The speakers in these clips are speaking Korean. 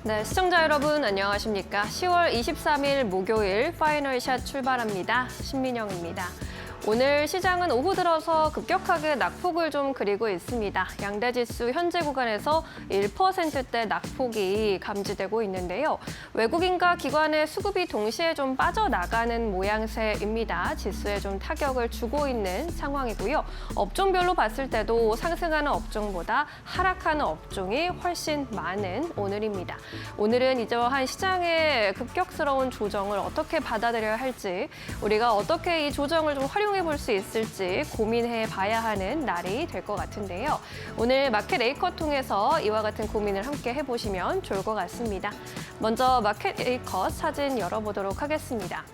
네, 시청자 여러분 안녕하십니까? 10월 23일 목요일 파이널샷 출발합니다. 신민영입니다. 오늘 시장은 오후 들어서 급격하게 낙폭을 좀 그리고 있습니다. 양대지수 현재 구간에서 1%대 낙폭이 감지되고 있는데요. 외국인과 기관의 수급이 동시에 좀 빠져나가는 모양새입니다. 지수에 좀 타격을 주고 있는 상황이고요. 업종별로 봤을 때도 상승하는 업종보다 하락하는 업종이 훨씬 많은 오늘입니다. 오늘은 이러한 시장의 급격스러운 조정을 어떻게 받아들여야 할지, 우리가 어떻게 이 조정을 좀 활용해 볼 수 있을지 고민해 봐야 하는 날이 될 것 같은데요. 오늘 마켓 A컷 통해서 이와 같은 고민을 함께 해보시면 좋을 것 같습니다. 먼저 마켓 A컷 사진 열어보도록 하겠습니다.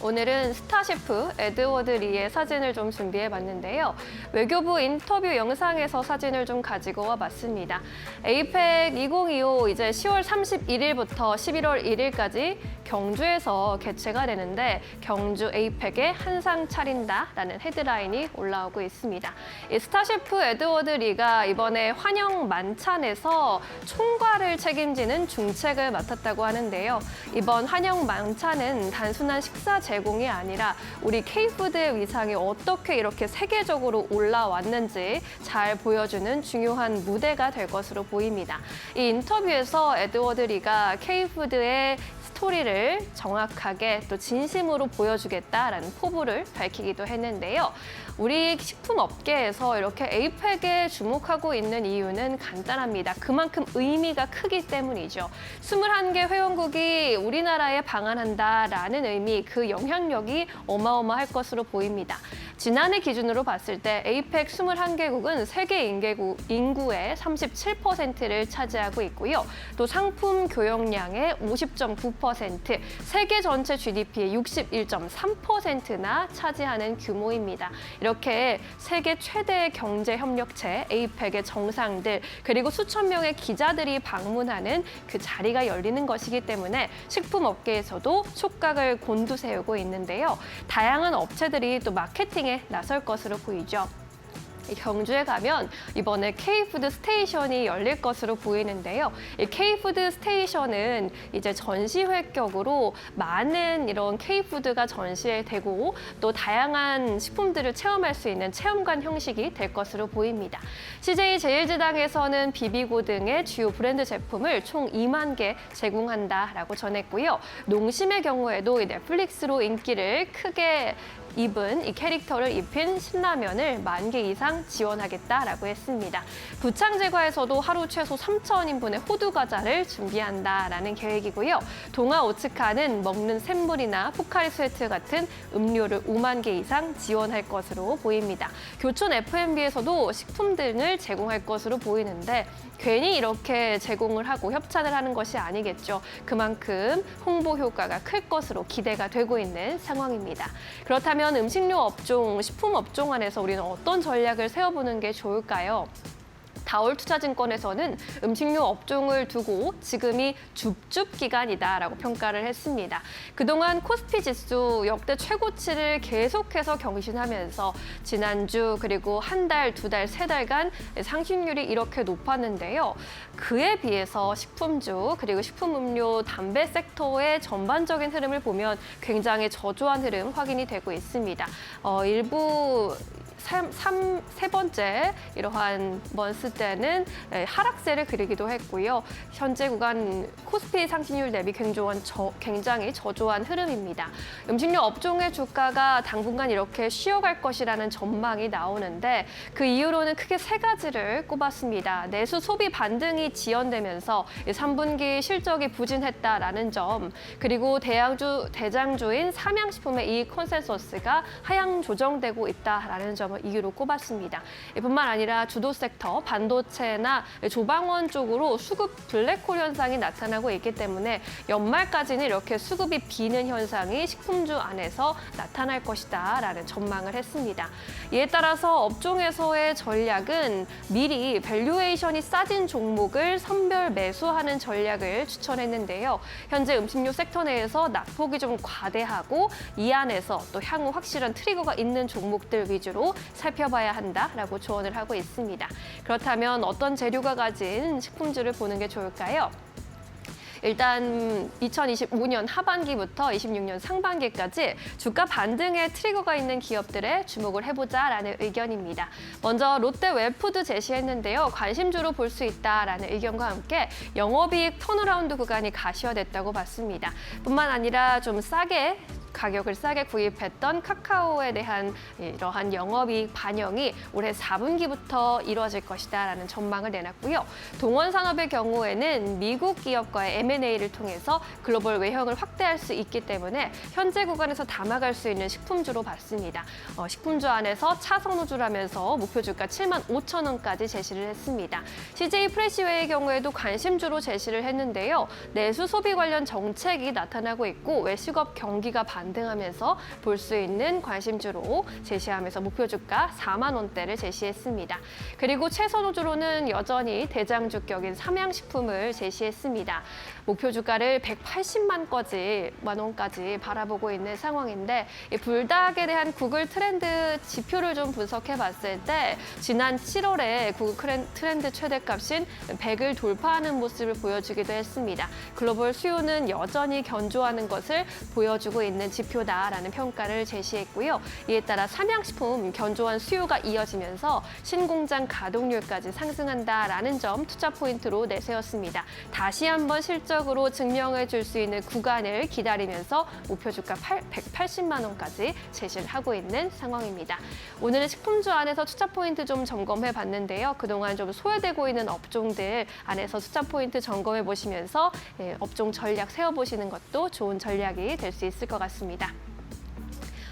오늘은 스타 셰프 에드워드 리의 사진을 좀 준비해봤는데요. 외교부 인터뷰 영상에서 사진을 좀 가지고 와봤습니다. 에이펙 2025 이제 10월 31일부터 11월 1일까지 경주에서 개최가 되는데 경주 에이펙에 한상 차린다라는 헤드라인이 올라오고 있습니다. 이 스타 셰프 에드워드 리가 이번에 환영 만찬에서 총괄을 책임지는 중책을 맡았다고 하는데요. 이번 환영 만찬은 단순한 식사 제공이 아니라 우리 K푸드의 위상이 어떻게 이렇게 세계적으로 올라왔는지 잘 보여주는 중요한 무대가 될 것으로 보입니다. 이 인터뷰에서 에드워드 리가 K푸드의 스토리를 정확하게 또 진심으로 보여주겠다라는 포부를 밝히기도 했는데요. 우리 식품업계에서 이렇게 에이펙에 주목하고 있는 이유는 간단합니다. 그만큼 의미가 크기 때문이죠. 21개 회원국이 우리나라에 방한한다라는 의미, 그 영향력이 어마어마할 것으로 보입니다. 지난해 기준으로 봤을 때 에이펙 21개국은 세계 인구의 37%를 차지하고 있고요. 또 상품 교역량의 50.9%, 세계 전체 GDP의 61.3%나 차지하는 규모입니다. 이렇게 세계 최대의 경제 협력체 에이펙의 정상들, 그리고 수천 명의 기자들이 방문하는 그 자리가 열리는 것이기 때문에 식품업계에서도 촉각을 곤두세우고 있는데요. 다양한 업체들이 또 마케팅에 나설 것으로 보이죠. 경주에 가면 이번에 K푸드 스테이션이 열릴 것으로 보이는데요. 이 K푸드 스테이션은 이제 전시회격으로 많은 이런 K푸드가 전시되고 또 다양한 식품들을 체험할 수 있는 체험관 형식이 될 것으로 보입니다. CJ 제일제당에서는 비비고 등의 주요 브랜드 제품을 총 2만 개 제공한다라고 전했고요. 농심의 경우에도 이 넷플릭스로 인기를 크게 입은 이 캐릭터를 입힌 신라면을 10,000개 이상 지원하겠다라고 했습니다. 부창제과에서도 하루 최소 3,000인분의 호두 과자를 준비한다라는 계획이고요. 동아 오츠카는 먹는 샘물이나 포카리 스웨트 같은 음료를 5만 개 이상 지원할 것으로 보입니다. 교촌 F&B에서도 식품 등을 제공할 것으로 보이는데 괜히 이렇게 제공을 하고 협찬을 하는 것이 아니겠죠. 그만큼 홍보 효과가 클 것으로 기대가 되고 있는 상황입니다. 그렇다면 음식료 업종, 식품 업종 안에서 우리는 어떤 전략을 세워보는 게 좋을까요? 다올투자증권에서는 음식료 업종을 두고 지금이 줍줍 기간이다라고 평가를 했습니다. 그동안 코스피 지수 역대 최고치를 계속해서 경신하면서 지난주 그리고 한 달, 두 달, 세 달간 상승률이 이렇게 높았는데요. 그에 비해서 식품주 그리고 식품음료, 담배 섹터의 전반적인 흐름을 보면 굉장히 저조한 흐름 확인이 되고 있습니다. 일부 세 번째 이러한 먼스 때는 하락세를 그리기도 했고요. 현재 구간 코스피 상승률 대비 굉장히 저조한 흐름입니다. 음식료 업종의 주가가 당분간 이렇게 쉬어갈 것이라는 전망이 나오는데 그 이유로는 크게 세 가지를 꼽았습니다. 내수 소비 반등이 지연되면서 3분기 실적이 부진했다라는 점, 그리고 대장주인 삼양식품의 이익 컨센서스가 하향 조정되고 있다라는 점을 이유로 꼽았습니다. 뿐만 아니라 주도 섹터, 반도체나 조방원 쪽으로 수급 블랙홀 현상이 나타나고 있기 때문에 연말까지는 이렇게 수급이 비는 현상이 식품주 안에서 나타날 것이다라는 전망을 했습니다. 이에 따라서 업종에서의 전략은 미리 밸류에이션이 싸진 종목을 선별 매수하는 전략을 추천했는데요. 현재 음식료 섹터 내에서 낙폭이 좀 과대하고 이 안에서 또 향후 확실한 트리거가 있는 종목들 위주로 살펴봐야 한다라고 조언을 하고 있습니다. 그렇다면 어떤 재료가 가진 식품주를 보는 게 좋을까요? 일단 2025년 하반기부터 26년 상반기까지 주가 반등의 트리거가 있는 기업들에 주목을 해보자라는 의견입니다. 먼저 롯데 웰푸드 제시했는데요. 관심주로 볼 수 있다라는 의견과 함께 영업이익 턴어라운드 구간이 가시화됐다고 봤습니다. 뿐만 아니라 좀 가격을 싸게 구입했던 카카오에 대한 이러한 영업이익 반영이 올해 4분기부터 이루어질 것이다라는 전망을 내놨고요. 동원산업의 경우에는 미국 기업과의 M&A를 통해서 글로벌 외형을 확대할 수 있기 때문에 현재 구간에서 담아갈 수 있는 식품주로 봤습니다. 식품주 안에서 차선호주라면서 목표 주가 75,000원까지 제시를 했습니다. CJ 프레시웨이의 경우에도 관심주로 제시를 했는데요. 내수 소비 관련 정책이 나타나고 있고 외식업 경기가 반등하면서 볼 수 있는 관심주로 제시하면서 목표 주가 4만 원대를 제시했습니다. 그리고 최선호주로는 여전히 대장주격인 삼양식품을 제시했습니다. 목표 주가를 180만 원까지 바라보고 있는 상황인데 이 불닭에 대한 구글 트렌드 지표를 좀 분석해 봤을 때 지난 7월에 구글 트렌드 최대값인 100을 돌파하는 모습을 보여주기도 했습니다. 글로벌 수요는 여전히 견조하는 것을 보여주고 있는 지표다라는 평가를 제시했고요. 이에 따라 삼양식품 견조한 수요가 이어지면서 신공장 가동률까지 상승한다라는 점 투자 포인트로 내세웠습니다. 다시 한번 실적으로 증명해 줄 수 있는 구간을 기다리면서 목표 주가 180만 원까지 제시를 하고 있는 상황입니다. 오늘은 식품주 안에서 투자 포인트 좀 점검해 봤는데요. 그동안 좀 소외되고 있는 업종들 안에서 투자 포인트 점검해 보시면서 업종 전략 세워보시는 것도 좋은 전략이 될 수 있을 것 같습니다.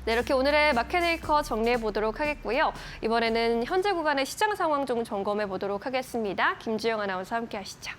네, 이렇게 오늘의 마켓메이커 정리해 보도록 하겠고요. 이번에는 현재 구간의 시장 상황 좀 점검해 보도록 하겠습니다. 김주영 아나운서 함께 하시죠.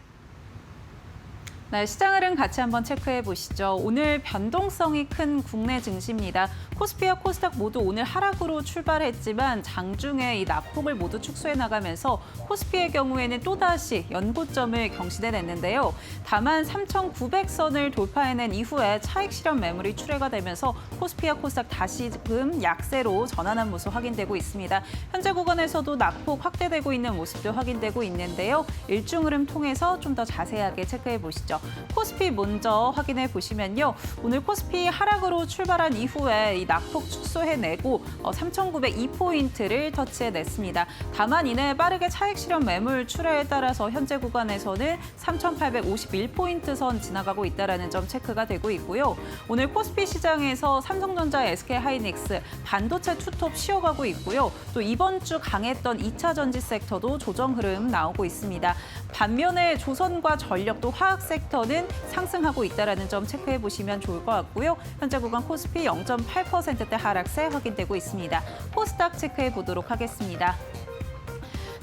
네, 시장 흐름 같이 한번 체크해 보시죠. 오늘 변동성이 큰 국내 증시입니다. 코스피와 코스닥 모두 오늘 하락으로 출발했지만 장중에 이 낙폭을 모두 축소해 나가면서 코스피의 경우에는 또다시 연고점을 경신해냈는데요. 다만 3,900선을 돌파해낸 이후에 차익 실현 매물이 출회가 되면서 코스피와 코스닥 다시금 약세로 전환한 모습 확인되고 있습니다. 현재 구간에서도 낙폭 확대되고 있는 모습도 확인되고 있는데요. 일중 흐름 통해서 좀 더 자세하게 체크해 보시죠. 코스피 먼저 확인해 보시면요. 오늘 코스피 하락으로 출발한 이후에 이 낙폭 축소해내고 3,902포인트를 터치해냈습니다. 다만 이내 빠르게 차익 실현 매물 출회에 따라서 현재 구간에서는 3,851포인트 선 지나가고 있다는 점 체크가 되고 있고요. 오늘 코스피 시장에서 삼성전자, SK하이닉스, 반도체 투톱 쉬어가고 있고요. 또 이번 주 강했던 2차 전지 섹터도 조정 흐름 나오고 있습니다. 반면에 조선과 전력 또 화학 섹터는 상승하고 있다는 점 체크해 보시면 좋을 것 같고요. 현재 구간 코스피 0.8%대 하락세 확인되고 있습니다. 코스닥 체크해 보도록 하겠습니다.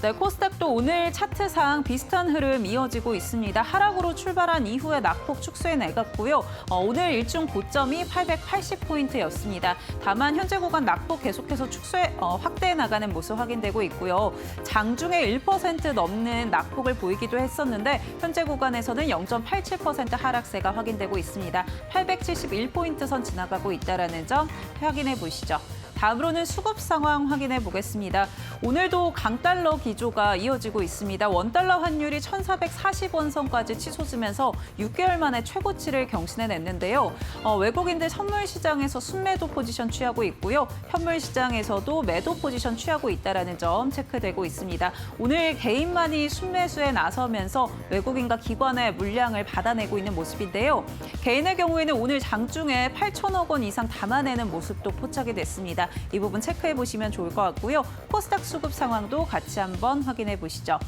네, 코스닥도 오늘 차트상 비슷한 흐름 이어지고 있습니다. 하락으로 출발한 이후에 낙폭 축소해 내갔고요. 오늘 일중 고점이 880포인트였습니다. 다만 현재 구간 낙폭 계속해서 확대해 나가는 모습 확인되고 있고요. 장중에 1% 넘는 낙폭을 보이기도 했었는데 현재 구간에서는 0.87% 하락세가 확인되고 있습니다. 871포인트 선 지나가고 있다는 점 확인해 보시죠. 다음으로는 수급 상황 확인해 보겠습니다. 오늘도 강달러 기조가 이어지고 있습니다. 원달러 환율이 1,440원 선까지 치솟으면서 6개월 만에 최고치를 경신해냈는데요. 외국인들 선물 시장에서 순매도 포지션 취하고 있고요. 현물 시장에서도 매도 포지션 취하고 있다는 점 체크되고 있습니다. 오늘 개인만이 순매수에 나서면서 외국인과 기관의 물량을 받아내고 있는 모습인데요. 개인의 경우에는 오늘 장중에 8천억 원 이상 담아내는 모습도 포착이 됐습니다. 이 부분 체크해 보시면 좋을 것 같고요. 코스닥 수급 상황도 같이 한번 확인해 보시죠.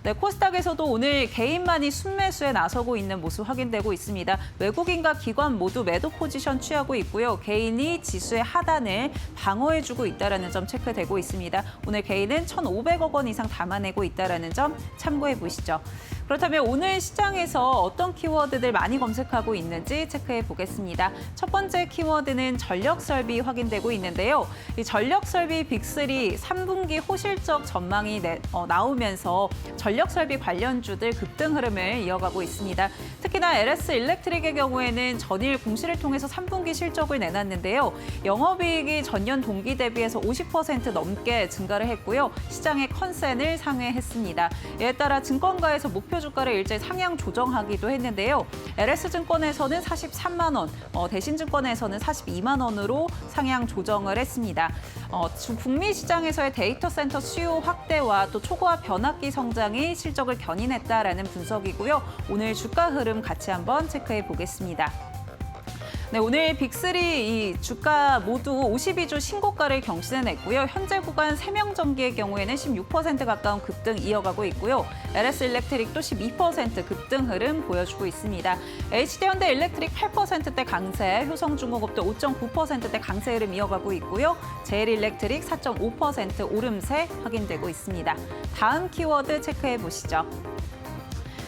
네, 코스닥에서도 오늘 개인만이 순매수에 나서고 있는 모습 확인되고 있습니다. 외국인과 기관 모두 매도 포지션 취하고 있고요. 개인이 지수의 하단을 방어해주고 있다는 점 체크되고 있습니다. 오늘 개인은 1,500억 원 이상 담아내고 있다는 점 참고해 보시죠. 그렇다면 오늘 시장에서 어떤 키워드들 많이 검색하고 있는지 체크해 보겠습니다. 첫 번째 키워드는 전력설비 확인되고 있는데요. 이 전력설비 빅3 3분기 호실적 전망이 나오면서 전력설비 관련주들 급등 흐름을 이어가고 있습니다. 특히나 LS 일렉트릭의 경우에는 전일 공시를 통해서 3분기 실적을 내놨는데요. 영업이익이 전년 동기 대비해서 50% 넘게 증가를 했고요. 시장의 컨센을 상회했습니다. 이에 따라 증권가에서 목표 주가를 일제 상향 조정하기도 했는데요. LS증권에서는 43만 원, 대신증권에서는 42만 원으로 상향 조정을 했습니다. 북미 시장에서의 데이터 센터 수요 확대와 또 초고화 변압기 성장이 실적을 견인했다라는 분석이고요. 오늘 주가 흐름 같이 한번 체크해 보겠습니다. 네, 오늘 빅3 이 주가 모두 52주 신고가를 경신해냈고요. 현재 구간 세명전기의 경우에는 16% 가까운 급등 이어가고 있고요. LS 일렉트릭도 12% 급등 흐름 보여주고 있습니다. HD현대 일렉트릭 8%대 강세, 효성중공업도 5.9%대 강세 흐름 이어가고 있고요. 제일 일렉트릭 4.5% 오름세 확인되고 있습니다. 다음 키워드 체크해 보시죠.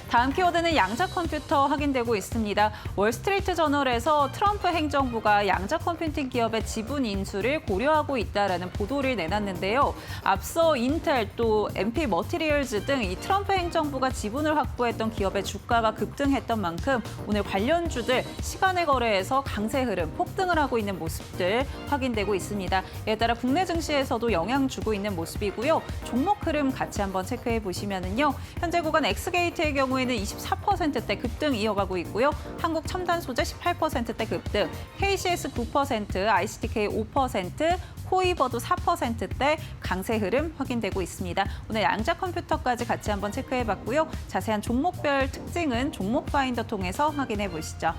다음 키워드는 양자 컴퓨터 확인되고 있습니다. 월스트리트 저널에서 트럼프 행정부가 양자 컴퓨팅 기업의 지분 인수를 고려하고 있다라는 보도를 내놨는데요. 앞서 인텔 또 MP 머티리얼즈 등 이 트럼프 행정부가 지분을 확보했던 기업의 주가가 급등했던 만큼 오늘 관련주들 시간의 거래에서 강세 흐름, 폭등을 하고 있는 모습들 확인되고 있습니다. 이에 따라 국내 증시에서도 영향 주고 있는 모습이고요. 종목 흐름 같이 한번 체크해 보시면은요. 현재 구간 엑스게이트의 경우에 는 24%대 급등 이어가고 있고요. 한국첨단소재 18%대 급등, KCS 9%, ICTK 5%, 코이버도 4%대 강세 흐름 확인되고 있습니다. 오늘 양자 컴퓨터까지 같이 한번 체크해봤고요. 자세한 종목별 특징은 종목 파인더 통해서 확인해 보시죠.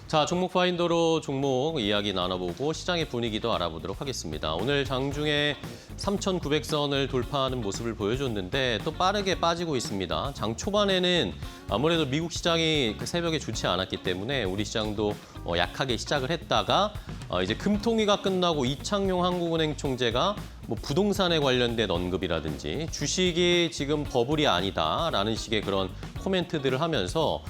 자, 종목 파인더로 종목 이야기 나눠보고 시장의 분위기도 알아보도록 하겠습니다. 오늘 장중에 3,900선을 돌파하는 모습을 보여줬는데 또 빠르게 빠지고 있습니다. 장 초반에는 아무래도 미국 시장이 새벽에 좋지 않았기 때문에 우리 시장도 약하게 시작을 했다가 이제 금통위가 끝나고 이창용 한국은행 총재가 뭐 부동산에 관련된 언급이라든지 주식이 지금 버블이 아니다라는 식의 그런 코멘트들을 하면서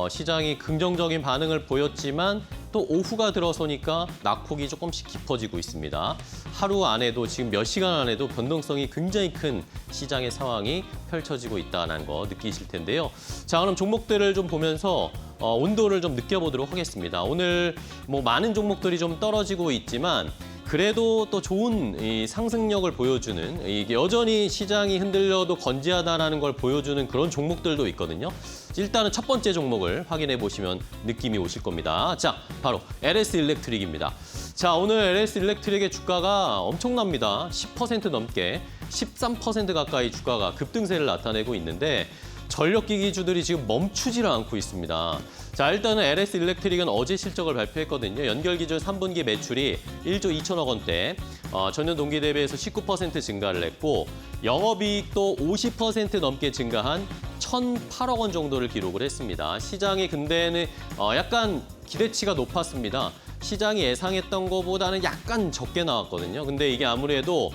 시장이 긍정적인 반응을 보였지만 또 오후가 들어서니까 낙폭이 조금씩 깊어지고 있습니다. 하루 안에도 지금 몇 시간 안에도 변동성이 굉장히 큰 시장의 상황이 펼쳐지고 있다는 거 느끼실 텐데요. 자, 그럼 종목들을 좀 보면서 온도를 좀 느껴보도록 하겠습니다. 오늘 뭐 많은 종목들이 좀 떨어지고 있지만 그래도 또 좋은 이 상승력을 보여주는 이게 여전히 시장이 흔들려도 건재하다는 걸 보여주는 그런 종목들도 있거든요. 일단은 첫 번째 종목을 확인해 보시면 느낌이 오실 겁니다. 자, 바로 LS 일렉트릭입니다. 자, 오늘 LS 일렉트릭의 주가가 엄청납니다. 10% 넘게 13% 가까이 주가가 급등세를 나타내고 있는데 전력기기주들이 지금 멈추지를 않고 있습니다. 자, 일단은 LS 일렉트릭은 어제 실적을 발표했거든요. 연결 기준 3분기 매출이 1조 2천억 원대, 전년 동기 대비해서 19% 증가를 했고 영업이익도 50% 넘게 증가한 1,008억 원 정도를 기록을 했습니다. 시장이 근데는 약간 기대치가 높았습니다. 시장이 예상했던 것보다는 약간 적게 나왔거든요. 근데 이게 아무래도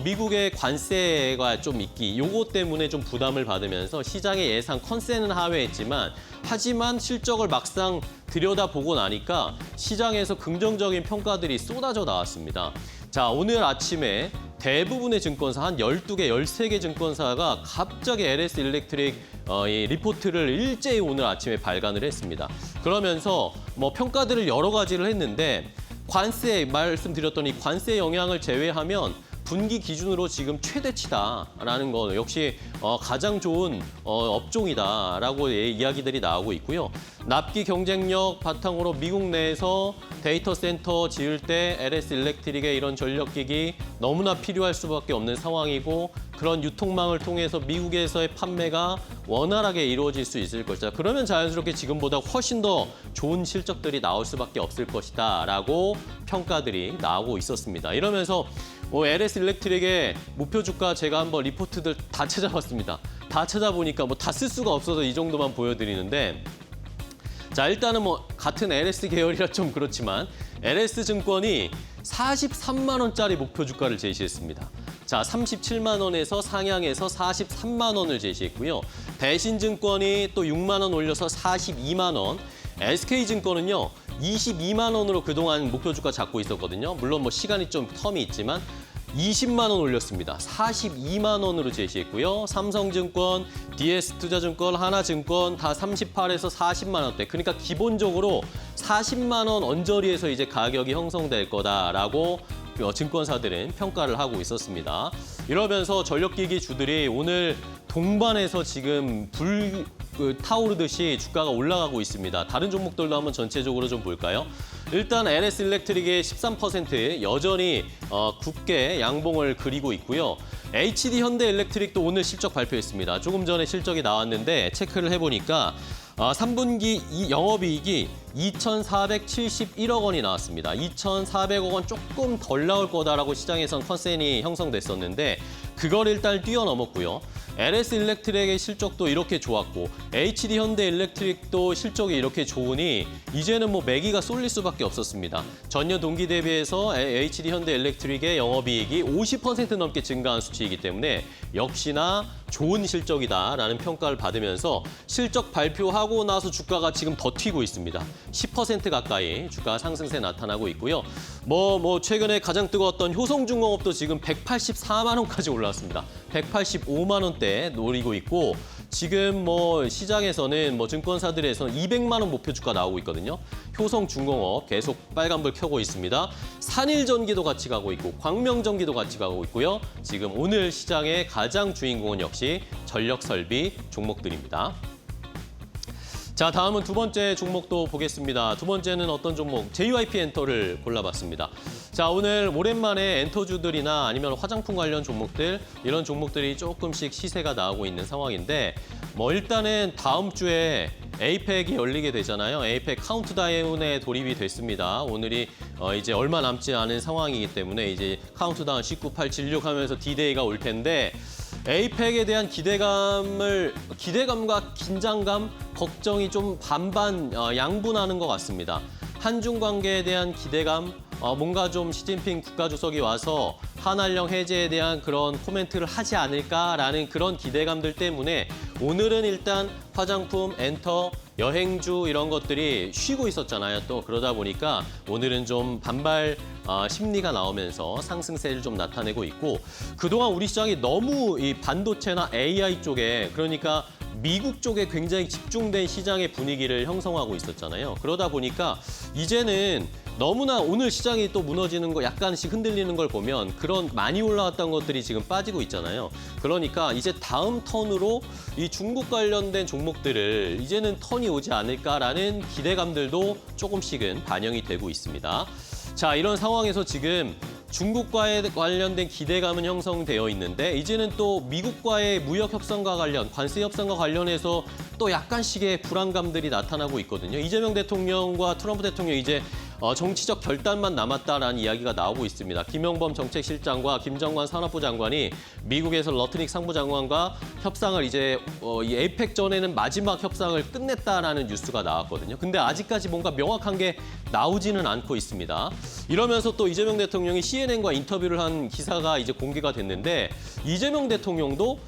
미국의 관세가 좀 있기, 요거 때문에 좀 부담을 받으면서 시장의 예상 컨센은 하회했지만 하지만 실적을 막상 들여다보고 나니까 시장에서 긍정적인 평가들이 쏟아져 나왔습니다. 자, 오늘 아침에 대부분의 증권사, 한 12개, 13개 증권사가 갑자기 LS 일렉트릭 이 리포트를 일제히 오늘 아침에 발간을 했습니다. 그러면서 뭐 평가들을 여러 가지를 했는데 관세, 말씀드렸더니 관세 영향을 제외하면 분기 기준으로 지금 최대치다라는 거 역시 가장 좋은 업종이다라고 이야기들이 나오고 있고요. 납기 경쟁력 바탕으로 미국 내에서 데이터 센터 지을 때 LS 일렉트릭의 이런 전력기기 너무나 필요할 수밖에 없는 상황이고 그런 유통망을 통해서 미국에서의 판매가 원활하게 이루어질 수 있을 것이다. 그러면 자연스럽게 지금보다 훨씬 더 좋은 실적들이 나올 수밖에 없을 것이다라고 평가들이 나오고 있었습니다. 이러면서 LS 일렉트릭의 목표 주가 제가 한번 리포트들 다 찾아봤습니다. 다 찾아보니까 뭐 다 쓸 수가 없어서 이 정도만 보여드리는데 자, 일단은 뭐 같은 LS 계열이라 좀 그렇지만 LS 증권이 43만 원짜리 목표 주가를 제시했습니다. 자, 37만 원에서 상향해서 43만 원을 제시했고요. 대신증권이 또 6만 원 올려서 42만 원, SK증권은요 22만 원으로 그동안 목표 주가 잡고 있었거든요. 물론 뭐 시간이 좀 텀이 있지만 20만 원 올렸습니다. 42만 원으로 제시했고요. 삼성증권, DS투자증권, 하나증권 다 38에서 40만 원대. 그러니까 기본적으로 40만 원 언저리에서 이제 가격이 형성될 거다라고 증권사들은 평가를 하고 있었습니다. 이러면서 전력기기 주들이 오늘 동반해서 지금 타오르듯이 주가가 올라가고 있습니다. 다른 종목들도 한번 전체적으로 좀 볼까요? 일단 LS 일렉트릭의 13% 여전히 굳게 양봉을 그리고 있고요. HD 현대 일렉트릭도 오늘 실적 발표했습니다. 조금 전에 실적이 나왔는데 체크를 해보니까 3분기 영업이익이 2,471억 원이 나왔습니다. 2,400억 원 조금 덜 나올 거다라고 시장에선 컨센이 형성됐었는데 그걸 일단 뛰어넘었고요. LS 일렉트릭의 실적도 이렇게 좋았고 HD 현대 일렉트릭도 실적이 이렇게 좋으니 이제는 뭐 매기가 쏠릴 수밖에 없었습니다. 전년 동기 대비해서 HD 현대 일렉트릭의 영업이익이 50% 넘게 증가한 수치이기 때문에 역시나 좋은 실적이다라는 평가를 받으면서 실적 발표하고 나서 주가가 지금 더 튀고 있습니다. 10% 가까이 주가 상승세 나타나고 있고요. 최근에 가장 뜨거웠던 효성중공업도 지금 184만 원까지 올라왔습니다. 185만 원대 노리고 있고 지금 시장에서는 증권사들에서는 200만 원 목표 주가 나오고 있거든요. 효성중공업 계속 빨간불 켜고 있습니다. 산일전기도 같이 가고 있고 광명전기도 같이 가고 있고요. 지금 오늘 시장의 가장 주인공은 역시 전력설비 종목들입니다. 자, 다음은 두 번째 종목도 보겠습니다. 두 번째는 어떤 종목? JYP 엔터를 골라봤습니다. 자, 오늘 오랜만에 엔터주들이나 아니면 화장품 관련 종목들, 이런 종목들이 조금씩 시세가 나오고 있는 상황인데 일단은 다음 주에 에이펙이 열리게 되잖아요. 에이펙 카운트다운에 돌입이 됐습니다. 오늘이 이제 얼마 남지 않은 상황이기 때문에 이제 카운트다운 19, 8, 7, 6 하면서 D-Day가 올 텐데 에이펙에 대한 기대감과 긴장감, 걱정이 좀 반반 양분하는 것 같습니다. 한중 관계에 대한 기대감, 뭔가 좀 시진핑 국가주석이 와서 한한령 해제에 대한 그런 코멘트를 하지 않을까라는 그런 기대감들 때문에 오늘은 일단 화장품, 엔터, 여행주 이런 것들이 쉬고 있었잖아요. 또 그러다 보니까 오늘은 좀 반발 심리가 나오면서 상승세를 좀 나타내고 있고 그동안 우리 시장이 너무 이 반도체나 AI 쪽에 그러니까 미국 쪽에 굉장히 집중된 시장의 분위기를 형성하고 있었잖아요. 그러다 보니까 이제는 너무나 오늘 시장이 또 무너지는 거 약간씩 흔들리는 걸 보면 그런 많이 올라왔던 것들이 지금 빠지고 있잖아요. 그러니까 이제 다음 턴으로 이 중국 관련된 종목들을 이제는 턴이 오지 않을까라는 기대감들도 조금씩은 반영이 되고 있습니다. 자, 이런 상황에서 지금 중국과의 관련된 기대감은 형성되어 있는데 이제는 또 미국과의 무역 협상과 관련, 관세 협상과 관련해서 또 약간씩의 불안감들이 나타나고 있거든요. 이재명 대통령과 트럼프 대통령 이제 정치적 결단만 남았다라는 이야기가 나오고 있습니다. 김영범 정책실장과 김정관 산업부 장관이 미국에서 러트닉 상부장관과 협상을 이제 이 에이펙 전에는 마지막 협상을 끝냈다라는 뉴스가 나왔거든요. 근데 아직까지 뭔가 명확한 게 나오지는 않고 있습니다. 이러면서 또 이재명 대통령이 CNN과 인터뷰를 한 기사가 이제 공개가 됐는데 이재명 대통령도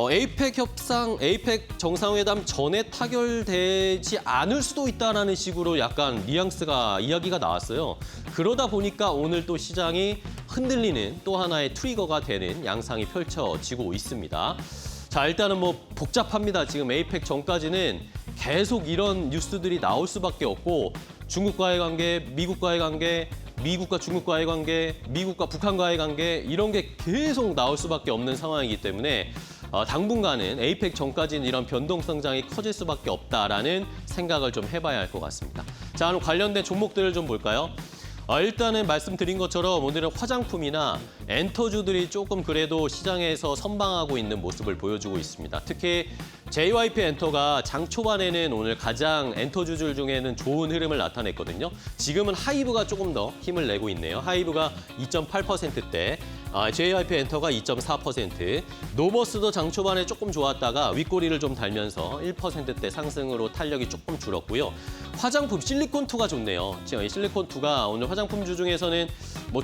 에이펙 협상, 에이펙 정상회담 전에 타결되지 않을 수도 있다라는 식으로 약간 뉘앙스가 이야기가 나왔어요. 그러다 보니까 오늘 또 시장이 흔들리는 또 하나의 트리거가 되는 양상이 펼쳐지고 있습니다. 자, 일단은 복잡합니다. 지금 에이펙 전까지는 계속 이런 뉴스들이 나올 수밖에 없고 중국과의 관계, 미국과의 관계, 미국과 중국과의 관계, 미국과 북한과의 관계 이런 게 계속 나올 수밖에 없는 상황이기 때문에 당분간은 에이펙 전까지는 이런 변동성장이 커질 수밖에 없다라는 생각을 좀 해봐야 할 것 같습니다. 자, 그럼 관련된 종목들을 좀 볼까요? 일단은 말씀드린 것처럼 오늘은 화장품이나 엔터주들이 조금 그래도 시장에서 선방하고 있는 모습을 보여주고 있습니다. 특히 JYP 엔터가 장 초반에는 오늘 가장 엔터주들 중에는 좋은 흐름을 나타냈거든요. 지금은 하이브가 조금 더 힘을 내고 있네요. 하이브가 2.8%대, JYP 엔터가 2.4%, 노버스도 장 초반에 조금 좋았다가 윗꼬리를 좀 달면서 1%대 상승으로 탄력이 조금 줄었고요. 화장품 실리콘2가 좋네요. 지금 실리콘2가 오늘 화장품주 중에서는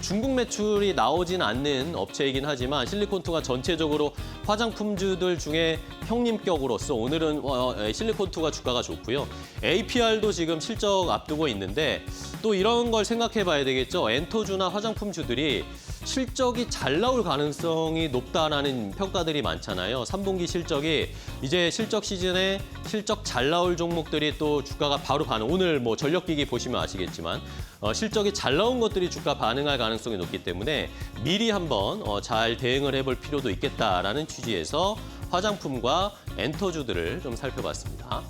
중국 매출이 나오진 않는 업체이긴 하지만 실리콘2가 전체적으로 화장품주들 중에 형님격으로서 오늘은 실리콘2가 주가가 좋고요. APR도 지금 실적 앞두고 있는데 또 이런 걸 생각해 봐야 되겠죠. 엔터주나 화장품주들이 실적이 잘 나올 가능성이 높다라는 평가들이 많잖아요. 3분기 실적이 이제 실적 시즌에 실적 잘 나올 종목들이 또 주가가 바로 반응. 오늘 뭐 전력기기 보시면 아시겠지만 실적이 잘 나온 것들이 주가 반응할 가능성이 높기 때문에 미리 한번 잘 대응을 해볼 필요도 있겠다라는 취지에서 화장품과 엔터주들을 좀 살펴봤습니다.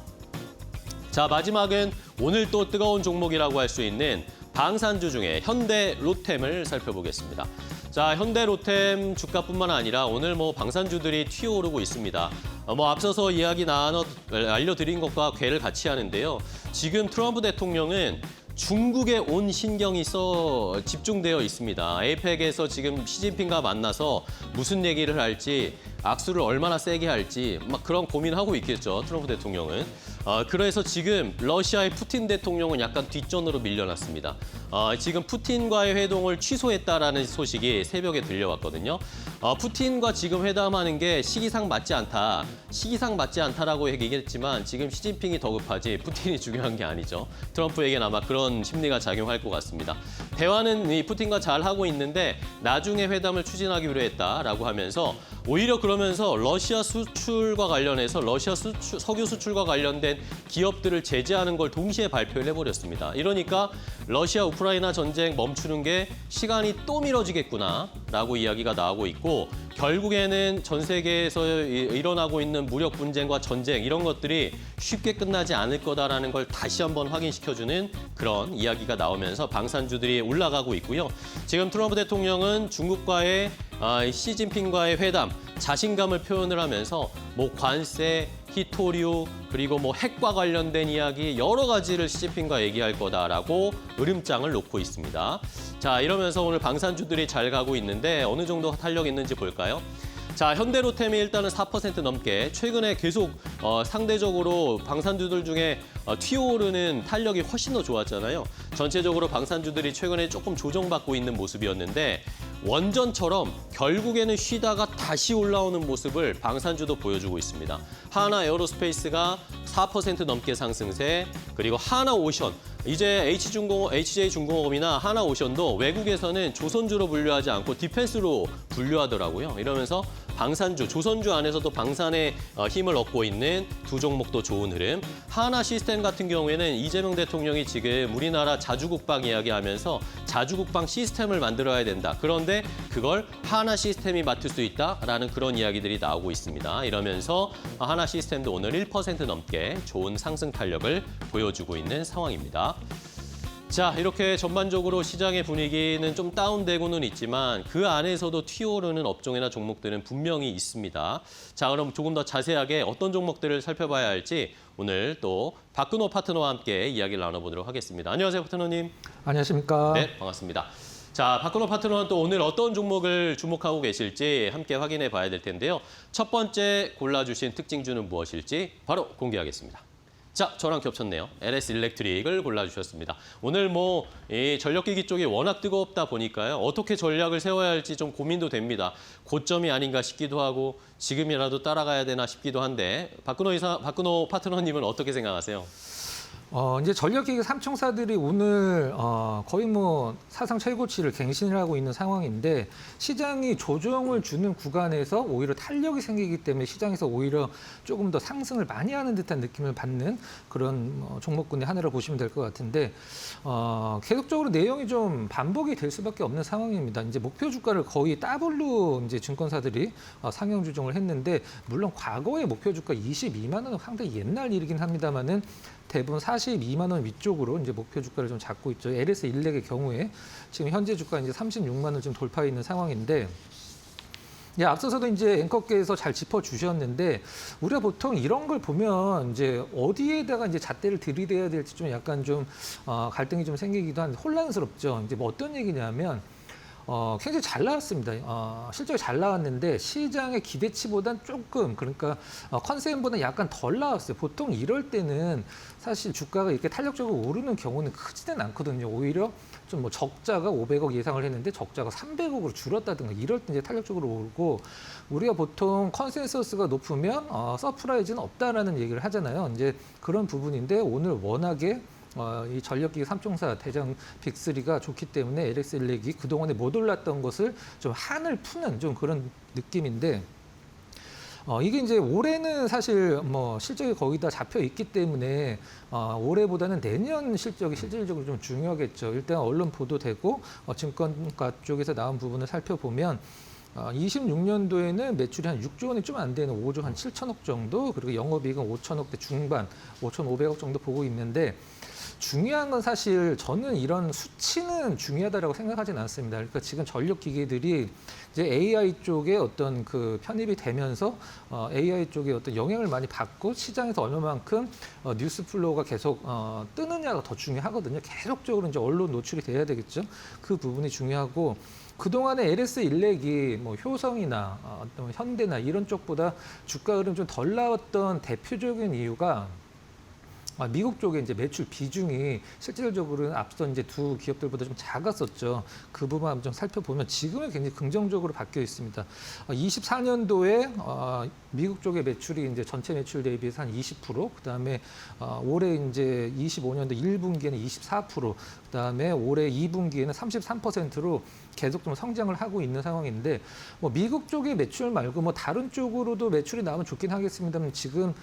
자, 마지막은 오늘 또 뜨거운 종목이라고 할 수 있는 방산주 중에 현대로템을 살펴보겠습니다. 자, 현대로템 주가뿐만 아니라 오늘 뭐 방산주들이 튀어오르고 있습니다. 앞서서 알려드린 것과 궤를 같이 하는데요. 지금 트럼프 대통령은 중국에 온 신경이 집중되어 있습니다. 에이펙에서 지금 시진핑과 만나서 무슨 얘기를 할지, 악수를 얼마나 세게 할지 막 그런 고민하고 있겠죠, 트럼프 대통령은. 그래서 지금 러시아의 푸틴 대통령은 약간 뒷전으로 밀려났습니다. 지금 푸틴과의 회동을 취소했다라는 소식이 새벽에 들려왔거든요. 푸틴과 지금 회담하는 게 시기상 맞지 않다. 시기상 맞지 않다라고 얘기했지만 지금 시진핑이 더 급하지 푸틴이 중요한 게 아니죠. 트럼프에게는 아마 그런 심리가 작용할 것 같습니다. 대화는 이 푸틴과 잘 하고 있는데 나중에 회담을 추진하기로 했다라고 하면서 오히려 그러면서 러시아 수출과 관련해서 러시아 석유 수출과 관련된 기업들을 제재하는 걸 동시에 발표를 해버렸습니다. 이러니까 러시아 우크라이나 전쟁 멈추는 게 시간이 또 미뤄지겠구나라고 이야기가 나오고 있고 결국에는 전 세계에서 일어나고 있는 무력 분쟁과 전쟁 이런 것들이 쉽게 끝나지 않을 거다라는 걸 다시 한번 확인시켜주는 그런 이야기가 나오면서 방산주들이 올라가고 있고요. 지금 트럼프 대통령은 중국과의 시진핑과의 회담, 자신감을 표현을 하면서 뭐 관세, 히토류, 그리고 뭐 핵과 관련된 이야기 여러 가지를 시진핑과 얘기할 거다라고 으름장을 놓고 있습니다. 자, 이러면서 오늘 방산주들이 잘 가고 있는데 어느 정도 탄력 있는지 볼까요? 자, 현대로템이 일단은 4% 넘게 최근에 계속 상대적으로 방산주들 중에 튀어오르는 탄력이 훨씬 더 좋았잖아요. 전체적으로 방산주들이 최근에 조금 조정받고 있는 모습이었는데 원전처럼 결국에는 쉬다가 다시 올라오는 모습을 방산주도 보여주고 있습니다. 하나 에어로스페이스가 4% 넘게 상승세, 그리고 하나오션, 이제 HJ중공업이나 하나오션도 외국에서는 조선주로 분류하지 않고 디펜스로 분류하더라고요. 이러면서 방산주, 조선주 안에서도 방산의 힘을 얻고 있는 두 종목도 좋은 흐름. 하나시스템 같은 경우에는 이재명 대통령이 지금 우리나라 자주국방 이야기하면서 자주국방 시스템을 만들어야 된다. 그런데 그걸 하나시스템이 맡을 수 있다라는 그런 이야기들이 나오고 있습니다. 이러면서 하나시스템도 오늘 1% 넘게 좋은 상승 탄력을 보여주고 있는 상황입니다. 자, 이렇게 전반적으로 시장의 분위기는 좀 다운되고는 있지만 그 안에서도 튀어오르는 업종이나 종목들은 분명히 있습니다. 자, 그럼 조금 더 자세하게 어떤 종목들을 살펴봐야 할지 오늘 또 박근호 파트너와 함께 이야기를 나눠보도록 하겠습니다. 안녕하세요, 파트너님. 안녕하십니까. 네, 반갑습니다. 자, 박근호 파트너는 또 오늘 어떤 종목을 주목하고 계실지 함께 확인해 봐야 될 텐데요. 첫 번째 골라주신 특징주는 무엇일지 바로 공개하겠습니다. 자, 저랑 겹쳤네요. LS 일렉트릭을 골라주셨습니다. 오늘 이 전력기기 쪽이 워낙 뜨겁다 보니까요. 어떻게 전략을 세워야 할지 좀 고민도 됩니다. 고점이 아닌가 싶기도 하고 지금이라도 따라가야 되나 싶기도 한데 박근호 파트너님은 어떻게 생각하세요? 이제 전력기기 삼총사들이 오늘 거의 사상 최고치를 갱신을 하고 있는 상황인데 시장이 조정을 주는 구간에서 오히려 탄력이 생기기 때문에 시장에서 오히려 조금 더 상승을 많이 하는 듯한 느낌을 받는 그런 종목군의 하나를 보시면 될 것 같은데 계속적으로 내용이 좀 반복이 될 수밖에 없는 상황입니다. 이제 목표 주가를 거의 더블로 이제 증권사들이 상향 조정을 했는데 물론 과거의 목표 주가 22만 원은 상당히 옛날 일이긴 합니다만은 대부분 42만 원 위쪽으로 이제 목표 주가를 좀 잡고 있죠. LS 일렉의 경우에 지금 현재 주가 이제 36만 원 좀 돌파해 있는 상황인데, 앞서서도 이제 앵커께서 잘 짚어주셨는데 우리가 보통 이런 걸 보면 이제 어디에다가 이제 잣대를 들이대야 될지 좀 약간 좀 갈등이 좀 생기기도 한데 혼란스럽죠. 이제 어떤 얘기냐면. 굉장히 잘 나왔습니다. 실적이 잘 나왔는데 시장의 기대치보단 조금 그러니까 컨센보다 약간 덜 나왔어요. 보통 이럴 때는 사실 주가가 이렇게 탄력적으로 오르는 경우는 크지는 않거든요. 오히려 좀 적자가 500억 예상을 했는데 적자가 300억으로 줄었다든가 이럴 때 이제 탄력적으로 오르고 우리가 보통 컨센서스가 높으면 서프라이즈는 없다라는 얘기를 하잖아요. 이제 그런 부분인데 오늘 워낙에 이 전력기기 3총사 대장 빅3가 좋기 때문에 LS 일렉이 그동안에 못 올랐던 것을 좀 한을 푸는 좀 그런 느낌인데 이게 이제 올해는 사실 뭐 실적이 거의 다 잡혀 있기 때문에 올해보다는 내년 실적이 실질적으로 좀 중요하겠죠. 일단 언론 보도되고 증권가 쪽에서 나온 부분을 살펴보면 26년도에는 매출이 한 6조 원이 좀 안 되는 5조 한 7천억 정도, 그리고 영업이익은 5천억대 중반, 5,500억 정도 보고 있는데 중요한 건 사실 저는 이런 수치는 중요하다라고 생각하진 않습니다. 그러니까 지금 전력 기계들이 이제 AI 쪽에 어떤 그 편입이 되면서 AI 쪽에 어떤 영향을 많이 받고 시장에서 얼마만큼 뉴스 플로우가 계속 뜨느냐가 더 중요하거든요. 계속적으로 이제 언론 노출이 돼야 되겠죠. 그 부분이 중요하고 그동안에 LS 일렉이 뭐 효성이나 어떤 현대나 이런 쪽보다 주가 흐름 좀 덜 나왔던 대표적인 이유가 미국 쪽에 이제 매출 비중이 실질적으로는 앞선 이제 두 기업들보다 좀 작았었죠. 그 부분 한번 좀 살펴보면 지금은 굉장히 긍정적으로 바뀌어 있습니다. 24년도에 미국 쪽의 매출이 이제 전체 매출 대비해서 한 20%, 그다음에 올해 이제 25년도 1분기에는 24%, 그다음에 올해 2분기에는 33%로 계속 좀 성장을 하고 있는 상황인데 뭐 미국 쪽의 매출 말고 뭐 다른 쪽으로도 매출이 나오면 좋긴 하겠습니다만 지금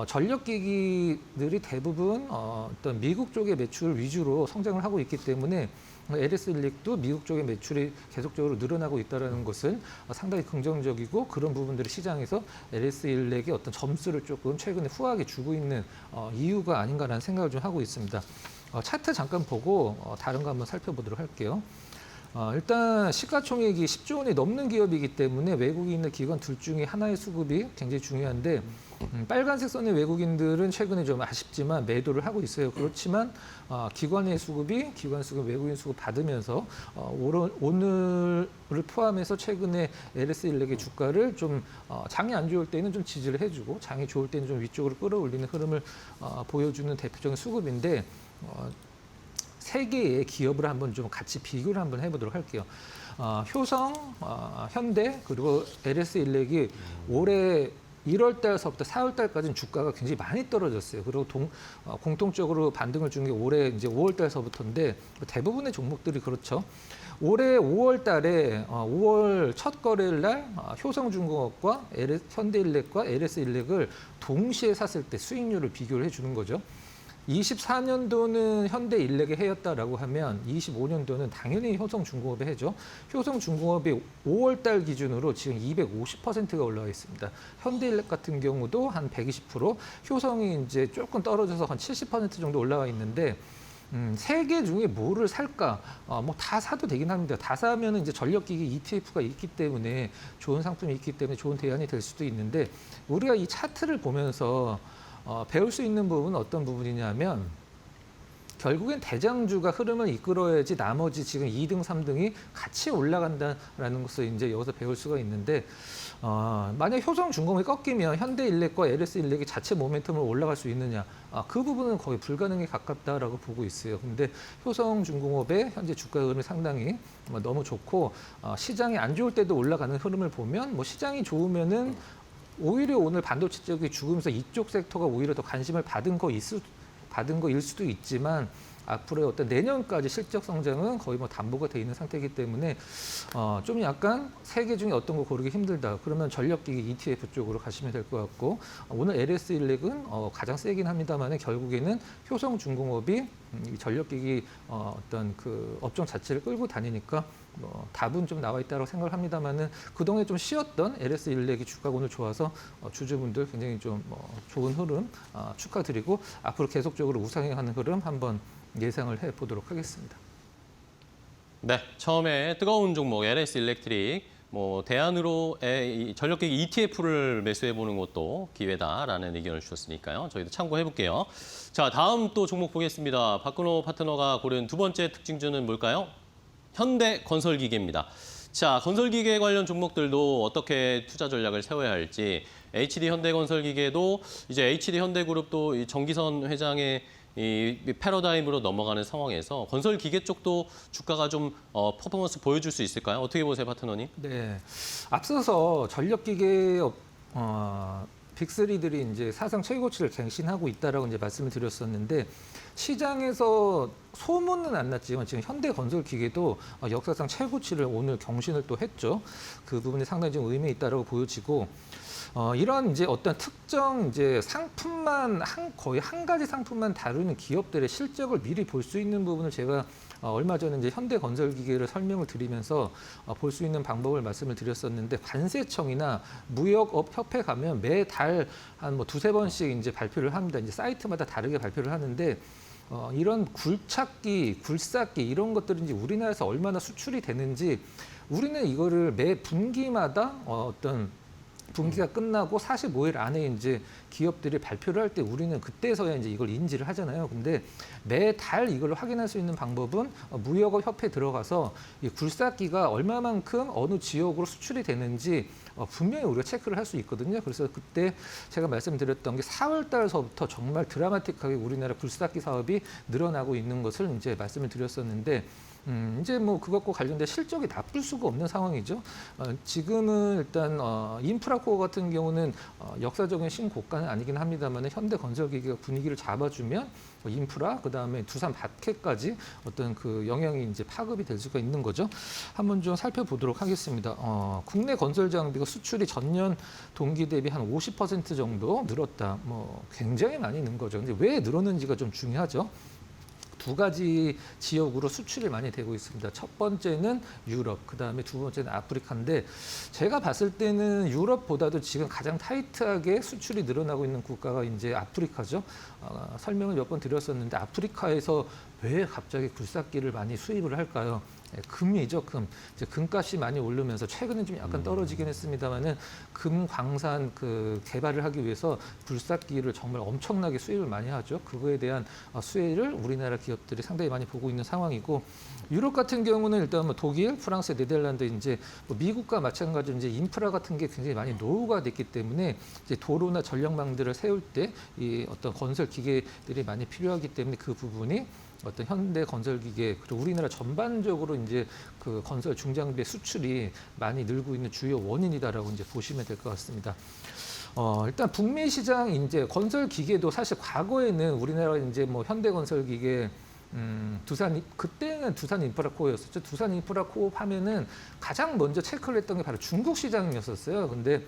전력기기들이 대부분 어떤 미국 쪽의 매출 위주로 성장을 하고 있기 때문에 LS 일렉도 미국 쪽의 매출이 계속적으로 늘어나고 있다는 것은 상당히 긍정적이고 그런 부분들이 시장에서 LS 일렉의 어떤 점수를 조금 최근에 후하게 주고 있는 이유가 아닌가라는 생각을 좀 하고 있습니다. 차트 잠깐 보고 다른 거 한번 살펴보도록 할게요. 일단 시가총액이 10조 원이 넘는 기업이기 때문에 외국에 있는 기관 둘 중에 하나의 수급이 굉장히 중요한데 빨간색 선의 외국인들은 최근에 좀 아쉽지만 매도를 하고 있어요. 그렇지만 기관의 수급이 기관 수급, 외국인 수급 받으면서 오늘을 포함해서 최근에 LS 일렉의 주가를 좀 장이 안 좋을 때는 좀 지지를 해주고 장이 좋을 때는 좀 위쪽으로 끌어올리는 흐름을 보여주는 대표적인 수급인데 세 개의 기업을 한번 좀 같이 비교를 한번 해보도록 할게요. 효성, 현대 그리고 LS 일렉이 올해 1월 달서부터 4월 달까지는 주가가 굉장히 많이 떨어졌어요. 그리고 공통적으로 반등을 준 게 올해 이제 5월 달서부터인데 대부분의 종목들이 그렇죠. 올해 5월 달에 5월 첫 거래일 날 효성중공업과 현대일렉과 LS일렉을 동시에 샀을 때 수익률을 비교를 해주는 거죠. 24년도는 현대일렉의 해였다라고 하면 25년도는 당연히 효성중공업의 해죠. 효성중공업이 5월 달 기준으로 지금 250%가 올라와 있습니다. 현대일렉 같은 경우도 한 120%, 효성이 이제 조금 떨어져서 한 70% 정도 올라와 있는데 세 개 중에 뭐를 살까? 뭐 다 사도 되긴 합니다. 다 사면은 이제 전력기기 ETF가 있기 때문에 좋은 상품이 있기 때문에 좋은 대안이 될 수도 있는데 우리가 이 차트를 보면서 배울 수 있는 부분은 어떤 부분이냐면 결국엔 대장주가 흐름을 이끌어야지 나머지 지금 2등, 3등이 같이 올라간다라는 것을 이제 여기서 배울 수가 있는데 만약 효성중공업이 꺾이면 현대일렉과 LS일렉이 자체 모멘텀으로 올라갈 수 있느냐 그 부분은 거의 불가능에 가깝다라고 보고 있어요. 근데 효성중공업의 현재 주가 흐름이 상당히 너무 좋고 시장이 안 좋을 때도 올라가는 흐름을 보면 뭐 시장이 좋으면은 오히려 오늘 반도체 쪽이 죽으면서 이쪽 섹터가 오히려 더 관심을 받은 거일 수도 있지만 앞으로의 어떤 내년까지 실적 성장은 거의 뭐 담보가 돼 있는 상태이기 때문에 좀 약간 세 개 중에 어떤 거 고르기 힘들다. 그러면 전력기기 ETF 쪽으로 가시면 될 것 같고 오늘 LS일렉은 가장 세긴 합니다만 결국에는 효성중공업이 이 전력기기 어떤 그 업종 자체를 끌고 다니니까 답은 좀 나와 있다고 생각을 합니다만은 그동안에 좀 쉬었던 LS일렉이 주가가 오늘 좋아서 주주분들 굉장히 좀 좋은 흐름 축하드리고 앞으로 계속적으로 우상향하는 흐름 한번 예상을 해보도록 하겠습니다. 네, 처음에 뜨거운 종목 LS 일렉트릭 대안으로의 전력기기 ETF를 매수해보는 것도 기회다라는 의견을 주셨으니까요. 저희도 참고해볼게요. 자, 다음 또 종목 보겠습니다. 박근호 파트너가 고른 두 번째 특징주는 뭘까요? 현대건설기계입니다. 자, 건설기계 관련 종목들도 어떻게 투자 전략을 세워야 할지 HD 현대건설기계도 이제 HD 현대그룹도 이 정기선 회장의 이 패러다임으로 넘어가는 상황에서 건설기계 쪽도 주가가 좀 퍼포먼스 보여줄 수 있을까요? 어떻게 보세요, 파트너님? 네, 앞서서 전력기계 빅3들이 이제 사상 최고치를 갱신하고 있다라고 이제 말씀을 드렸었는데 시장에서 소문은 안 났지만 지금 현대건설기계도 역사상 최고치를 오늘 경신을 또 했죠. 그 부분이 상당히 좀 의미 있다라고 보여지고 이런 이제 어떤 특정 이제 상품만 거의 한 가지 상품만 다루는 기업들의 실적을 미리 볼 수 있는 부분을 제가 얼마 전에 이제 현대건설기계를 설명을 드리면서 볼 수 있는 방법을 말씀을 드렸었는데 관세청이나 무역업협회 가면 매달 한 뭐 두세 번씩 이제 발표를 합니다. 이제 사이트마다 다르게 발표를 하는데 이런 굴착기, 굴삭기 이런 것들이 이제 우리나라에서 얼마나 수출이 되는지 우리는 이거를 매 분기마다 어떤 분기가 끝나고 45일 안에 이제 기업들이 발표를 할 때 우리는 그때서야 이제 이걸 인지를 하잖아요. 근데 매달 이걸 확인할 수 있는 방법은 무역업 협회에 들어가서 이 굴삭기가 얼마만큼 어느 지역으로 수출이 되는지 분명히 우리가 체크를 할 수 있거든요. 그래서 그때 제가 말씀드렸던 게 4월 달서부터 정말 드라마틱하게 우리나라 굴삭기 사업이 늘어나고 있는 것을 이제 말씀을 드렸었는데 이제 뭐 그것과 관련된 실적이 나쁠 수가 없는 상황이죠. 지금은 일단 인프라코어 같은 경우는 역사적인 신고가는 아니긴 합니다만 현대건설기계가 분위기를 잡아주면 인프라 그다음에 두산 밭캐까지 어떤 그 영향이 이제 파급이 될 수가 있는 거죠. 한번 좀 살펴보도록 하겠습니다. 국내 건설 장비가 수출이 전년 동기 대비 한 50% 정도 늘었다. 뭐 굉장히 많이 는 거죠. 근데 왜 늘었는지가 좀 중요하죠. 두 가지 지역으로 수출이 많이 되고 있습니다. 첫 번째는 유럽, 그다음에 두 번째는 아프리카인데 제가 봤을 때는 유럽보다도 지금 가장 타이트하게 수출이 늘어나고 있는 국가가 이제 아프리카죠. 설명을 몇 번 드렸었는데 아프리카에서 왜 갑자기 굴삭기를 많이 수입을 할까요? 금이죠, 금. 이제 금값이 많이 오르면서 최근에 좀 약간 떨어지긴 했습니다만은 금 광산 그 개발을 하기 위해서 굴삭기를 정말 엄청나게 수입을 많이 하죠. 그거에 대한 수혜를 우리나라 기업들이 상당히 많이 보고 있는 상황이고 유럽 같은 경우는 일단 뭐 독일, 프랑스, 네덜란드 이제 뭐 미국과 마찬가지로 이제 인프라 같은 게 굉장히 많이 노후가 됐기 때문에 이제 도로나 전력망들을 세울 때 이 어떤 건설 기계들이 많이 필요하기 때문에 그 부분이 어떤 현대 건설기계 그리고 우리나라 전반적으로 이제 그 건설 중장비의 수출이 많이 늘고 있는 주요 원인이다라고 이제 보시면 될 것 같습니다. 일단 북미 시장 이제 건설 기계도 사실 과거에는 우리나라 이제 뭐 현대 건설기계 그때는 두산 인프라코어였었죠. 두산 인프라코어 하면은 가장 먼저 체크를 했던 게 바로 중국 시장이었었어요. 근데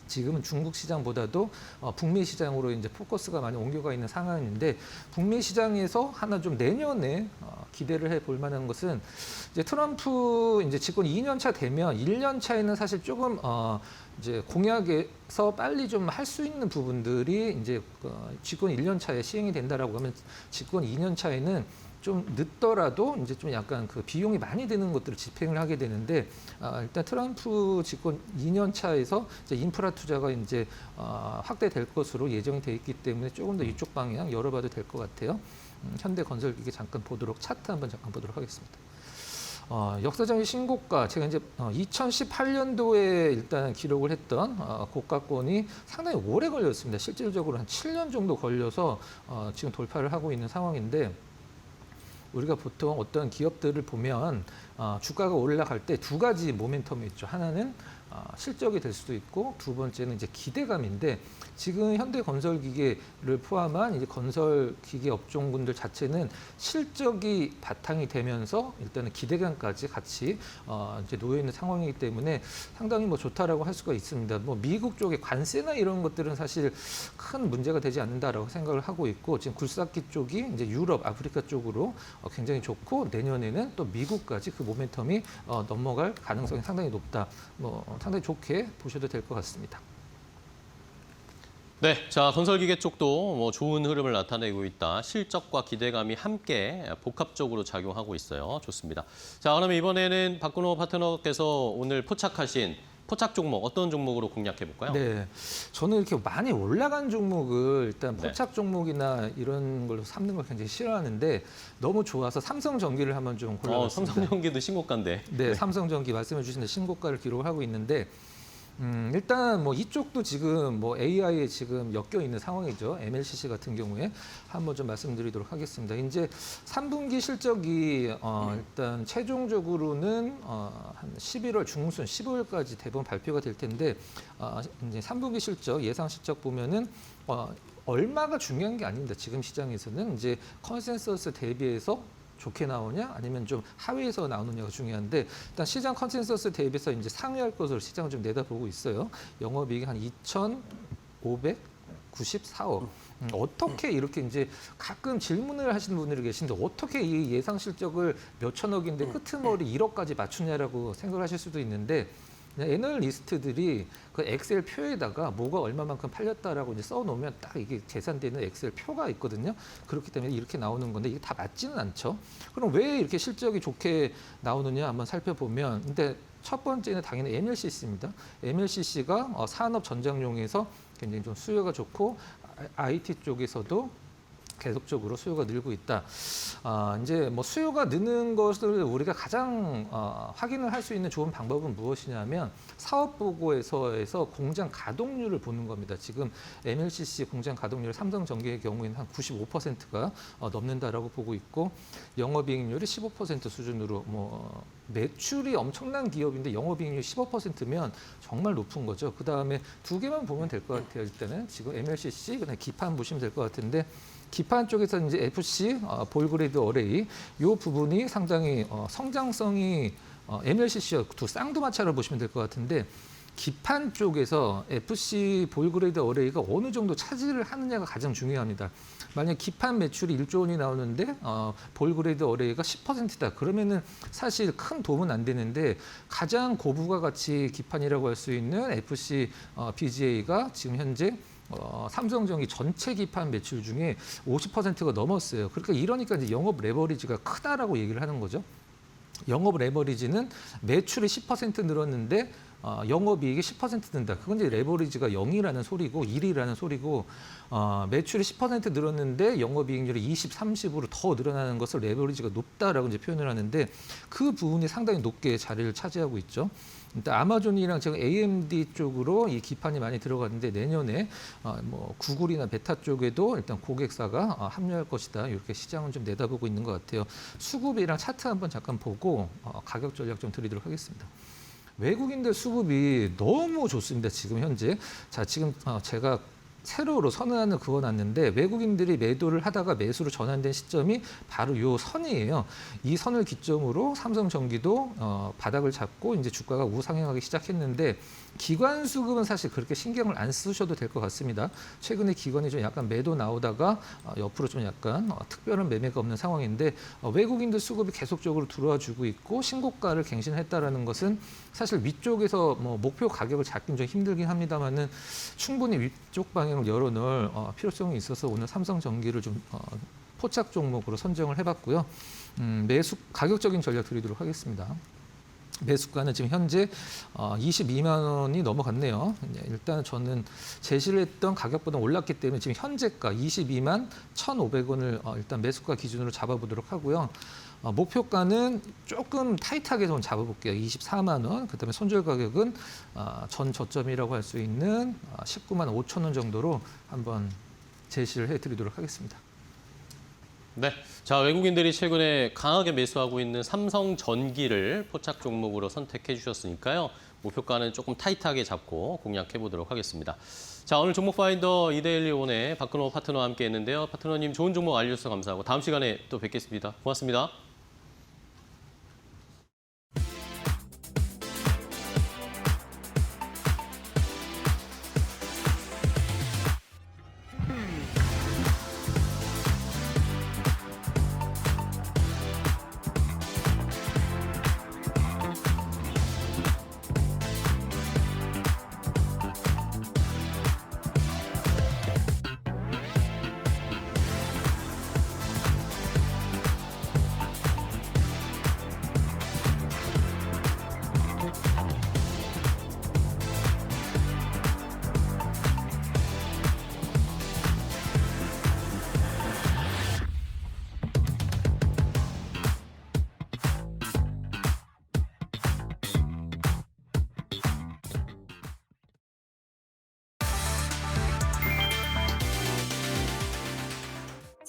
지금은 중국 시장보다도 북미 시장으로 이제 포커스가 많이 옮겨가 있는 상황인데 북미 시장에서 하나 좀 내년에 기대를 해볼 만한 것은 이제 트럼프 이제 집권 2년 차 되면 1년 차에는 사실 조금 이제 공약에서 빨리 좀 할 수 있는 부분들이 이제 집권 1년 차에 시행이 된다라고 하면 집권 2년 차에는 좀 늦더라도 이제 좀 약간 그 비용이 많이 드는 것들을 집행을 하게 되는데 일단 트럼프 집권 2년 차에서 이제 인프라 투자가 이제 확대될 것으로 예정이 돼 있기 때문에 조금 더 이쪽 방향 열어봐도 될 것 같아요. 현대건설기계 잠깐 보도록 차트 한번 잠깐 보도록 하겠습니다. 역사적인 신고가 제가 이제 2018년도에 일단 기록을 했던 고가권이 상당히 오래 걸렸습니다. 실질적으로 한 7년 정도 걸려서 지금 돌파를 하고 있는 상황인데. 우리가 보통 어떤 기업들을 보면 주가가 올라갈 때 두 가지 모멘텀이 있죠. 하나는 실적이 될 수도 있고 두 번째는 이제 기대감인데 지금 현대건설기계를 포함한 이제 건설기계 업종군들 자체는 실적이 바탕이 되면서 일단은 기대감까지 같이 이제 놓여 있는 상황이기 때문에 상당히 뭐 좋다라고 할 수가 있습니다. 뭐 미국 쪽의 관세나 이런 것들은 사실 큰 문제가 되지 않는다라고 생각을 하고 있고 지금 굴삭기 쪽이 이제 유럽, 아프리카 쪽으로 굉장히 좋고 내년에는 또 미국까지 그 모멘텀이 넘어갈 가능성이 상당히 높다. 뭐 상당히 좋게 보셔도 될 것 같습니다. 네, 자 건설기계 쪽도 뭐 좋은 흐름을 나타내고 있다. 실적과 기대감이 함께 복합적으로 작용하고 있어요. 좋습니다. 자, 그러면 이번에는 박근호 파트너께서 오늘 포착하신 포착 종목 어떤 종목으로 공략해 볼까요? 네, 저는 이렇게 많이 올라간 종목을 일단 네. 포착 종목이나 이런 걸로 삼는 걸 굉장히 싫어하는데 너무 좋아서 삼성전기를 한번 좀 골라봤습니다. 삼성전기도 신고가인데. 네, 삼성전기 말씀해 주신 신고가를 기록하고 있는데 일단 뭐 이쪽도 지금 뭐 AI에 지금 엮여 있는 상황이죠. MLCC 같은 경우에 한번 좀 말씀드리도록 하겠습니다. 이제 3분기 실적이 일단 최종적으로는 한 11월 중순 15일까지 대부분 발표가 될 텐데 이제 3분기 실적 예상 실적 보면은 얼마가 중요한 게 아닙니다. 지금 시장에서는 이제 컨센서스 대비해서 좋게 나오냐 아니면 좀 하위에서 나오느냐가 중요한데 일단 시장 컨센서스 대비해서 이제 상회할 것으로 시장을 좀 내다보고 있어요. 영업이익이 한 2,594억. 어떻게 이렇게 이제 가끔 질문을 하시는 분들이 계신데 어떻게 이 예상 실적을 몇천억인데 끄트머리 1억까지 맞추냐라고 생각하실 수도 있는데 애널리스트들이 그 엑셀 표에다가 뭐가 얼마만큼 팔렸다라고 이제 써놓으면 딱 이게 계산되는 엑셀 표가 있거든요. 그렇기 때문에 이렇게 나오는 건데 이게 다 맞지는 않죠. 그럼 왜 이렇게 실적이 좋게 나오느냐 한번 살펴보면 근데 첫 번째는 당연히 MLCC입니다. MLCC가 산업 전장용에서 굉장히 좀 수요가 좋고 IT 쪽에서도 계속적으로 수요가 늘고 있다. 이제 뭐 수요가 느는 것을 우리가 가장 확인을 할 수 있는 좋은 방법은 무엇이냐면 사업 보고에서 공장 가동률을 보는 겁니다. 지금 MLCC 공장 가동률 삼성전기의 경우에는 한 95%가 넘는다라고 보고 있고 영업이익률이 15% 수준으로 뭐 매출이 엄청난 기업인데 영업이익률이 15%면 정말 높은 거죠. 그 다음에 두 개만 보면 될 것 같아요. 일단은 지금 MLCC 그다음에 기판 보시면 될 것 같은데. 기판 쪽에서 이제 FC 볼그레이드 어레이 이 부분이 상당히 성장성이 MLCC와 두 쌍두마차를 보시면 될 것 같은데 기판 쪽에서 FC 볼그레이드 어레이가 어느 정도 차지를 하느냐가 가장 중요합니다. 만약 기판 매출이 1조 원이 나오는데 볼그레이드 어레이가 10%다. 그러면은 사실 큰 도움은 안 되는데 가장 고부가 가치 기판이라고 할 수 있는 FC BGA가 지금 현재 삼성전기 전체 기판 매출 중에 50%가 넘었어요. 그러니까 이러니까 이제 영업 레버리지가 크다라고 얘기를 하는 거죠. 영업 레버리지는 매출이 10% 늘었는데 영업이익이 10% 든다. 그건 이제 레버리지가 0이라는 소리고 1이라는 소리고 매출이 10% 늘었는데 영업이익률이 20, 30으로 더 늘어나는 것을 레버리지가 높다라고 이제 표현을 하는데 그 부분이 상당히 높게 자리를 차지하고 있죠. 일단 아마존이랑 지금 AMD 쪽으로 이 기판이 많이 들어갔는데 내년에 뭐 구글이나 베타 쪽에도 일단 고객사가 합류할 것이다. 이렇게 시장은 좀 내다보고 있는 것 같아요. 수급이랑 차트 한번 잠깐 보고 가격 전략 좀 드리도록 하겠습니다. 외국인들 수급이 너무 좋습니다. 지금 현재. 자, 지금 제가 세로로 선을 그어놨는데 외국인들이 매도를 하다가 매수로 전환된 시점이 바로 이 선이에요. 이 선을 기점으로 삼성전기도 바닥을 잡고 이제 주가가 우상향하기 시작했는데 기관 수급은 사실 그렇게 신경을 안 쓰셔도 될 것 같습니다. 최근에 기관이 좀 약간 매도 나오다가 옆으로 좀 약간 특별한 매매가 없는 상황인데 외국인들 수급이 계속적으로 들어와 주고 있고 신고가를 갱신했다라는 것은 사실 위쪽에서 뭐 목표 가격을 잡긴 좀 힘들긴 합니다만은 충분히 위쪽 방향을 열어놓을 필요성이 있어서 오늘 삼성전기를 좀 포착 종목으로 선정을 해봤고요. 매수 가격적인 전략 드리도록 하겠습니다. 매수가는 지금 현재 22만 원이 넘어갔네요. 일단 저는 제시를 했던 가격보다 올랐기 때문에 지금 현재가 22만 1,500원을 일단 매수가 기준으로 잡아보도록 하고요. 목표가는 조금 타이트하게 좀 잡아볼게요. 24만 원. 그다음에 손절 가격은 전 저점이라고 할 수 있는 19만 5천 원 정도로 한번 제시를 해드리도록 하겠습니다. 네, 자 외국인들이 최근에 강하게 매수하고 있는 삼성전기를 포착 종목으로 선택해 주셨으니까요. 목표가는 조금 타이트하게 잡고 공략해 보도록 하겠습니다. 자 오늘 종목 파인더 이데일리온의 박근호 파트너와 함께 했는데요. 파트너님 좋은 종목 알려주셔서 감사하고 다음 시간에 또 뵙겠습니다. 고맙습니다.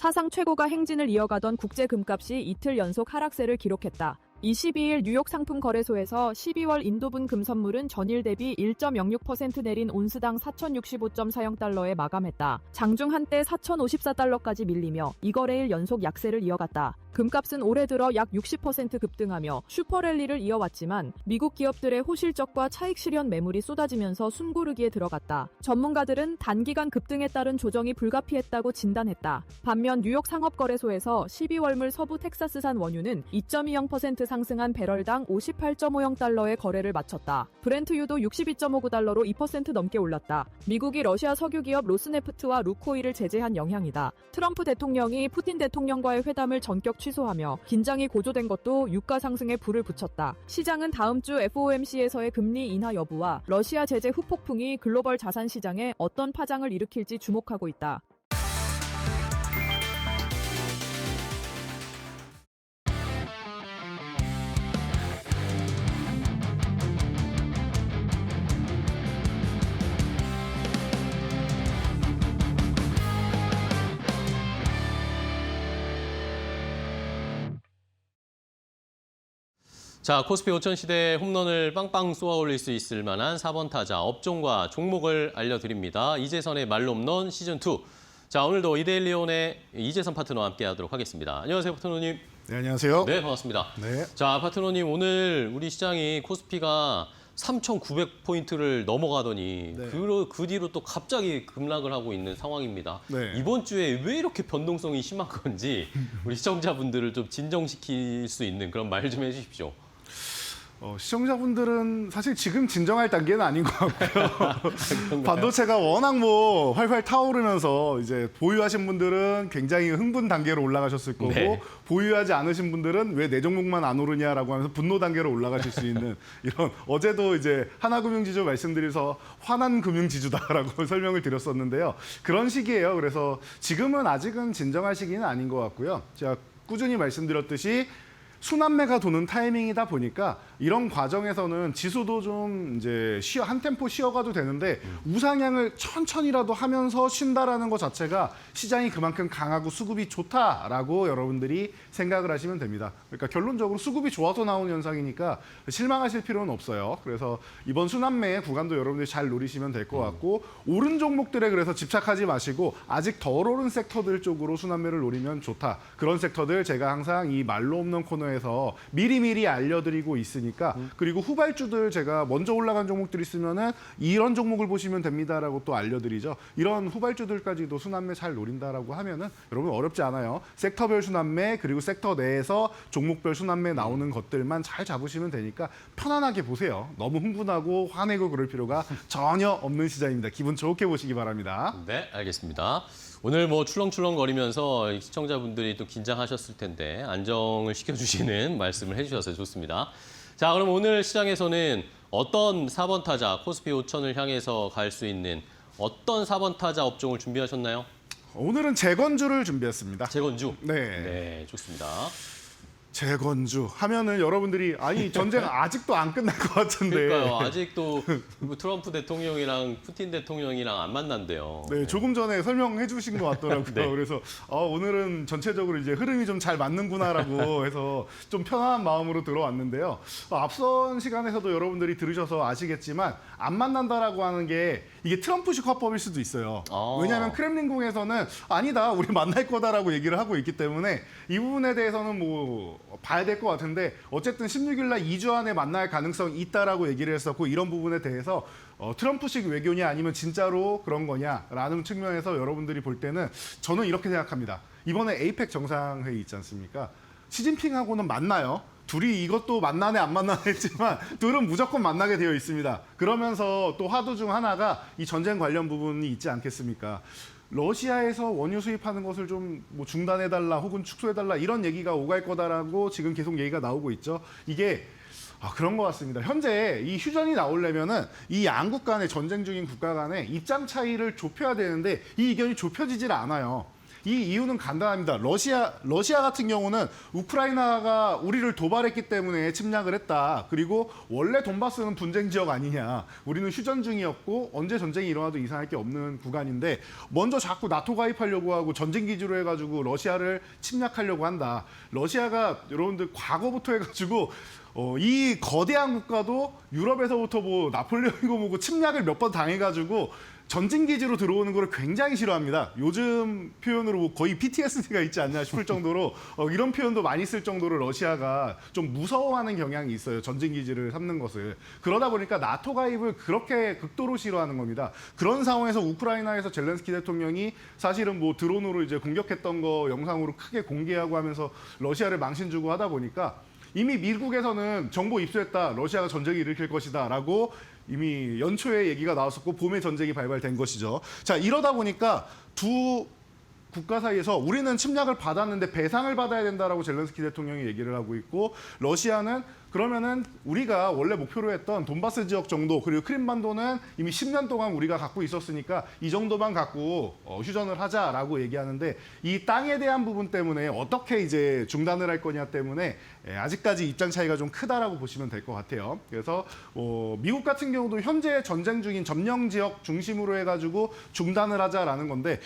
사상 최고가 행진을 이어가던 국제 금값이 이틀 연속 하락세를 기록했다. 22일 뉴욕 상품 거래소에서 12월 인도분 금 선물은 전일 대비 1.06% 내린 온스당 4,065.40달러에 마감했다. 장중 한때 4,054달러까지 밀리며 이거래일 연속 약세를 이어갔다. 금값은 올해 들어 약 60% 급등하며 슈퍼랠리를 이어왔지만 미국 기업들의 호실적과 차익 실현 매물이 쏟아지면서 숨고르기에 들어갔다. 전문가들은 단기간 급등에 따른 조정이 불가피했다고 진단했다. 반면 뉴욕 상업거래소에서 12월물 서부 텍사스산 원유는 2.20% 상승한 배럴당 58.50달러의 거래를 마쳤다. 브렌트유도 62.59달러로 2% 넘게 올랐다. 미국이 러시아 석유기업 로스네프트와 루코일을 제재한 영향이다. 트럼프 대통령이 푸틴 대통령과의 회담을 전격 취소하며 긴장이 고조된 것도 유가 상승에 불을 붙였다. 시장은 다음 주 FOMC에서의 금리 인하 여부와 러시아 제재 후폭풍이 글로벌 자산 시장에 어떤 파장을 일으킬지 주목하고 있다. 자, 코스피 5천 시대에 홈런을 빵빵 쏘아 올릴 수 있을 만한 4번 타자 업종과 종목을 알려드립니다. 이재선의 말홈런 시즌2. 자, 오늘도 이데일리온의 이재선 파트너와 함께하도록 하겠습니다. 안녕하세요, 파트너님. 네, 안녕하세요. 네, 반갑습니다. 네. 자, 파트너님, 오늘 우리 시장이 코스피가 3,900포인트를 넘어가더니 네. 그 뒤로 또 갑자기 급락을 하고 있는 상황입니다. 네. 이번 주에 왜 이렇게 변동성이 심한 건지 우리 시청자분들을 좀 진정시킬 수 있는 그런 말 좀 해주십시오. 시청자분들은 사실 지금 진정할 단계는 아닌 것 같고요. 그런가요? 반도체가 워낙 뭐 활활 타오르면서 이제 보유하신 분들은 굉장히 흥분 단계로 올라가셨을 거고 네. 보유하지 않으신 분들은 왜 내 종목만 안 오르냐라고 하면서 분노 단계로 올라가실 수 있는 이런 어제도 이제 하나금융지주 말씀드려서 화난 금융지주다라고 설명을 드렸었는데요. 그런 시기예요. 그래서 지금은 아직은 진정할 시기는 아닌 것 같고요. 제가 꾸준히 말씀드렸듯이 순환매가 도는 타이밍이다 보니까 이런 과정에서는 지수도 좀 이제 한 템포 쉬어가도 되는데 우상향을 천천히라도 하면서 쉰다라는 것 자체가 시장이 그만큼 강하고 수급이 좋다라고 여러분들이 생각을 하시면 됩니다. 그러니까 결론적으로 수급이 좋아서 나오는 현상이니까 실망하실 필요는 없어요. 그래서 이번 순환매 구간도 여러분들이 잘 노리시면 될 것 같고 오른 종목들에 그래서 집착하지 마시고 아직 덜 오른 섹터들 쪽으로 순환매를 노리면 좋다. 그런 섹터들 제가 항상 이 말로 없는 코너에서 미리미리 알려드리고 있으니까 그리고 후발주들 제가 먼저 올라간 종목들 있으면은 이런 종목을 보시면 됩니다라고 또 알려드리죠. 이런 후발주들까지도 순환매 잘 노린다라고 하면은 여러분 어렵지 않아요. 섹터별 순환매 그리고 섹터 내에서 종목별 순환매 나오는 것들만 잘 잡으시면 되니까 편안하게 보세요. 너무 흥분하고 화내고 그럴 필요가 전혀 없는 시장입니다. 기분 좋게 보시기 바랍니다. 네, 알겠습니다. 오늘 뭐 출렁출렁거리면서 시청자분들이 또 긴장하셨을 텐데 안정을 시켜주시는 말씀을 해주셔서 좋습니다. 자, 그럼 오늘 시장에서는 어떤 4번 타자, 코스피 5천을 향해서 갈 수 있는 어떤 4번 타자 업종을 준비하셨나요? 오늘은 재건주를 준비했습니다. 재건주? 네. 네, 좋습니다. 재건주 하면은 여러분들이 아니 전쟁 아직도 안 끝날 것 같은데. 그러니까요. 아직도 트럼프 대통령이랑 푸틴 대통령이랑 안 만난대요. 네, 조금 전에 설명해 주신 것 같더라고요. 네. 그래서 오늘은 전체적으로 이제 흐름이 좀 잘 맞는구나라고 해서 좀 편안한 마음으로 들어왔는데요. 앞선 시간에서도 여러분들이 들으셔서 아시겠지만 안 만난다라고 하는 게 이게 트럼프식 화법일 수도 있어요. 왜냐하면 크렘린궁에서는 아니다, 우리 만날 거다라고 얘기를 하고 있기 때문에 이 부분에 대해서는 뭐 봐야 될 것 같은데 어쨌든 16일 날 2주 안에 만날 가능성이 있다라고 얘기를 했었고 이런 부분에 대해서 트럼프식 외교냐 아니면 진짜로 그런 거냐라는 측면에서 여러분들이 볼 때는 저는 이렇게 생각합니다. 이번에 에이펙 정상회의 있지 않습니까? 시진핑하고는 만나요. 둘이 이것도 만나네 안 만나네 했지만 둘은 무조건 만나게 되어 있습니다. 그러면서 또 화두 중 하나가 이 전쟁 관련 부분이 있지 않겠습니까? 러시아에서 원유 수입하는 것을 좀 뭐 중단해달라 혹은 축소해달라 이런 얘기가 오갈 거다라고 지금 계속 얘기가 나오고 있죠. 이게 그런 것 같습니다. 현재 이 휴전이 나오려면은 이 양국 간의 전쟁 중인 국가 간의 입장 차이를 좁혀야 되는데 이 이견이 좁혀지질 않아요. 이 이유는 간단합니다. 러시아 같은 경우는 우크라이나가 우리를 도발했기 때문에 침략을 했다. 그리고 원래 돈바스는 분쟁 지역 아니냐. 우리는 휴전 중이었고 언제 전쟁이 일어나도 이상할 게 없는 구간인데 먼저 자꾸 나토 가입하려고 하고 전쟁 기지로 해가지고 러시아를 침략하려고 한다. 러시아가 여러분들 과거부터 해가지고 이 거대한 국가도 유럽에서부터 뭐 나폴레옹이고 뭐고 침략을 몇 번 당해가지고 전진 기지로 들어오는 걸 굉장히 싫어합니다. 요즘 표현으로 뭐 거의 PTSD가 있지 않나 싶을 정도로 이런 표현도 많이 쓸 정도로 러시아가 좀 무서워하는 경향이 있어요. 전진 기지를 삼는 것을. 그러다 보니까 나토 가입을 그렇게 극도로 싫어하는 겁니다. 그런 상황에서 우크라이나에서 젤렌스키 대통령이 사실은 뭐 드론으로 이제 공격했던 거 영상으로 크게 공개하고 하면서 러시아를 망신 주고 하다 보니까 이미 미국에서는 정보 입수했다. 러시아가 전쟁을 일으킬 것이다라고 이미 연초에 얘기가 나왔었고 봄에 전쟁이 발발된 것이죠. 자, 이러다 보니까 두 국가 사이에서 우리는 침략을 받았는데 배상을 받아야 된다라고 젤렌스키 대통령이 얘기를 하고 있고 러시아는 그러면은 우리가 원래 목표로 했던 돈바스 지역 정도 그리고 크림반도는 이미 10년 동안 우리가 갖고 있었으니까 이 정도만 갖고 휴전을 하자라고 얘기하는데 이 땅에 대한 부분 때문에 어떻게 이제 중단을 할 거냐 때문에 아직까지 입장 차이가 좀 크다라고 보시면 될 것 같아요. 그래서 미국 같은 경우도 현재 전쟁 중인 점령 지역 중심으로 해가지고 중단을 하자라는 건데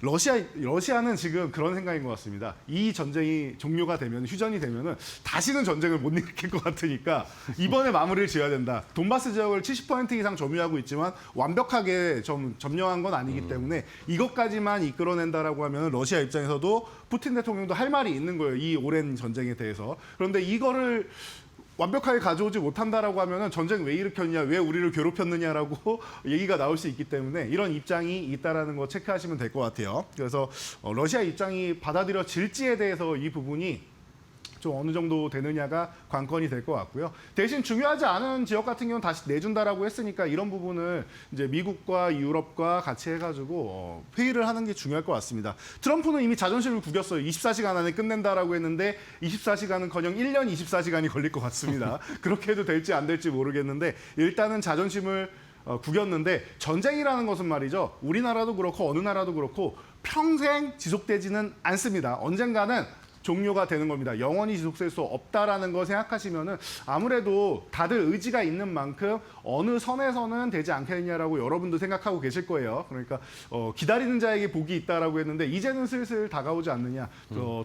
러시아는 지금 그런 생각인 것 같습니다. 이 전쟁이 종료가 되면 휴전이 되면은 다시는 전쟁을 못 일으킬 것 같으니까 이번에 마무리를 지어야 된다. 돈바스 지역을 70% 이상 점유하고 있지만 완벽하게 좀 점령한 건 아니기 때문에 이것까지만 이끌어낸다라고 하면 러시아 입장에서도 푸틴 대통령도 할 말이 있는 거예요. 이 오랜 전쟁에 대해서. 그런데 이거를 완벽하게 가져오지 못한다라고 하면은 전쟁 왜 일으켰냐, 왜 우리를 괴롭혔느냐라고 얘기가 나올 수 있기 때문에 이런 입장이 있다라는 거 체크하시면 될 것 같아요. 그래서 러시아 입장이 받아들여질지에 대해서 이 부분이 좀 어느 정도 되느냐가 관건이 될 것 같고요. 대신 중요하지 않은 지역 같은 경우는 다시 내준다라고 했으니까 이런 부분을 이제 미국과 유럽과 같이 해가지고 회의를 하는 게 중요할 것 같습니다. 트럼프는 이미 자존심을 구겼어요. 24시간 안에 끝낸다라고 했는데 24시간은커녕 1년 24시간이 걸릴 것 같습니다. 그렇게 해도 될지 안 될지 모르겠는데 일단은 자존심을 구겼는데 전쟁이라는 것은 말이죠. 우리나라도 그렇고 어느 나라도 그렇고 평생 지속되지는 않습니다. 언젠가는 종료가 되는 겁니다. 영원히 지속될 수 없다라는 거 생각하시면은 아무래도 다들 의지가 있는 만큼 어느 선에서는 되지 않겠느냐라고 여러분도 생각하고 계실 거예요. 그러니까 기다리는 자에게 복이 있다라고 했는데 이제는 슬슬 다가오지 않느냐.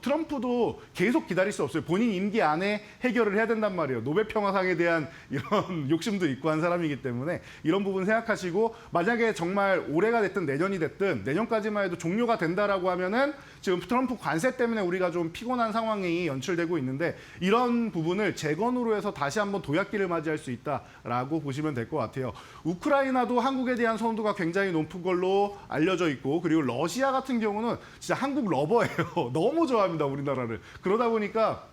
트럼프도 계속 기다릴 수 없어요. 본인 임기 안에 해결을 해야 된단 말이에요. 노벨 평화상에 대한 이런 욕심도 있고 한 사람이기 때문에 이런 부분 생각하시고 만약에 정말 올해가 됐든 내년이 됐든 내년까지만 해도 종료가 된다라고 하면은 지금 트럼프 관세 때문에 우리가 좀 피곤한 상황이 연출되고 있는데 이런 부분을 재건으로 해서 다시 한번 도약기를 맞이할 수 있다라고 보시면 될 것 같아요. 우크라이나도 한국에 대한 선호도가 굉장히 높은 걸로 알려져 있고 그리고 러시아 같은 경우는 진짜 한국 러버예요. 너무 좋아합니다, 우리나라를. 그러다 보니까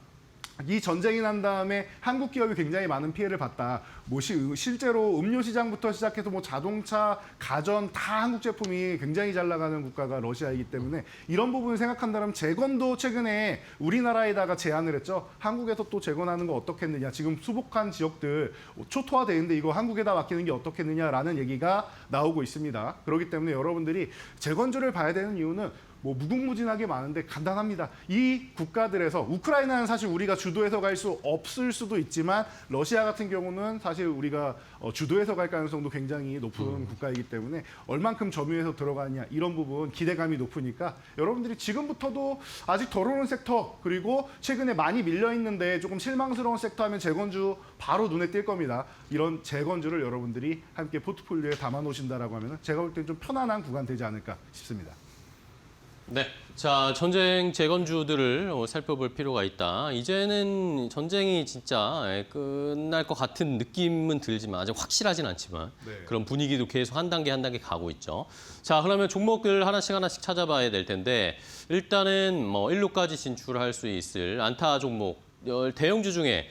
이 전쟁이 난 다음에 한국 기업이 굉장히 많은 피해를 봤다. 뭐 실제로 음료 시장부터 시작해서 뭐 자동차, 가전 다 한국 제품이 굉장히 잘 나가는 국가가 러시아이기 때문에 이런 부분을 생각한다면 재건도 최근에 우리나라에다가 제안을 했죠. 한국에서 또 재건하는 거 어떻겠느냐. 지금 수복한 지역들 초토화돼 있는데 이거 한국에다 맡기는 게 어떻겠느냐라는 얘기가 나오고 있습니다. 그렇기 때문에 여러분들이 재건주를 봐야 되는 이유는 뭐 무궁무진하게 많은데 간단합니다. 이 국가들에서 우크라이나는 사실 우리가 주도해서 갈 수 없을 수도 있지만 러시아 같은 경우는 사실 우리가 주도해서 갈 가능성도 굉장히 높은 국가이기 때문에 얼만큼 점유해서 들어가느냐 이런 부분 기대감이 높으니까 여러분들이 지금부터도 아직 덜 오른 섹터 그리고 최근에 많이 밀려 있는데 조금 실망스러운 섹터 하면 재건주 바로 눈에 띌 겁니다. 이런 재건주를 여러분들이 함께 포트폴리오에 담아 놓으신다라고 하면 제가 볼 때는 좀 편안한 구간 되지 않을까 싶습니다. 네, 자 전쟁 재건주들을 살펴볼 필요가 있다. 이제는 전쟁이 진짜 끝날 것 같은 느낌은 들지만 아직 확실하진 않지만 그런 분위기도 계속 한 단계 한 단계 가고 있죠. 자, 그러면 종목들 하나씩 찾아봐야 될 텐데 일단은 뭐 1루까지 진출할 수 있을 안타 종목 대형주 중에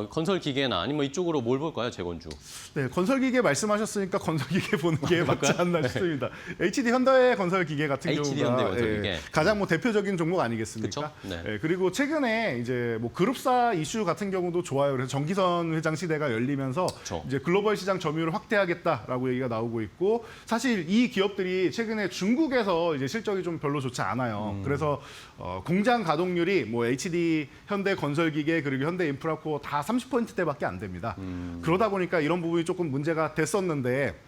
건설 기계나 아니면 이쪽으로 뭘 볼까요, 재건주? 네, 건설기계 말씀하셨으니까 건설기계 보는 게 맞지 않나 싶습니다. HD 현대 건설기계 같은 HD 경우가 현대건설기계. 가장 뭐 대표적인 종목 아니겠습니까? 그쵸? 네. 그리고 최근에 이제 뭐 그룹사 이슈 같은 경우도 좋아요. 그래서 정기선 회장 시대가 열리면서 그쵸. 이제 글로벌 시장 점유율을 확대하겠다라고 얘기가 나오고 있고, 사실 이 기업들이 최근에 중국에서 이제 실적이 좀 별로 좋지 않아요. 그래서 공장 가동률이 뭐 HD 현대 건설기계 그리고 현대 인프라코어 다 30%대밖에 안 됩니다. 그러다 보니까 이런 부분이 조금 문제가 됐었는데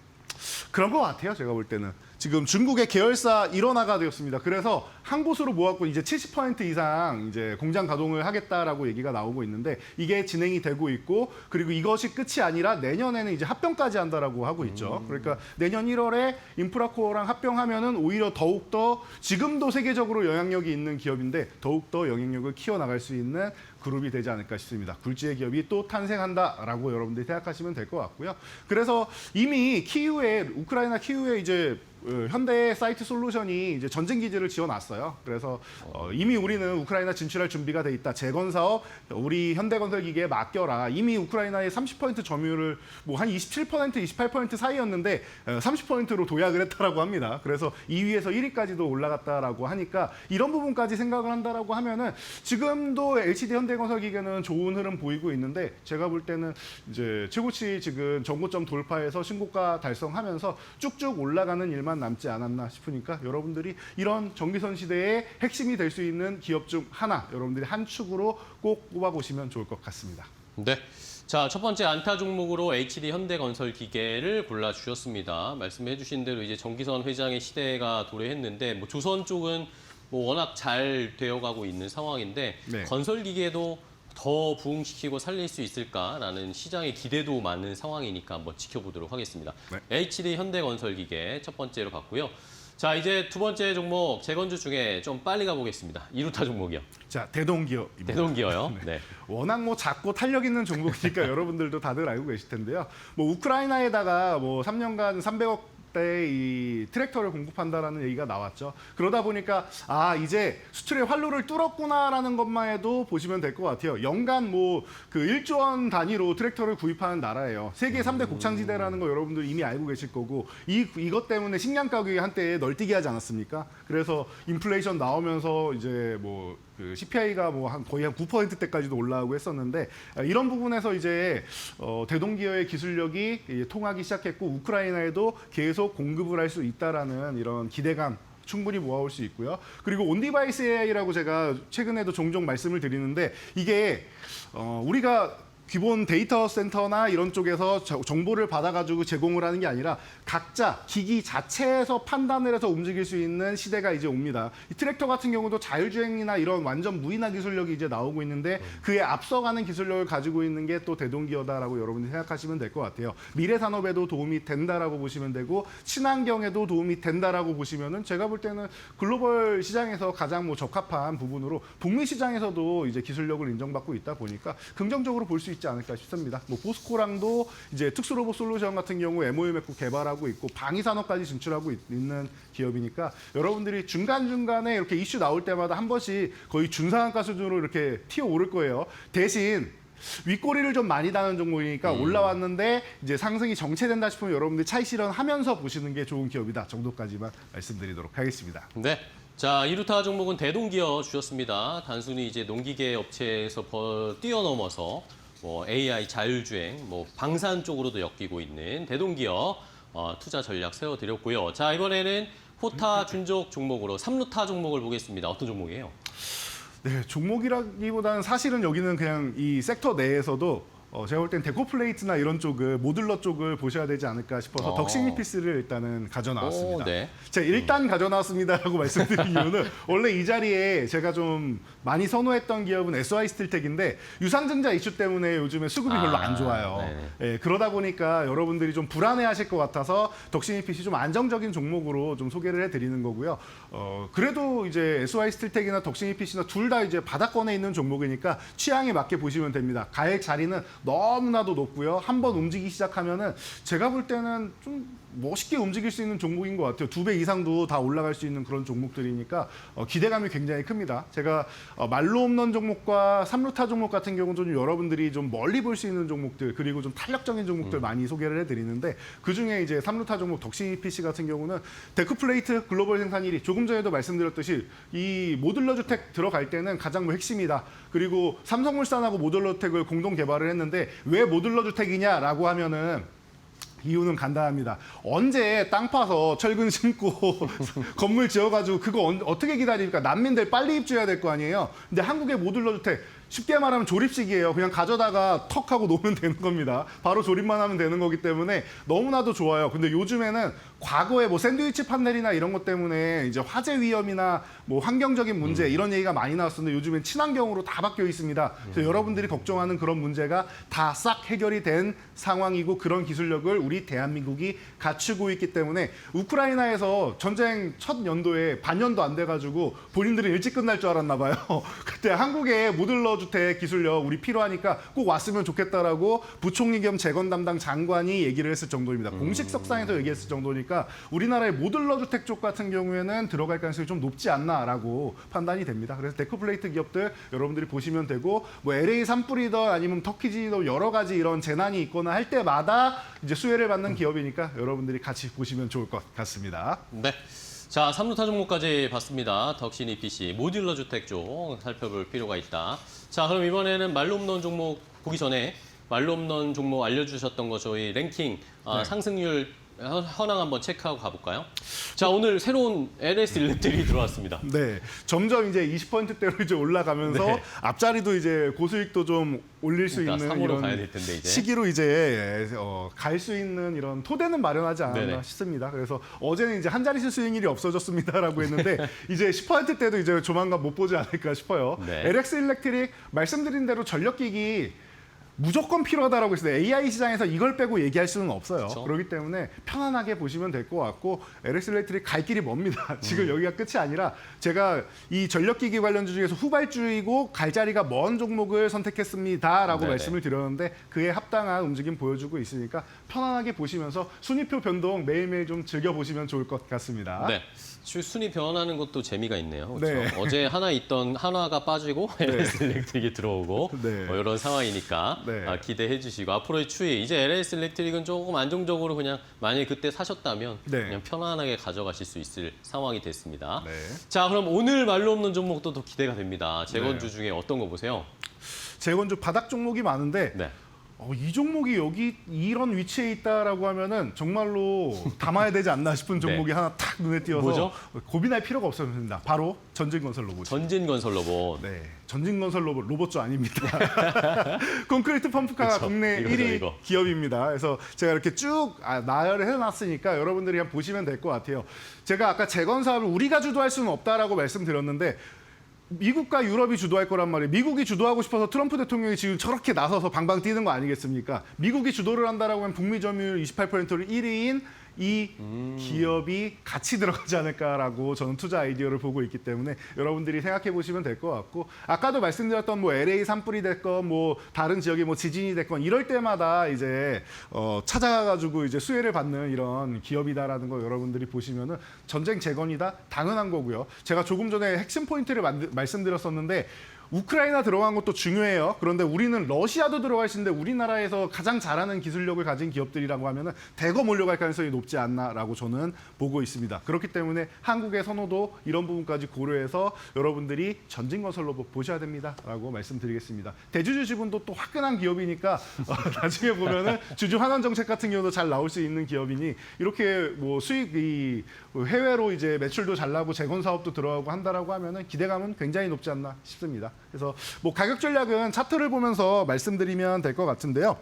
그런 것 같아요. 제가 볼 때는 지금 중국의 계열사 일원화가 되었습니다. 그래서 한 곳으로 모았고 이제 70% 이상 이제 공장 가동을 하겠다라고 얘기가 나오고 있는데 이게 진행이 되고 있고, 그리고 이것이 끝이 아니라 내년에는 이제 합병까지 한다라고 하고 있죠. 그러니까 내년 1월에 인프라코어랑 합병하면은 오히려 더욱 더 지금도 세계적으로 영향력이 있는 기업인데 더욱 더 영향력을 키워나갈 수 있는 그룹이 되지 않을까 싶습니다. 굴지의 기업이 또 탄생한다라고 여러분들이 생각하시면 될 것 같고요. 그래서 이미 키이우에 우크라이나 키이우에 이제 현대 사이트 솔루션이 이제 전쟁 기지를 지어놨어요. 그래서 이미 우리는 우크라이나 진출할 준비가 돼 있다. 재건 사업 우리 현대건설기계에 맡겨라. 이미 우크라이나의 30% 점유율을 뭐 한 27%, 28% 사이였는데 30%로 도약을 했다라고 합니다. 그래서 2위에서 1위까지도 올라갔다라고 하니까 이런 부분까지 생각을 한다라고 하면은 지금도 LCD 현대건설기계는 좋은 흐름 보이고 있는데 제가 볼 때는 이제 최고치 지금 정고점 돌파해서 신고가 달성하면서 쭉쭉 올라가는 일만 남지 않았나 싶으니까 여러분들이 이런 전기선 시대의 핵심이 될 수 있는 기업 중 하나, 여러분들이 한 축으로 꼭 꼽아보시면 좋을 것 같습니다. 네. 자, 첫 번째 안타 종목으로 HD 현대건설기계를 골라주셨습니다. 말씀해 주신 대로 이제 정기선 회장의 시대가 도래했는데 뭐 조선 쪽은 뭐 워낙 잘 되어가고 있는 상황인데 네. 건설기계도 더 부흥시키고 살릴 수 있을까라는 시장의 기대도 많은 상황이니까 한번 지켜보도록 하겠습니다. 네. HD 현대건설기계 첫 번째로 봤고요. 자, 이제 두 번째 종목 재건주 중에 좀 빨리 가보겠습니다. 이루타 종목이요. 자, 대동기업입니다. 대동기어요. 네. 워낙 뭐 작고 탄력 있는 종목이니까 여러분들도 다들 알고 계실 텐데요. 뭐 우크라이나에다가 뭐 3년간 300억 대 이 트랙터를 공급한다라는 얘기가 나왔죠. 그러다 보니까 아 이제 수출의 활로를 뚫었구나라는 것만 해도 보시면 될 것 같아요. 연간 뭐 그 1조 원 단위로 트랙터를 구입하는 나라예요. 세계 3대 곡창지대라는 거 여러분들 이미 알고 계실 거고 이것 때문에 식량 가격이 한때 널뛰기 하지 않았습니까? 그래서 인플레이션 나오면서 이제 뭐 그 CPI가 뭐 한 거의 한 9%대까지도 올라가고 했었는데 이런 부분에서 이제 대동기업의 기술력이 통하기 시작했고 우크라이나에도 계속 공급을 할 수 있다라는 이런 기대감 충분히 모아올 수 있고요. 그리고 온디바이스 AI라고 제가 최근에도 종종 말씀을 드리는데 이게 우리가 기본 데이터 센터나 이런 쪽에서 정보를 받아가지고 제공을 하는 게 아니라 각자 기기 자체에서 판단을 해서 움직일 수 있는 시대가 이제 옵니다. 이 트랙터 같은 경우도 자율주행이나 이런 완전 무인화 기술력이 이제 나오고 있는데 그에 앞서가는 기술력을 가지고 있는 게 또 대동기업다라고 여러분이 생각하시면 될 것 같아요. 미래 산업에도 도움이 된다라고 보시면 되고 친환경에도 도움이 된다라고 보시면은 제가 볼 때는 글로벌 시장에서 가장 뭐 적합한 부분으로 북미 시장에서도 이제 기술력을 인정받고 있다 보니까 긍정적으로 볼 수 있지 않을까 싶습니다. 뭐 포스코랑도 이제 특수로봇 솔루션 같은 경우 MOU 맺고 개발하고 있고 방위 산업까지 진출하고 있는 기업이니까 여러분들이 중간중간에 이렇게 이슈 나올 때마다 한 번씩 거의 준상한가 수준으로 이렇게 튀어오를 거예요. 대신 윗꼬리를 좀 많이 다는 종목이니까 올라왔는데 이제 상승이 정체된다 싶으면 여러분들이 차익 실현하면서 보시는 게 좋은 기업이다 정도까지만 말씀드리도록 하겠습니다. 네. 자, 이루타 종목은 대동기어 주셨습니다. 단순히 이제 농기계 업체에서 뛰어넘어서 뭐 AI 자율주행, 뭐 방산 쪽으로도 엮이고 있는 대동기어 투자 전략 세워드렸고요. 자, 이번에는 호타 준족 종목으로 3루타 종목을 보겠습니다. 어떤 종목이에요? 네, 종목이라기보다는 사실은 여기는 그냥 이 섹터 내에서도 제가 볼 땐 데코플레이트나 이런 쪽을 모듈러 쪽을 보셔야 되지 않을까 싶어서 덕싱이피스를 일단은 가져 나왔습니다. 네. 제가 일단 가져 나왔습니다라고 말씀드린 이유는 원래 이 자리에 제가 좀 많이 선호했던 기업은 SY 스틸텍인데 유상증자 이슈 때문에 요즘에 수급이 별로 안 좋아요. 예, 그러다 보니까 여러분들이 좀 불안해하실 것 같아서 덕싱이피스 좀 안정적인 종목으로 좀 소개를 해드리는 거고요. 그래도 이제 SY 스틸텍이나 덕싱이피스나 둘 다 이제 바닥권에 있는 종목이니까 취향에 맞게 보시면 됩니다. 가액 자리는 너무나도 높고요. 한번 움직이기 시작하면은 제가 볼 때는 좀 멋있게 움직일 수 있는 종목인 것 같아요. 2배 이상도 다 올라갈 수 있는 그런 종목들이니까 기대감이 굉장히 큽니다. 제가 말로 없는 종목과 3루타 종목 같은 경우는 좀 여러분들이 좀 멀리 볼 수 있는 종목들 그리고 좀 탄력적인 종목들 많이 소개를 해드리는데 그중에 이제 3루타 종목 덕시 PC 같은 경우는 데크플레이트 글로벌 생산 1위 조금 전에도 말씀드렸듯이 이 모듈러 주택 들어갈 때는 가장 뭐 핵심이다. 그리고 삼성물산하고 모듈러 주택을 공동 개발을 했는데 왜 모듈러 주택이냐라고 하면은 이유는 간단합니다. 언제 땅 파서 철근 심고 건물 지어가지고 그거 어떻게 기다립니까? 난민들 빨리 입주해야 될 거 아니에요. 근데 한국의 모듈러 주택 쉽게 말하면 조립식이에요. 그냥 가져다가 턱 하고 놓으면 되는 겁니다. 바로 조립만 하면 되는 거기 때문에 너무나도 좋아요. 근데 요즘에는 과거에 뭐 샌드위치 판넬이나 이런 것 때문에 이제 화재 위험이나 뭐 환경적인 문제 이런 얘기가 많이 나왔었는데 요즘엔 친환경으로 다 바뀌어 있습니다. 그래서 여러분들이 걱정하는 그런 문제가 다 싹 해결이 된 상황이고 그런 기술력을 우리 대한민국이 갖추고 있기 때문에 우크라이나에서 전쟁 첫 연도에 반년도 안 돼가지고 본인들은 일찍 끝날 줄 알았나 봐요. 그때 한국의 모듈러 주택 기술력 우리 필요하니까 꼭 왔으면 좋겠다라고 부총리 겸 재건 담당 장관이 얘기를 했을 정도입니다. 공식 석상에서 얘기했을 정도니까 우리나라의 모듈러 주택 쪽 같은 경우에는 들어갈 가능성이 좀 높지 않나라고 판단이 됩니다. 그래서 데크플레이트 기업들 여러분들이 보시면 되고 뭐 LA 산불이든 아니면 터키지든 여러 가지 이런 재난이 있거나 할 때마다 이제 수혜를 받는 기업이니까 여러분들이 같이 보시면 좋을 것 같습니다. 네. 자, 3루타 종목까지 봤습니다. 덕신 EPC 모듈러 주택 쪽 살펴볼 필요가 있다. 자, 그럼 이번에는 말로 없는 종목 보기 전에 말로 없는 종목 알려주셨던 거 저희 랭킹 상승률 현황 한번 체크하고 가볼까요? 자, 오늘 새로운 LS 일렉트릭이 들어왔습니다. 네, 점점 이제 20%대로 이제 올라가면서 네. 앞자리도 이제 고수익도 좀 올릴 수 그러니까 있는 3으로 이런 가야 될 텐데 이제. 시기로 이제 갈 수 있는 이런 토대는 마련하지 않았나 네네. 싶습니다. 그래서 어제는 이제 한 자릿수 수익률이 없어졌습니다라고 했는데 이제 10%대도 이제 조만간 못 보지 않을까 싶어요. 네. LX 일렉트릭 말씀드린 대로 전력기기 무조건 필요하다라고 했어요. AI 시장에서 이걸 빼고 얘기할 수는 없어요. 그렇죠. 그렇기 때문에 편안하게 보시면 될 것 같고 LX 일렉트릭 갈 길이 멉니다. 지금 여기가 끝이 아니라 제가 이 전력기기 관련주 중에서 후발주이고 갈 자리가 먼 종목을 선택했습니다라고 네네. 말씀을 드렸는데 그에 합당한 움직임 보여주고 있으니까 편안하게 보시면서 순위표 변동 매일매일 좀 즐겨보시면 좋을 것 같습니다. 네. 순위 변하는 것도 재미가 있네요. 그렇죠? 네. 어제 하나 있던 하나가 빠지고 LS 일렉트릭이 들어오고 네. 이런 상황이니까 네. 기대해 주시고 앞으로의 추이 이제 LS 일렉트릭은 조금 안정적으로 그냥 만약에 그때 사셨다면 네. 그냥 편안하게 가져가실 수 있을 상황이 됐습니다. 네. 자, 그럼 오늘 말로 없는 종목도 더 기대가 됩니다. 재건주 네. 중에 어떤 거 보세요? 재건주 바닥 종목이 많은데 네. 이 종목이 여기 이런 위치에 있다라고 하면은 정말로 담아야 되지 않나 싶은 종목이 네. 하나 탁 눈에 띄어서 뭐죠? 고민할 필요가 없습니다. 바로 전진건설 로봇. 전진건설 로봇. 네, 전진건설 로봇조 아닙니다. 콘크리트 펌프카가 그쵸, 국내 이거죠, 1위 이거. 기업입니다. 그래서 제가 이렇게 쭉 나열을 해놨으니까 여러분들이 그냥 보시면 될 것 같아요. 제가 아까 재건 사업을 우리가 주도할 수는 없다라고 말씀드렸는데 미국과 유럽이 주도할 거란 말이에요. 미국이 주도하고 싶어서 트럼프 대통령이 지금 저렇게 나서서 방방 뛰는 거 아니겠습니까? 미국이 주도를 한다라고 하면 북미 점유율 28%를 1위인 이 기업이 같이 들어가지 않을까라고 저는 투자 아이디어를 보고 있기 때문에 여러분들이 생각해 보시면 될 것 같고 아까도 말씀드렸던 뭐 LA 산불이 됐건 뭐 다른 지역에 뭐 지진이 됐건 이럴 때마다 이제 찾아가지고 이제 수혜를 받는 이런 기업이다라는 거 여러분들이 보시면은 전쟁 재건이다 당연한 거고요. 제가 조금 전에 핵심 포인트를 말씀드렸었는데 우크라이나 들어간 것도 중요해요. 그런데 우리는 러시아도 들어갈 수 있는데 우리나라에서 가장 잘하는 기술력을 가진 기업들이라고 하면은 대거 몰려갈 가능성이 높지 않나라고 저는 보고 있습니다. 그렇기 때문에 한국의 선호도 이런 부분까지 고려해서 여러분들이 전진건설 로봇 보셔야 됩니다라고 말씀드리겠습니다. 대주주 지분도 또 화끈한 기업이니까 나중에 보면은 주주 환원 정책 같은 경우도 잘 나올 수 있는 기업이니 이렇게 뭐 수익이 해외로 이제 매출도 잘 나고 재건 사업도 들어가고 한다라고 하면은 기대감은 굉장히 높지 않나 싶습니다. 그래서 뭐 가격 전략은 차트를 보면서 말씀드리면 될 것 같은데요.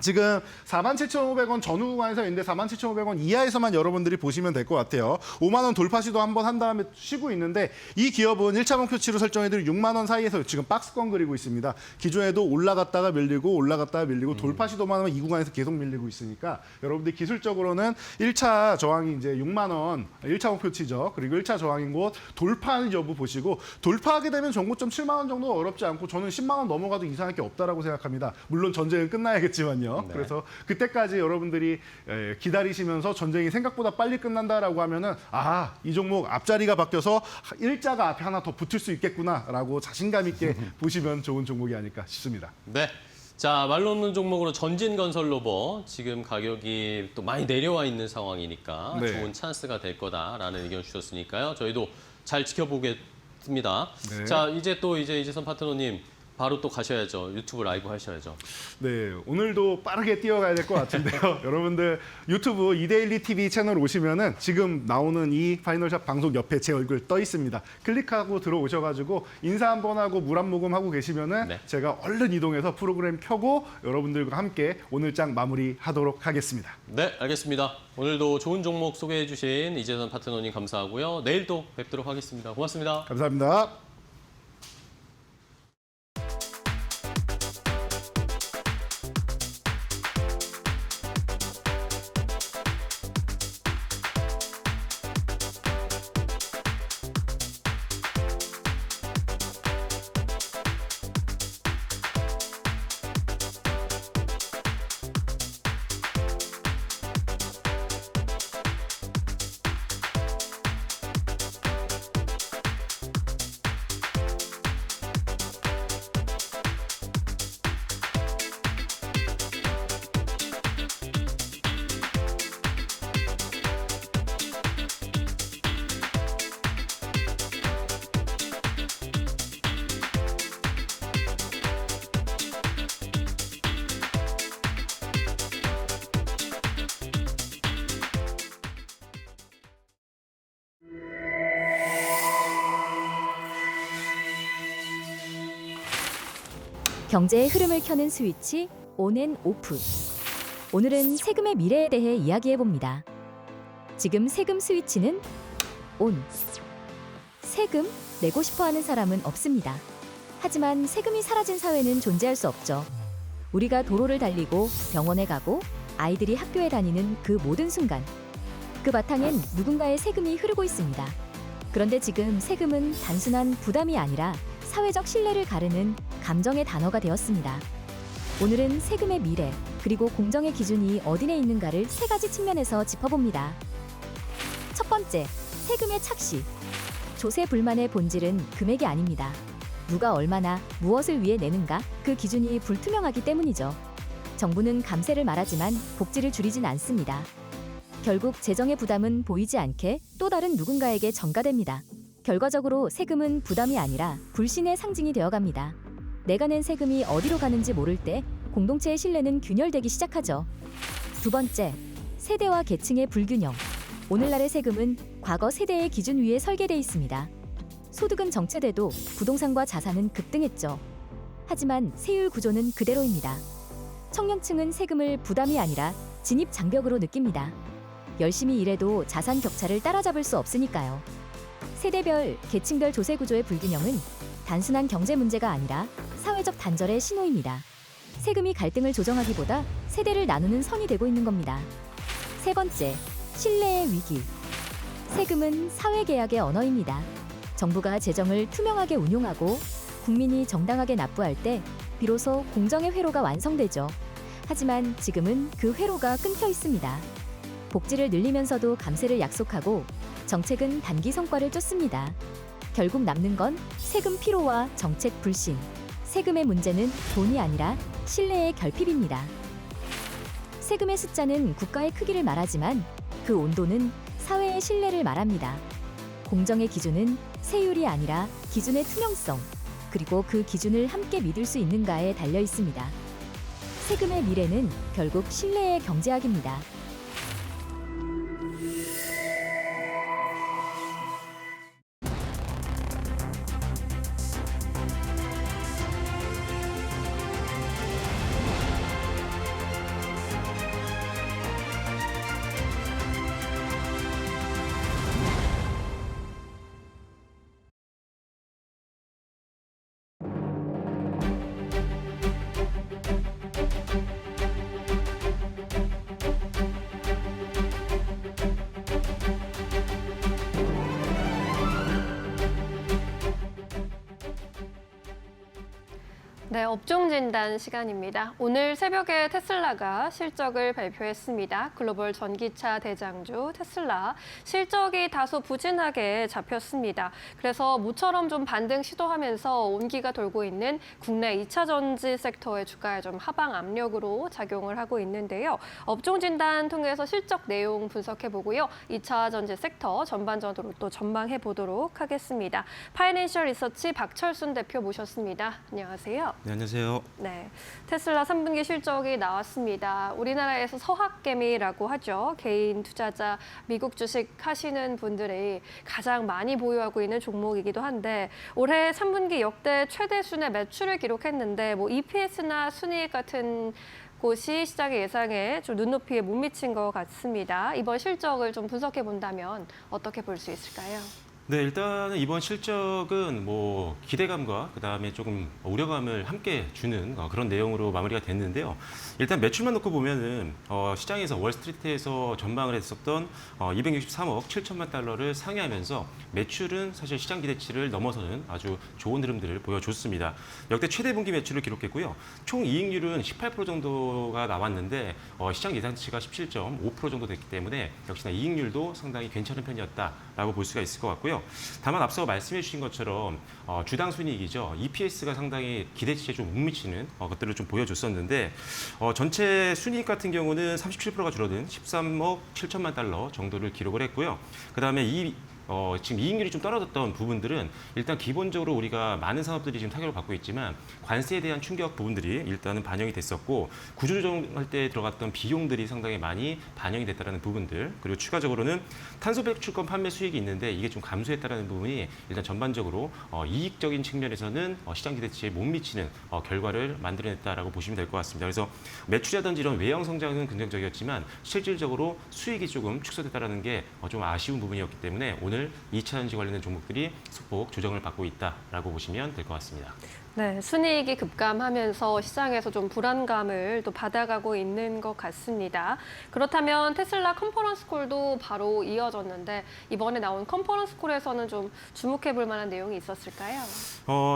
지금 47,500원 전후 구간에서 있는데 47,500원 이하에서만 여러분들이 보시면 될 것 같아요. 5만 원 돌파 시도 한번 한 다음에 쉬고 있는데 이 기업은 1차 목표치로 설정해드린 6만 원 사이에서 지금 박스권 그리고 있습니다. 기존에도 올라갔다가 밀리고 돌파 시도만 하면 이 구간에서 계속 밀리고 있으니까 여러분들 기술적으로는 1차 저항이 이제 6만 원, 1차 목표치죠. 그리고 1차 저항인 곳 돌파하는 여부 보시고 돌파하게 되면 전고점 7만 원 정도 어렵지 않고 저는 10만 원 넘어가도 이상할 게 없다라고 생각합니다. 물론 전쟁은 끝나야겠지만요. 있거든요. 네. 그래서 그때까지 여러분들이 기다리시면서 전쟁이 생각보다 빨리 끝난다라고 하면은 이 종목 앞자리가 바뀌어서 일자가 앞에 하나 더 붙을 수 있겠구나라고 자신감 있게 보시면 좋은 종목이 아닐까 싶습니다. 네. 자, 말로 없는 종목으로 전진건설로봇 지금 가격이 또 많이 내려와 있는 상황이니까 네. 좋은 찬스가 될 거다라는 의견 주셨으니까요. 저희도 잘 지켜보겠습니다. 네. 자, 이제 이재선 파트너님 바로 또 가셔야죠. 유튜브 라이브 하셔야죠. 네, 오늘도 빠르게 뛰어가야 될 것 같은데요. 여러분들 유튜브 이데일리 TV 채널 오시면은 지금 나오는 이 파이널샷 방송 옆에 제 얼굴 떠 있습니다. 클릭하고 들어오셔가지고 인사 한번 하고 물 한 모금 하고 계시면은 네. 제가 얼른 이동해서 프로그램 켜고 여러분들과 함께 오늘 장 마무리하도록 하겠습니다. 네, 알겠습니다. 오늘도 좋은 종목 소개해 주신 이재선 파트너님 감사하고요. 내일 또 뵙도록 하겠습니다. 고맙습니다. 감사합니다. 경제의 흐름을 켜는 스위치 온 앤 오프. 오늘은 세금의 미래에 대해 이야기해봅니다. 지금 세금 스위치는 온. 세금 내고 싶어 하는 사람은 없습니다. 하지만 세금이 사라진 사회는 존재할 수 없죠. 우리가 도로를 달리고 병원에 가고 아이들이 학교에 다니는 그 모든 순간, 그 바탕엔 누군가의 세금이 흐르고 있습니다. 그런데 지금 세금은 단순한 부담이 아니라 사회적 신뢰를 가르는 감정의 단어가 되었습니다. 오늘은 세금의 미래, 그리고 공정의 기준이 어디에 있는가를 세 가지 측면에서 짚어봅니다. 첫 번째, 세금의 착시. 조세 불만의 본질은 금액이 아닙니다. 누가 얼마나 무엇을 위해 내는가, 그 기준이 불투명하기 때문이죠. 정부는 감세를 말하지만 복지를 줄이진 않습니다. 결국 재정의 부담은 보이지 않게 또 다른 누군가에게 전가됩니다. 결과적으로 세금은 부담이 아니라 불신의 상징이 되어갑니다. 내가 낸 세금이 어디로 가는지 모를 때 공동체의 신뢰는 균열되기 시작하죠. 두 번째, 세대와 계층의 불균형. 오늘날의 세금은 과거 세대의 기준 위에 설계돼 있습니다. 소득은 정체돼도 부동산과 자산은 급등했죠. 하지만 세율 구조는 그대로입니다. 청년층은 세금을 부담이 아니라 진입 장벽으로 느낍니다. 열심히 일해도 자산 격차를 따라잡을 수 없으니까요. 세대별, 계층별 조세 구조의 불균형은 단순한 경제 문제가 아니라 사회적 단절의 신호입니다. 세금이 갈등을 조정하기보다 세대를 나누는 선이 되고 있는 겁니다. 세 번째, 신뢰의 위기. 세금은 사회계약의 언어입니다. 정부가 재정을 투명하게 운용하고 국민이 정당하게 납부할 때 비로소 공정의 회로가 완성되죠. 하지만 지금은 그 회로가 끊겨 있습니다. 복지를 늘리면서도 감세를 약속하고 정책은 단기 성과를 쫓습니다. 결국 남는 건 세금 피로와 정책 불신. 세금의 문제는 돈이 아니라 신뢰의 결핍입니다. 세금의 숫자는 국가의 크기를 말하지만 그 온도는 사회의 신뢰를 말합니다. 공정의 기준은 세율이 아니라 기준의 투명성, 그리고 그 기준을 함께 믿을 수 있는가에 달려 있습니다. 세금의 미래는 결국 신뢰의 경제학입니다. 네, 업종 진단 시간입니다. 오늘 새벽에 테슬라가 실적을 발표했습니다. 글로벌 전기차 대장주 테슬라 실적이 다소 부진하게 잡혔습니다. 그래서 모처럼 좀 반등 시도하면서 온기가 돌고 있는 국내 2차 전지 섹터의 주가에 좀 하방 압력으로 작용을 하고 있는데요. 업종 진단 통해서 실적 내용 분석해 보고요. 2차 전지 섹터 전반적으로 또 전망해 보도록 하겠습니다. 파이낸셜 리서치 박철순 대표 모셨습니다. 안녕하세요. 네, 안녕하세요. 네, 테슬라 3분기 실적이 나왔습니다. 우리나라에서 서학개미라고 하죠. 개인 투자자, 미국 주식 하시는 분들이 가장 많이 보유하고 있는 종목이기도 한데 올해 3분기 역대 최대 순의 매출을 기록했는데 뭐 EPS나 순이익 같은 곳이 시장의 예상에 좀 눈높이에 못 미친 것 같습니다. 이번 실적을 좀 분석해 본다면 어떻게 볼 수 있을까요? 네, 일단은 이번 실적은 뭐 기대감과 그다음에 조금 우려감을 함께 주는 그런 내용으로 마무리가 됐는데요. 일단 매출만 놓고 보면은 시장에서 월스트리트에서 전망을 했었던 263억 7천만 달러를 상회하면서 매출은 사실 시장 기대치를 넘어서는 아주 좋은 흐름들을 보여줬습니다. 역대 최대 분기 매출을 기록했고요. 총 이익률은 18% 정도가 나왔는데 시장 예상치가 17.5% 정도 됐기 때문에 역시나 이익률도 상당히 괜찮은 편이었다라고 볼 수가 있을 것 같고요. 다만 앞서 말씀해 주신 것처럼 주당 순이익이죠. EPS가 상당히 기대치에 좀 못 미치는 것들을 좀 보여줬었는데 전체 순이익 같은 경우는 37%가 줄어든 13억 7천만 달러 정도를 기록을 했고요. 그다음에 지금 이익률이 좀 떨어졌던 부분들은 일단 기본적으로 우리가 많은 산업들이 지금 타격을 받고 있지만 관세에 대한 충격 부분들이 일단은 반영이 됐었고 구조조정할 때 들어갔던 비용들이 상당히 많이 반영이 됐다는 부분들 그리고 추가적으로는 탄소 배출권 판매 수익이 있는데 이게 좀 감소했다는 부분이 일단 전반적으로 이익적인 측면에서는 시장 기대치에 못 미치는 결과를 만들어냈다라고 보시면 될 것 같습니다. 그래서 매출이라든지 이런 외형 성장은 긍정적이었지만 실질적으로 수익이 조금 축소됐다는 게 좀 아쉬운 부분이었기 때문에 오늘 2차 전지 관련된 종목들이 소폭 조정을 받고 있다라고 보시면 될 것 같습니다. 네, 순이익이 급감하면서 시장에서 좀 불안감을 또 받아가고 있는 것 같습니다. 그렇다면 테슬라 컨퍼런스 콜도 바로 이어졌는데 이번에 나온 컨퍼런스 콜에서는 좀 주목해 볼 만한 내용이 있었을까요?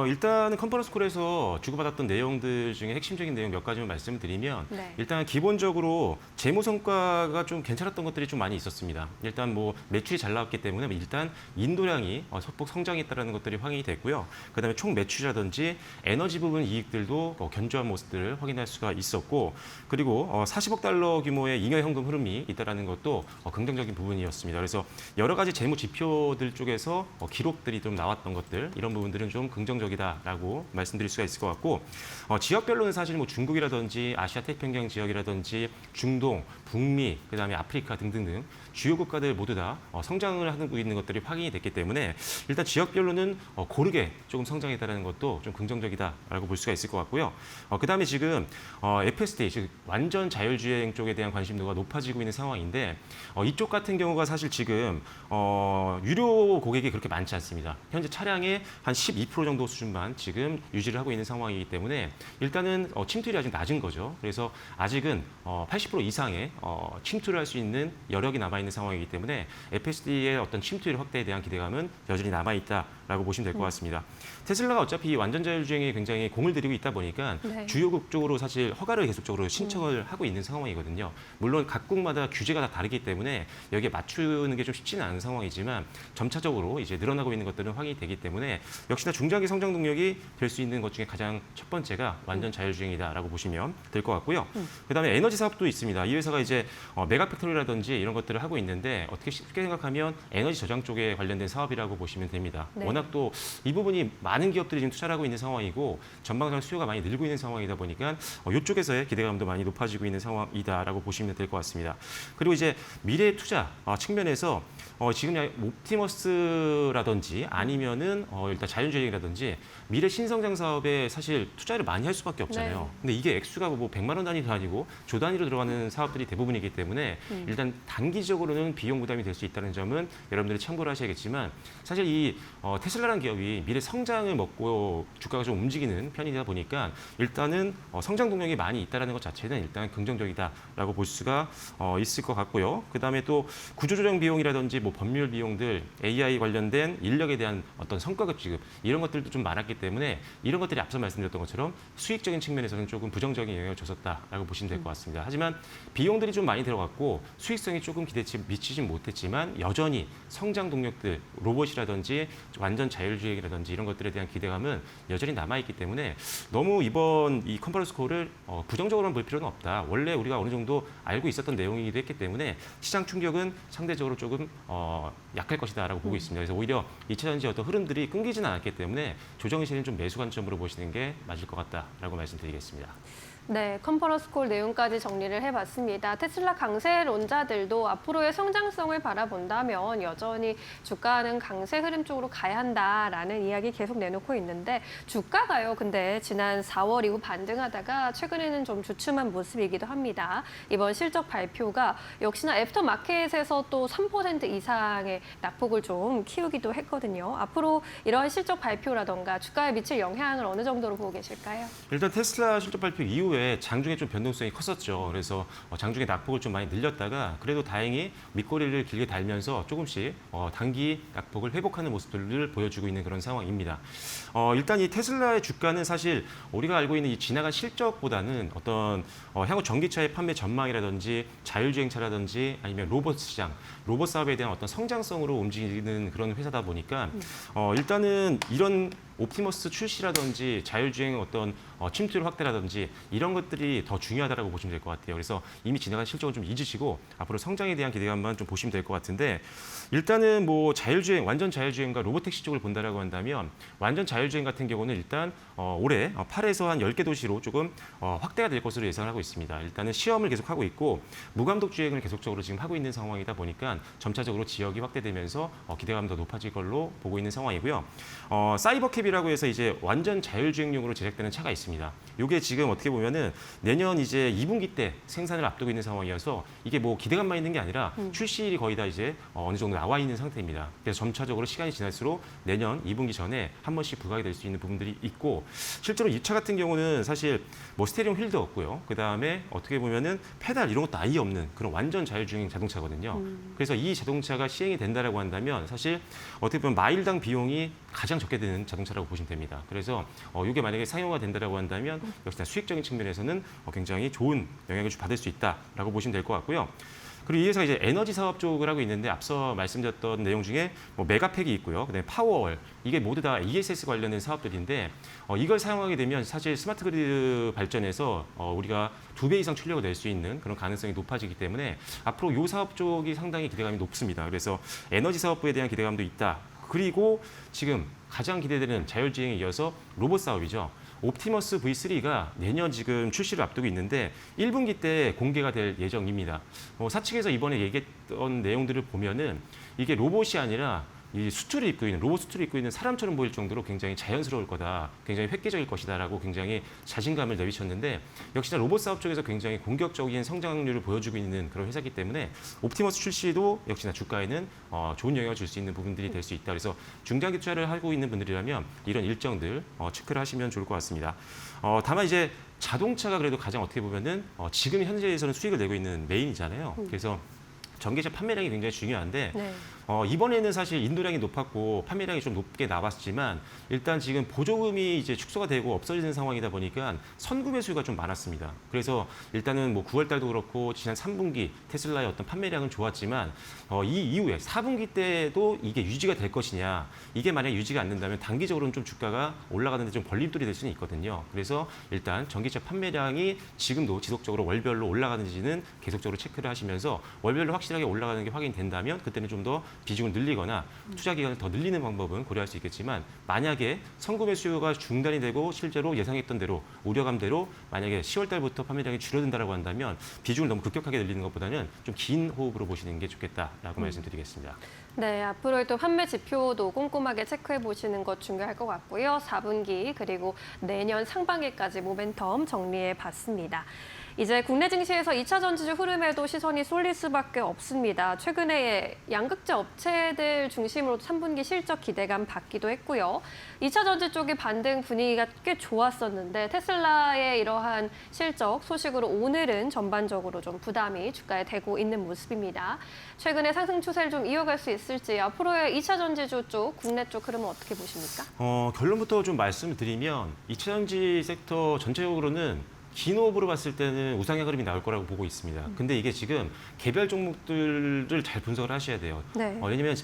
일단은 컨퍼런스 콜에서 주고받았던 내용들 중에 핵심적인 내용 몇 가지만 말씀을 드리면 네. 일단 기본적으로 재무 성과가 좀 괜찮았던 것들이 좀 많이 있었습니다. 일단 뭐 매출이 잘 나왔기 때문에 일단 인도량이 소폭 성장했다는 것들이 확인이 됐고요. 그다음에 총 매출이라든지 에너지 부분 이익들도 견조한 모습들을 확인할 수가 있었고 그리고 40억 달러 규모의 잉여 현금 흐름이 있다는 것도 긍정적인 부분이었습니다. 그래서 여러 가지 재무 지표들 쪽에서 기록들이 좀 나왔던 것들 이런 부분들은 좀 긍정적이다라고 말씀드릴 수가 있을 것 같고 지역별로는 사실 뭐 중국이라든지 아시아 태평양 지역이라든지 중동, 북미, 그다음에 아프리카 등등등 주요 국가들 모두 다 성장을 하고 있는 것들이 확인이 됐기 때문에 일단 지역별로는 고르게 조금 성장했다는 것도 좀 긍정적이다라고 볼 수가 있을 것 같고요. 그다음에 지금 FSD, 즉 완전 자율주행 쪽에 대한 관심도가 높아지고 있는 상황인데 이쪽 같은 경우가 사실 지금 유료 고객이 그렇게 많지 않습니다. 현재 차량의 한 12% 정도 수준만 지금 유지를 하고 있는 상황이기 때문에 일단은 침투율이 아직 낮은 거죠. 그래서 아직은 80% 이상의 침투를 할 수 있는 여력이 남아있는 상황이기 때문에 FSD의 어떤 침투율 확대에 대한 기대감은 여전히 남아있다라고 보시면 될 것 같습니다. 테슬라가 어차피 완전 자율주행에 굉장히 공을 들이고 있다 보니까 네. 주요국 쪽으로 사실 허가를 계속적으로 신청을 하고 있는 상황이거든요. 물론 각국마다 규제가 다 다르기 때문에 여기에 맞추는 게 좀 쉽지는 않은 상황이지만 점차적으로 이제 늘어나고 있는 것들은 확인이 되기 때문에 역시나 중장기 성장 동력이 될 수 있는 것 중에 가장 첫 번째가 완전 자율주행이다라고 보시면 될 것 같고요. 그다음에 에너지 사업도 있습니다. 이 회사가 이제 메가팩토리라든지 이런 것들을 하고 있는데 어떻게 쉽게 생각하면 에너지 저장 쪽에 관련된 사업이라고 보시면 됩니다. 네. 워낙 또 이 부분이 많은 기업들이 지금 투자를 하고 있는 상황이고 전방상 수요가 많이 늘고 있는 상황이다 보니까 이쪽에서의 기대감도 많이 높아지고 있는 상황이다라고 보시면 될 것 같습니다. 그리고 이제 미래 투자 측면에서 지금 옵티머스라든지 아니면은 일단 자율주행이라든지 미래 신성장 사업에 사실 투자를 많이 할 수밖에 없잖아요. 네. 근데 이게 액수가 뭐 100만 원 단위도 아니고 조 단위로 들어가는 사업들이 대부분이기 때문에 일단 단기적으로는 비용 부담이 될 수 있다는 점은 여러분들이 참고를 하셔야겠지만 사실 이 테슬라라는 기업이 미래 성장을 먹고 주가가 좀 움직이는 편이다 보니까 일단은 성장 동력이 많이 있다는 것 자체는 일단 긍정적이다라고 볼 수가 있을 것 같고요. 그다음에 또 구조조정 비용이라든지 뭐 법률 비용들, AI 관련된 인력에 대한 어떤 성과급 지급 이런 것들도 좀 많았기 때문에 이런 것들이 앞서 말씀드렸던 것처럼 수익적인 측면에서는 조금 부정적인 영향을 줬었다라고 보시면 될 것 같습니다. 하지만 비용들이 좀 많이 들어갔고 수익성이 조금 기대치 미치진 못했지만 여전히 성장 동력들, 로봇이라든지 완전 자율주행이라든지 이런 것들에 대한 기대감은 여전히 남아있기 때문에 너무 이번 이 컨퍼런스 콜을 부정적으로만 볼 필요는 없다. 원래 우리가 어느 정도 알고 있었던 내용이기도 했기 때문에 시장 충격은 상대적으로 조금 약할 것이다라고 보고 있습니다. 그래서 오히려 2차 전지 어떤 흐름들이 끊기지는 않았기 때문에 조정 시에는 좀 매수 관점으로 보시는 게 맞을 것 같다라고 말씀드리겠습니다. 네, 컨퍼런스 콜 내용까지 정리를 해봤습니다. 테슬라 강세론자들도 앞으로의 성장성을 바라본다면 여전히 주가는 강세 흐름 쪽으로 가야 한다라는 이야기 계속 내놓고 있는데 주가가요. 근데 지난 4월 이후 반등하다가 최근에는 좀 주춤한 모습이기도 합니다. 이번 실적 발표가 역시나 애프터 마켓에서 또 3% 이상의 낙폭을 좀 키우기도 했거든요. 앞으로 이런 실적 발표라던가 주가에 미칠 영향을 어느 정도로 보고 계실까요? 일단 테슬라 실적 발표 이후에 장중에 좀 변동성이 컸었죠. 그래서 장중에 낙폭을 좀 많이 늘렸다가 그래도 다행히 밑꼬리를 길게 달면서 조금씩 단기 낙폭을 회복하는 모습들을 보여주고 있는 그런 상황입니다. 일단 이 테슬라의 주가는 사실 우리가 알고 있는 이 지나간 실적보다는 어떤 향후 전기차의 판매 전망이라든지 자율주행차라든지 아니면 로봇 시장, 로봇 사업에 대한 어떤 성장성으로 움직이는 그런 회사다 보니까 일단은 이런 옵티머스 출시라든지 자율주행 어떤 침투율 확대라든지 이런 것들이 더 중요하다고 보시면 될 것 같아요. 그래서 이미 지나간 실적을 좀 잊으시고 앞으로 성장에 대한 기대감만 좀 보시면 될 것 같은데 일단은 뭐 자율주행, 완전 자율주행과 로보택시 쪽을 본다라고 한다면 완전 자율주행 같은 경우는 일단 올해 8에서 한 10개 도시로 조금 확대가 될 것으로 예상을 하고 있습니다. 일단은 시험을 계속하고 있고 무감독 주행을 계속적으로 지금 하고 있는 상황이다 보니까 점차적으로 지역이 확대되면서 기대감도 높아질 걸로 보고 있는 상황이고요. 사이버캡이라고 해서 이제 완전 자율주행용으로 제작되는 차가 있습니다. 이게 지금 어떻게 보면은 내년 이제 2분기 때 생산을 앞두고 있는 상황이어서 이게 뭐 기대감만 있는 게 아니라 출시일이 거의 다 이제 어느 정도 나와 있는 상태입니다. 그래서 점차적으로 시간이 지날수록 내년 2분기 전에 한 번씩 부각이 될 수 있는 부분들이 있고 실제로 이 차 같은 경우는 사실 뭐 스티어링 휠도 없고요. 그 다음에 어떻게 보면은 페달 이런 것도 아예 없는 그런 완전 자율주행 자동차거든요. 그래서 이 자동차가 시행이 된다라고 한다면 사실 어떻게 보면 마일당 비용이 가장 적게 드는 자동차라고 보시면 됩니다. 그래서 이게 만약에 상용화 된다라고 한다면 역시나 수익적인 측면에서는 굉장히 좋은 영향을 받을 수 있다라고 보시면 될 것 같고요. 그리고 이 회사가 이제 에너지 사업 쪽을 하고 있는데 앞서 말씀드렸던 내용 중에 뭐 메가팩이 있고요. 그다음에 파워월 이게 모두 다 ESS 관련된 사업들인데 이걸 사용하게 되면 사실 스마트 그리드 발전에서 우리가 2배 이상 출력을 낼 수 있는 그런 가능성이 높아지기 때문에 앞으로 이 사업 쪽이 상당히 기대감이 높습니다. 그래서 에너지 사업부에 대한 기대감도 있다. 그리고 지금 가장 기대되는 자율주행에 이어서 로봇 사업이죠. 옵티머스 V3가 내년 지금 출시를 앞두고 있는데 1분기 때 공개가 될 예정입니다. 사측에서 이번에 얘기했던 내용들을 보면은 이게 로봇이 아니라 이 수트를 입고 있는 로봇 수트를 입고 있는 사람처럼 보일 정도로 굉장히 자연스러울 거다, 굉장히 획기적일 것이다라고 굉장히 자신감을 내비쳤는데 역시나 로봇 사업 쪽에서 굉장히 공격적인 성장률을 보여주고 있는 그런 회사이기 때문에 옵티머스 출시도 역시나 주가에는 좋은 영향을 줄 수 있는 부분들이 될 수 있다. 그래서 중장기 투자를 하고 있는 분들이라면 이런 일정들 체크를 하시면 좋을 것 같습니다. 다만 이제 자동차가 그래도 가장 어떻게 보면은 지금 현재에서는 수익을 내고 있는 메인이잖아요. 그래서 전기차 판매량이 굉장히 중요한데 네. 이번에는 사실 인도량이 높았고 판매량이 좀 높게 나왔지만 일단 지금 보조금이 이제 축소가 되고 없어지는 상황이다 보니까 선구매 수요가 좀 많았습니다. 그래서 일단은 뭐 9월 달도 그렇고 지난 3분기 테슬라의 어떤 판매량은 좋았지만 이 이후에 4분기 때도 이게 유지가 될 것이냐, 이게 만약 유지가 안 된다면 단기적으로는 좀 주가가 올라가는데 좀 걸림돌이 될 수는 있거든요. 그래서 일단 전기차 판매량이 지금도 지속적으로 월별로 올라가는지는 계속적으로 체크를 하시면서 월별로 확실하게 올라가는 게 확인된다면 그때는 좀 더 비중을 늘리거나 투자 기간을 더 늘리는 방법은 고려할 수 있겠지만 만약에 선구매 수요가 중단이 되고 실제로 예상했던 대로 우려감대로 만약에 10월 달부터 판매량이 줄어든다라고 한다면 비중을 너무 급격하게 늘리는 것보다는 좀 긴 호흡으로 보시는 게 좋겠다라고 말씀드리겠습니다. 네, 앞으로의 또 판매 지표도 꼼꼼하게 체크해 보시는 것 중요할 것 같고요. 4분기 그리고 내년 상반기까지 모멘텀 정리해 봤습니다. 이제 국내 증시에서 2차 전지주 흐름에도 시선이 쏠릴 수밖에 없습니다. 최근에 양극재 업체들 중심으로 3분기 실적 기대감 받기도 했고요. 2차 전지 쪽의 반등 분위기가 꽤 좋았었는데 테슬라의 이러한 실적 소식으로 오늘은 전반적으로 좀 부담이 주가에 되고 있는 모습입니다. 최근에 상승 추세를 좀 이어갈 수 있을지 앞으로의 2차 전지주 쪽, 국내 쪽 흐름은 어떻게 보십니까? 결론부터 좀 말씀을 드리면 2차 전지 섹터 전체적으로는 긴 호흡으로 봤을 때는 우상향 흐름이 나올 거라고 보고 있습니다. 근데 이게 지금 개별 종목들을 잘 분석을 하셔야 돼요. 네. 왜냐하면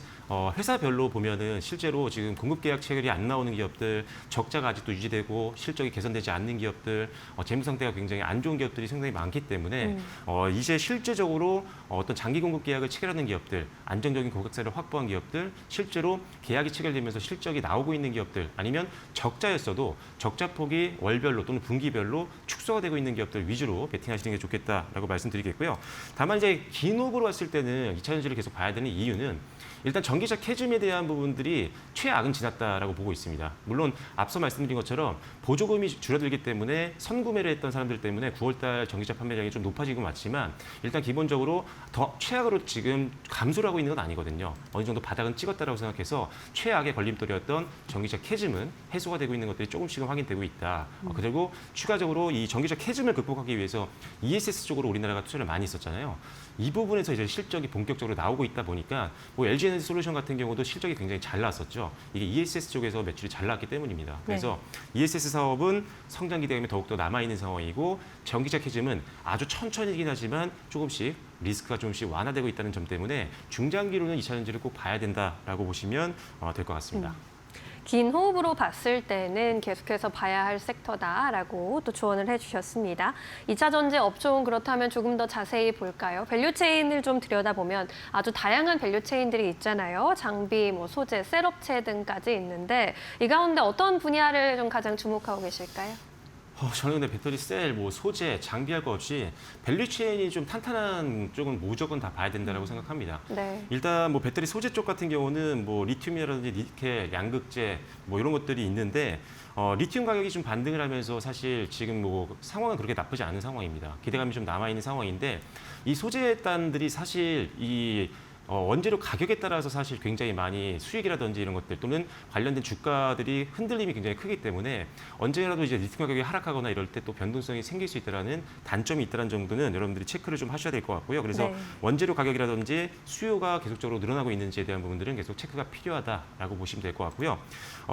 회사별로 보면은 실제로 지금 공급 계약 체결이 안 나오는 기업들, 적자가 아직도 유지되고 실적이 개선되지 않는 기업들, 재무 상태가 굉장히 안 좋은 기업들이 상당히 많기 때문에 이제 실제적으로 어떤 장기 공급 계약을 체결하는 기업들, 안정적인 고객사를 확보한 기업들, 실제로 계약이 체결되면서 실적이 나오고 있는 기업들, 아니면 적자였어도 적자 폭이 월별로 또는 분기별로 축소가 되고 있는 기업들 위주로 베팅하시는 게 좋겠다라고 말씀드리겠고요. 다만 이제 긴 호흡으로 봤을 때는 2차 전지를 계속 봐야 되는 이유는 일단 전기차 캐즘에 대한 부분들이 최악은 지났다라고 보고 있습니다. 물론 앞서 말씀드린 것처럼 보조금이 줄어들기 때문에 선구매를 했던 사람들 때문에 9월달 전기차 판매량이 좀 높아지고 맞지만 일단 기본적으로 더 최악으로 지금 감소를 하고 있는 건 아니거든요. 어느 정도 바닥은 찍었다라고 생각해서 최악의 걸림돌이었던 전기차 캐즘은 해소가 되고 있는 것들이 조금씩은 확인되고 있다. 그리고 추가적으로 이 전기차 캐즘을 극복하기 위해서 ESS 쪽으로 우리나라가 투자를 많이 했었잖아요. 이 부분에서 이제 실적이 본격적으로 나오고 있다 보니까 뭐 LG 에너지 솔루션 같은 경우도 실적이 굉장히 잘 나왔었죠. 이게 ESS 쪽에서 매출이 잘 나왔기 때문입니다. 그래서 ESS 사업은 성장 기대감이 더욱더 남아있는 상황이고 전기차 캐즘은 아주 천천히긴 하지만 조금씩 리스크가 조금씩 완화되고 있다는 점 때문에 중장기로는 2차 전지를 꼭 봐야 된다라고 보시면 될 것 같습니다. 긴 호흡으로 봤을 때는 계속해서 봐야 할 섹터다라고 또 조언을 해주셨습니다. 2차 전지 업종 그렇다면 조금 더 자세히 볼까요? 밸류체인을 좀 들여다보면 아주 다양한 밸류체인들이 있잖아요. 장비, 뭐 소재, 셀업체 등까지 있는데 이 가운데 어떤 분야를 좀 가장 주목하고 계실까요? 저는 근데 배터리 셀, 뭐 소재, 장비할 거 없이 밸류체인이 좀 탄탄한 쪽은 무조건 다 봐야 된다고 생각합니다. 네. 일단 뭐 배터리 소재 쪽 같은 경우는 뭐 리튬이라든지 니켈, 양극재 뭐 이런 것들이 있는데 리튬 가격이 좀 반등을 하면서 사실 지금 뭐 상황은 그렇게 나쁘지 않은 상황입니다. 기대감이 좀 남아 있는 상황인데 이 소재단들이 사실 이 원재료 가격에 따라서 사실 굉장히 많이 수익이라든지 이런 것들 또는 관련된 주가들이 흔들림이 굉장히 크기 때문에 언제라도 이제 리튬 가격이 하락하거나 이럴 때 또 변동성이 생길 수 있다는 단점이 있다는 정도는 여러분들이 체크를 좀 하셔야 될 것 같고요. 그래서 네. 원재료 가격이라든지 수요가 계속적으로 늘어나고 있는지에 대한 부분들은 계속 체크가 필요하다라고 보시면 될 것 같고요.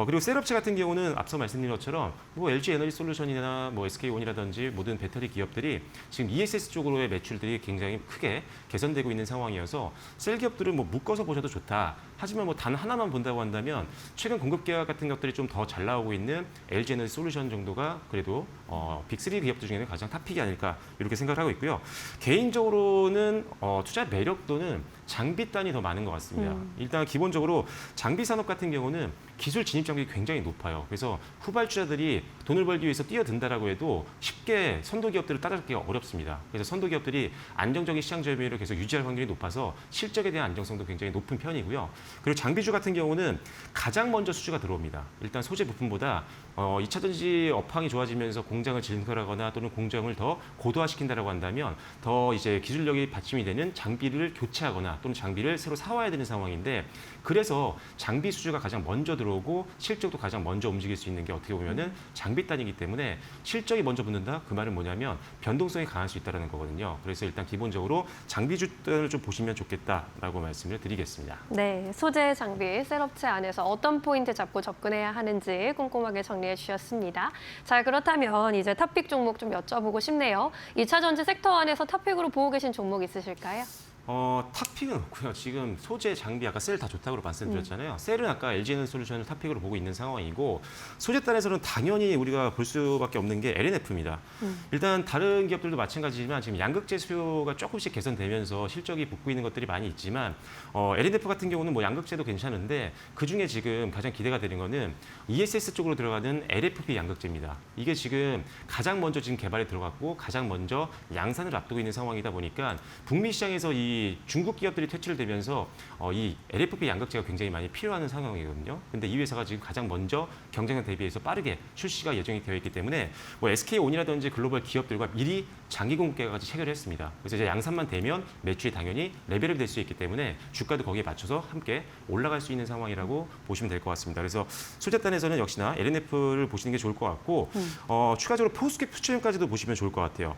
그리고 셀업체 같은 경우는 앞서 말씀드린 것처럼 뭐 LG 에너지 솔루션이나 뭐 SK온이라든지 모든 배터리 기업들이 지금 ESS 쪽으로의 매출들이 굉장히 크게 개선되고 있는 상황이어서 셀 기업들은 뭐 묶어서 보셔도 좋다. 하지만 뭐 단 하나만 본다고 한다면 최근 공급 계약 같은 것들이 좀 더 잘 나오고 있는 LG 에너지 솔루션 정도가 그래도 빅3 기업들 중에는 가장 탑픽이 아닐까 이렇게 생각을 하고 있고요. 개인적으로는 투자 매력도는 장비단이 더 많은 것 같습니다. 일단 기본적으로 장비 산업 같은 경우는 기술 진입 장벽이 굉장히 높아요. 그래서 후발주자들이 돈을 벌기 위해서 뛰어든다라고 해도 쉽게 선도 기업들을 따라잡기가 어렵습니다. 그래서 선도 기업들이 안정적인 시장 점유율을 계속 유지할 확률이 높아서 실적에 대한 안정성도 굉장히 높은 편이고요. 그리고 장비주 같은 경우는 가장 먼저 수주가 들어옵니다. 일단 소재 부품보다 2차 전지 업황이 좋아지면서 공장을 증설하거나 또는 공장을 더 고도화시킨다라고 한다면 더 이제 기술력이 받침이 되는 장비를 교체하거나 또는 장비를 새로 사와야 되는 상황인데 그래서 장비 수주가 가장 먼저 들어오고 실적도 가장 먼저 움직일 수 있는 게 어떻게 보면은 장비단이기 때문에 실적이 먼저 붙는다? 그 말은 뭐냐면 변동성이 강할 수 있다는 거거든요. 그래서 일단 기본적으로 장비주단을 좀 보시면 좋겠다라고 말씀을 드리겠습니다. 네, 소재, 장비, 셋업체 안에서 어떤 포인트 잡고 접근해야 하는지 꼼꼼하게 정리해 주셨습니다. 자, 그렇다면 이제 탑픽 종목 좀 여쭤보고 싶네요. 2차 전지 섹터 안에서 탑픽으로 보고 계신 종목 있으실까요? 탑픽은 없고요. 지금 소재, 장비 아까 셀 다 좋다고 말씀드렸잖아요. 셀은 아까 LG 에너지 솔루션을 탑픽으로 보고 있는 상황이고 소재단에서는 당연히 우리가 볼 수밖에 없는 게 LNF입니다. 일단 다른 기업들도 마찬가지지만 지금 양극재 수요가 조금씩 개선되면서 실적이 붙고 있는 것들이 많이 있지만 LNF 같은 경우는 뭐 양극재도 괜찮은데 그중에 지금 가장 기대가 되는 거는 ESS 쪽으로 들어가는 LFP 양극재입니다. 이게 지금 가장 먼저 지금 개발에 들어갔고 가장 먼저 양산을 앞두고 있는 상황이다 보니까 북미 시장에서 이 이 중국 기업들이 퇴출을 되면서 이 LFP 양극재가 굉장히 많이 필요한 상황이거든요. 근데 이 회사가 지금 가장 먼저 경쟁에 대비해서 빠르게 출시가 예정이 되어 있기 때문에 뭐 SK온이라든지 글로벌 기업들과 미리 장기 공급계약까지 체결을 했습니다. 그래서 이제 양산만 되면 매출이 당연히 레벨업이 될 수 있기 때문에 주가도 거기에 맞춰서 함께 올라갈 수 있는 상황이라고 보시면 될 것 같습니다. 그래서 소재단에서는 역시나 LNF를 보시는 게 좋을 것 같고 추가적으로 포스코 퓨처엠까지도 보시면 좋을 것 같아요.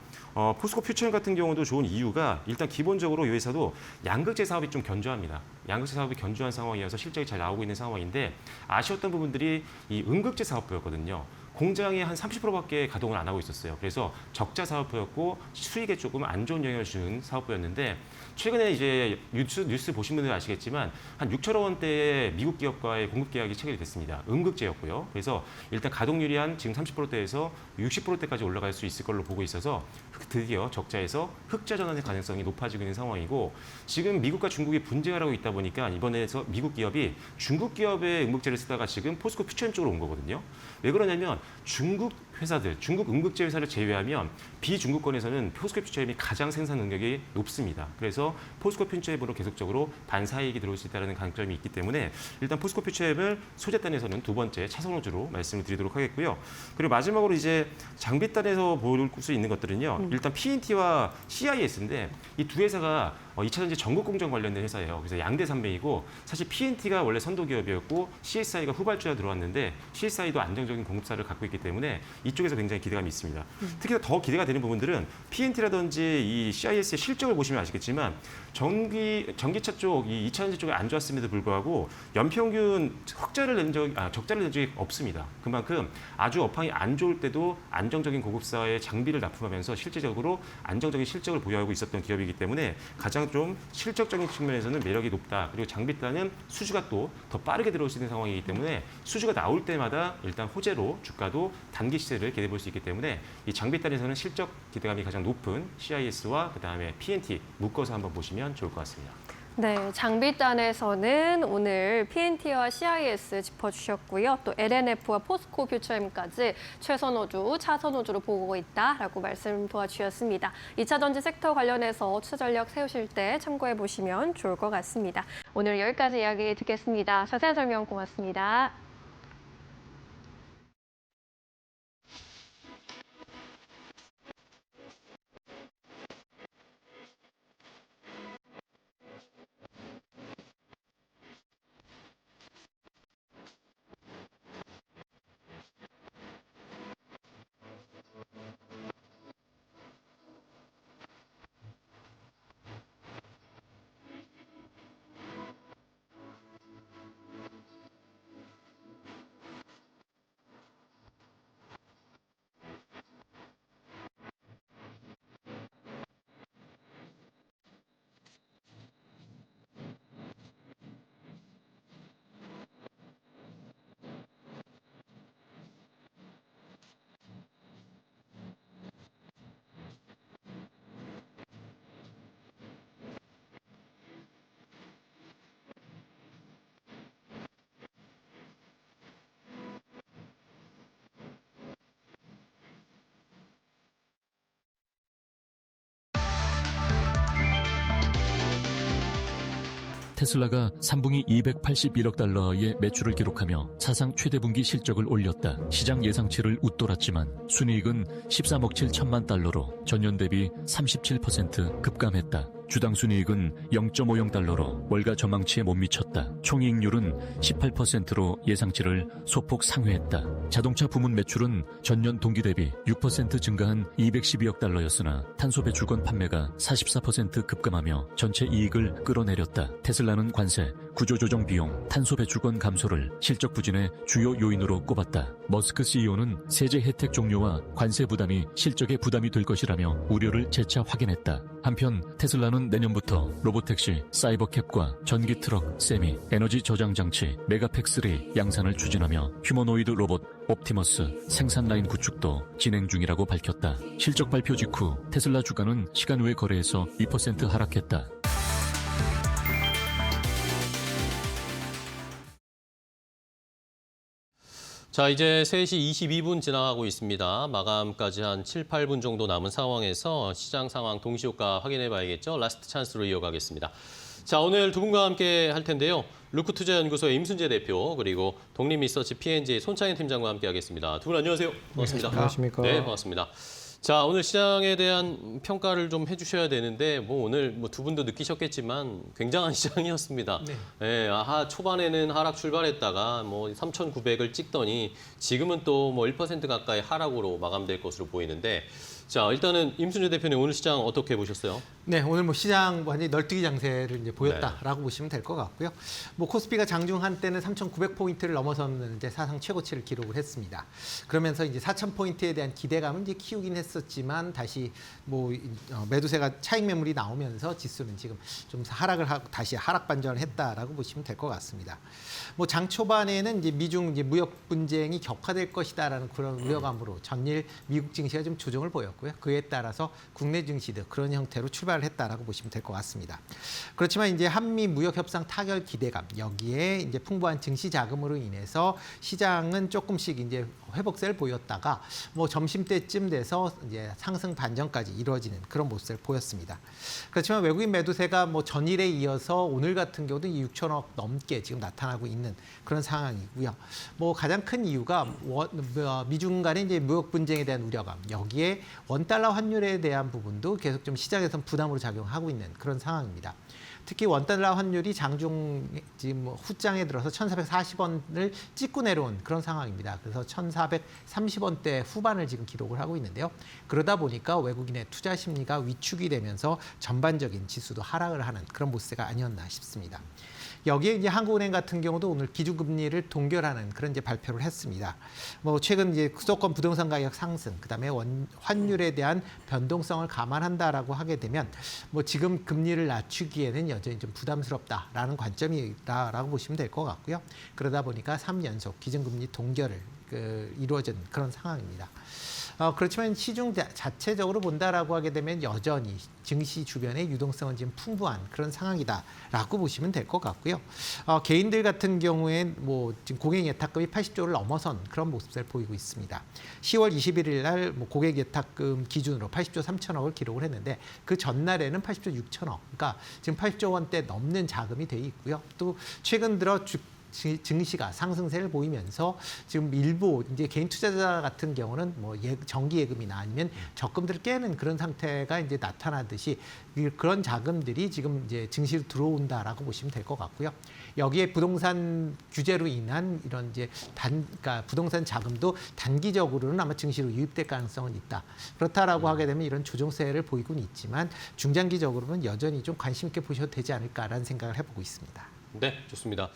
포스코 퓨처엠 같은 경우도 좋은 이유가 일단 기본적으로 이 회사도 양극재 사업이 좀 견조합니다. 양극재 사업이 견조한 상황이어서 실적이 잘 나오고 있는 상황인데 아쉬웠던 부분들이 이 음극재 사업부였거든요. 공장이 한 30%밖에 가동을 안 하고 있었어요. 그래서 적자 사업부였고 수익에 조금 안 좋은 영향을 주는 사업부였는데 최근에 이제 뉴스 보신 분들은 아시겠지만 한 6천억 원대의 미국 기업과의 공급 계약이 체결이 됐습니다. 음극재였고요. 그래서 일단 가동률이 한 지금 30%대에서 60%대까지 올라갈 수 있을 걸로 보고 있어서 드디어 적자에서 흑자 전환의 가능성이 높아지고 있는 상황이고 지금 미국과 중국이 분쟁을 하고 있다 보니까 이번에서 미국 기업이 중국 기업의 음극재를 쓰다가 지금 포스코 퓨처엠 쪽으로 온 거거든요. 왜 그러냐면 중국 회사들, 중국 음극재 회사를 제외하면 비중국권에서는 포스코 퓨처엠이 가장 생산 능력이 높습니다. 그래서 포스코 퓨처엠으로 계속적으로 반사이익이 들어올 수 있다는 강점이 있기 때문에 일단 포스코 퓨처엠을 소재단에서는 두 번째 차선호주로 말씀을 드리도록 하겠고요. 그리고 마지막으로 이제 장비단에서 볼 수 있는 것들은요. 일단 P&T와 CIS인데 이 두 회사가 2차 전지 전국 공정 관련된 회사예요. 그래서 양대 산맥이고 사실 P&T가 원래 선도 기업이었고 CSI가 후발주자 들어왔는데 CSI도 안정적인 공급사를 갖고 있기 때문에 이쪽에서 굉장히 기대감이 있습니다. 특히 더 기대가 되는 부분들은 P&T라든지 이 CIS의 실적을 보시면 아시겠지만 전기차 쪽, 이 2차 전지 쪽이 안 좋았음에도 불구하고 연평균 적자를 낸 적이 없습니다. 그만큼 아주 업황이 안 좋을 때도 안정적인 고급사의 장비를 납품하면서 실질적으로 안정적인 실적을 보유하고 있었던 기업이기 때문에 가장 좀 실적적인 측면에서는 매력이 높다. 그리고 장비단은 수주가 또 더 빠르게 들어올 수 있는 상황이기 때문에 수주가 나올 때마다 일단 호재로 주가도 단기 시세를 기대해 볼 수 있기 때문에 이 장비단에서는 실적 기대감이 가장 높은 CIS와 그다음에 P&T 묶어서 한번 보시면 좋을 것 같습니다. 네, 장비단에서는 오늘 P&T와 CIS 짚어주셨고요. 또 LNF와 포스코 퓨처엠까지 최선호주, 차선호주로 보고 있다라고 말씀 도와주셨습니다. 2차 전지 섹터 관련해서 투자 전략 세우실 때 참고해 보시면 좋을 것 같습니다. 오늘 여기까지 이야기 듣겠습니다. 자세한 설명 고맙습니다. 테슬라가 3분기 281억 달러의 매출을 기록하며 사상 최대 분기 실적을 올렸다. 시장 예상치를 웃돌았지만 순이익은 13억 7천만 달러로 전년 대비 37% 급감했다. 주당 순이익은 0.50 달러로 월가 전망치에 못 미쳤다. 총이익률은 18%로 예상치를 소폭 상회했다. 자동차 부문 매출은 전년 동기 대비 6% 증가한 212억 달러였으나 탄소 배출권 판매가 44% 급감하며 전체 이익을 끌어내렸다. 테슬라는 관세, 구조조정 비용, 탄소 배출권 감소를 실적 부진의 주요 요인으로 꼽았다. 머스크 CEO는 세제 혜택 종료와 관세 부담이 실적에 부담이 될 것이라며 우려를 재차 확인했다. 한편 테슬라는 내년부터 로보택시, 사이버캡과 전기 트럭, 세미, 에너지 저장 장치, 메가팩3 양산을 추진하며 휴머노이드 로봇 옵티머스 생산 라인 구축도 진행 중이라고 밝혔다. 실적 발표 직후 테슬라 주가는 시간 외 거래에서 2% 하락했다. 자, 이제 3시 22분 지나가고 있습니다. 마감까지 한 7, 8분 정도 남은 상황에서 시장 상황 동시효과 확인해 봐야겠죠. 라스트 찬스로 이어가겠습니다. 자, 오늘 두 분과 함께 할 텐데요. 루크투자연구소의 임순재 대표 그리고 독립리서치 P&G 손창현 팀장과 함께 하겠습니다. 두 분 안녕하세요. 반갑습니다. 안녕하십니까. 네, 반갑습니다. 자, 오늘 시장에 대한 평가를 좀 해주셔야 되는데 오늘 두 분도 느끼셨겠지만 굉장한 시장이었습니다. 네. 초반에는 하락 출발했다가 3,900을 찍더니 지금은 또 1% 가까이 하락으로 마감될 것으로 보이는데 자, 일단은 임순재 대표님 오늘 시장 어떻게 보셨어요? 네, 오늘 시장 완전히 널뛰기 장세를 이제 보였다라고 보시면 될 것 같고요. 코스피가 장중 한때는 3,900포인트를 넘어서는 이제 사상 최고치를 기록을 했습니다. 그러면서 이제 4,000포인트에 대한 기대감은 이제 키우긴 했었지만 다시 매도세가 차익 매물이 나오면서 지수는 지금 좀 하락을 하고 다시 하락 반전을 했다라고 보시면 될 것 같습니다. 장 초반에는 이제 미중 이제 무역 분쟁이 격화될 것이다라는 그런 우려감으로 전일 미국 증시가 좀 조정을 보였고요. 그에 따라서 국내 증시도 그런 형태로 출발을 했다라고 보시면 될 것 같습니다. 그렇지만 이제 한미 무역 협상 타결 기대감 여기에 이제 풍부한 증시 자금으로 인해서 시장은 조금씩 이제 회복세를 보였다가 점심 때쯤 돼서 이제 상승 반전까지 이루어지는 그런 모습을 보였습니다. 그렇지만 외국인 매도세가 전일에 이어서 오늘 같은 경우도 6천억 넘게 지금 나타나고 있는 그런 상황이고요. 가장 큰 이유가 미중 간의 이제 무역 분쟁에 대한 우려감 여기에 원달러 환율에 대한 부분도 계속 좀 시장에선 부담으로 작용하고 있는 그런 상황입니다. 특히 원달러 환율이 장중 지금 후장에 들어서 1,440원을 찍고 내려온 그런 상황입니다. 그래서 1,430원대 후반을 지금 기록을 하고 있는데요. 그러다 보니까 외국인의 투자 심리가 위축이 되면서 전반적인 지수도 하락을 하는 그런 모습가 아니었나 싶습니다. 여기에 이제 한국은행 같은 경우도 오늘 기준금리를 동결하는 그런 이제 발표를 했습니다. 최근 이제 수도권 부동산 가격 상승, 그다음에 환율에 대한 변동성을 감안한다라고 하게 되면 지금 금리를 낮추기에는 여전히 좀 부담스럽다라는 관점이라고 보시면 될 것 같고요. 그러다 보니까 3연속 기준금리 동결을 이루어진 그런 상황입니다. 그렇지만 시중 자체적으로 본다라고 하게 되면 여전히 증시 주변의 유동성은 지금 풍부한 그런 상황이다라고 보시면 될 것 같고요. 개인들 같은 경우엔 지금 고객 예탁금이 80조를 넘어선 그런 모습을 보이고 있습니다. 10월 21일 날 고객 예탁금 기준으로 80조 3천억을 기록을 했는데 그 전날에는 80조 6천억, 그러니까 지금 80조 원대 넘는 자금이 돼 있고요. 또 최근 들어 증시가 상승세를 보이면서 지금 일부 이제 개인 투자자 같은 경우는 정기 예금이나 아니면 적금들을 깨는 그런 상태가 이제 나타나듯이 그런 자금들이 지금 이제 증시로 들어온다라고 보시면 될 것 같고요. 여기에 부동산 규제로 인한 이런 이제 그러니까 부동산 자금도 단기적으로는 아마 증시로 유입될 가능성은 있다. 그렇다라고 하게 되면 이런 조정세를 보이고는 있지만 중장기적으로는 여전히 좀 관심 있게 보셔도 되지 않을까라는 생각을 해보고 있습니다. 네, 좋습니다.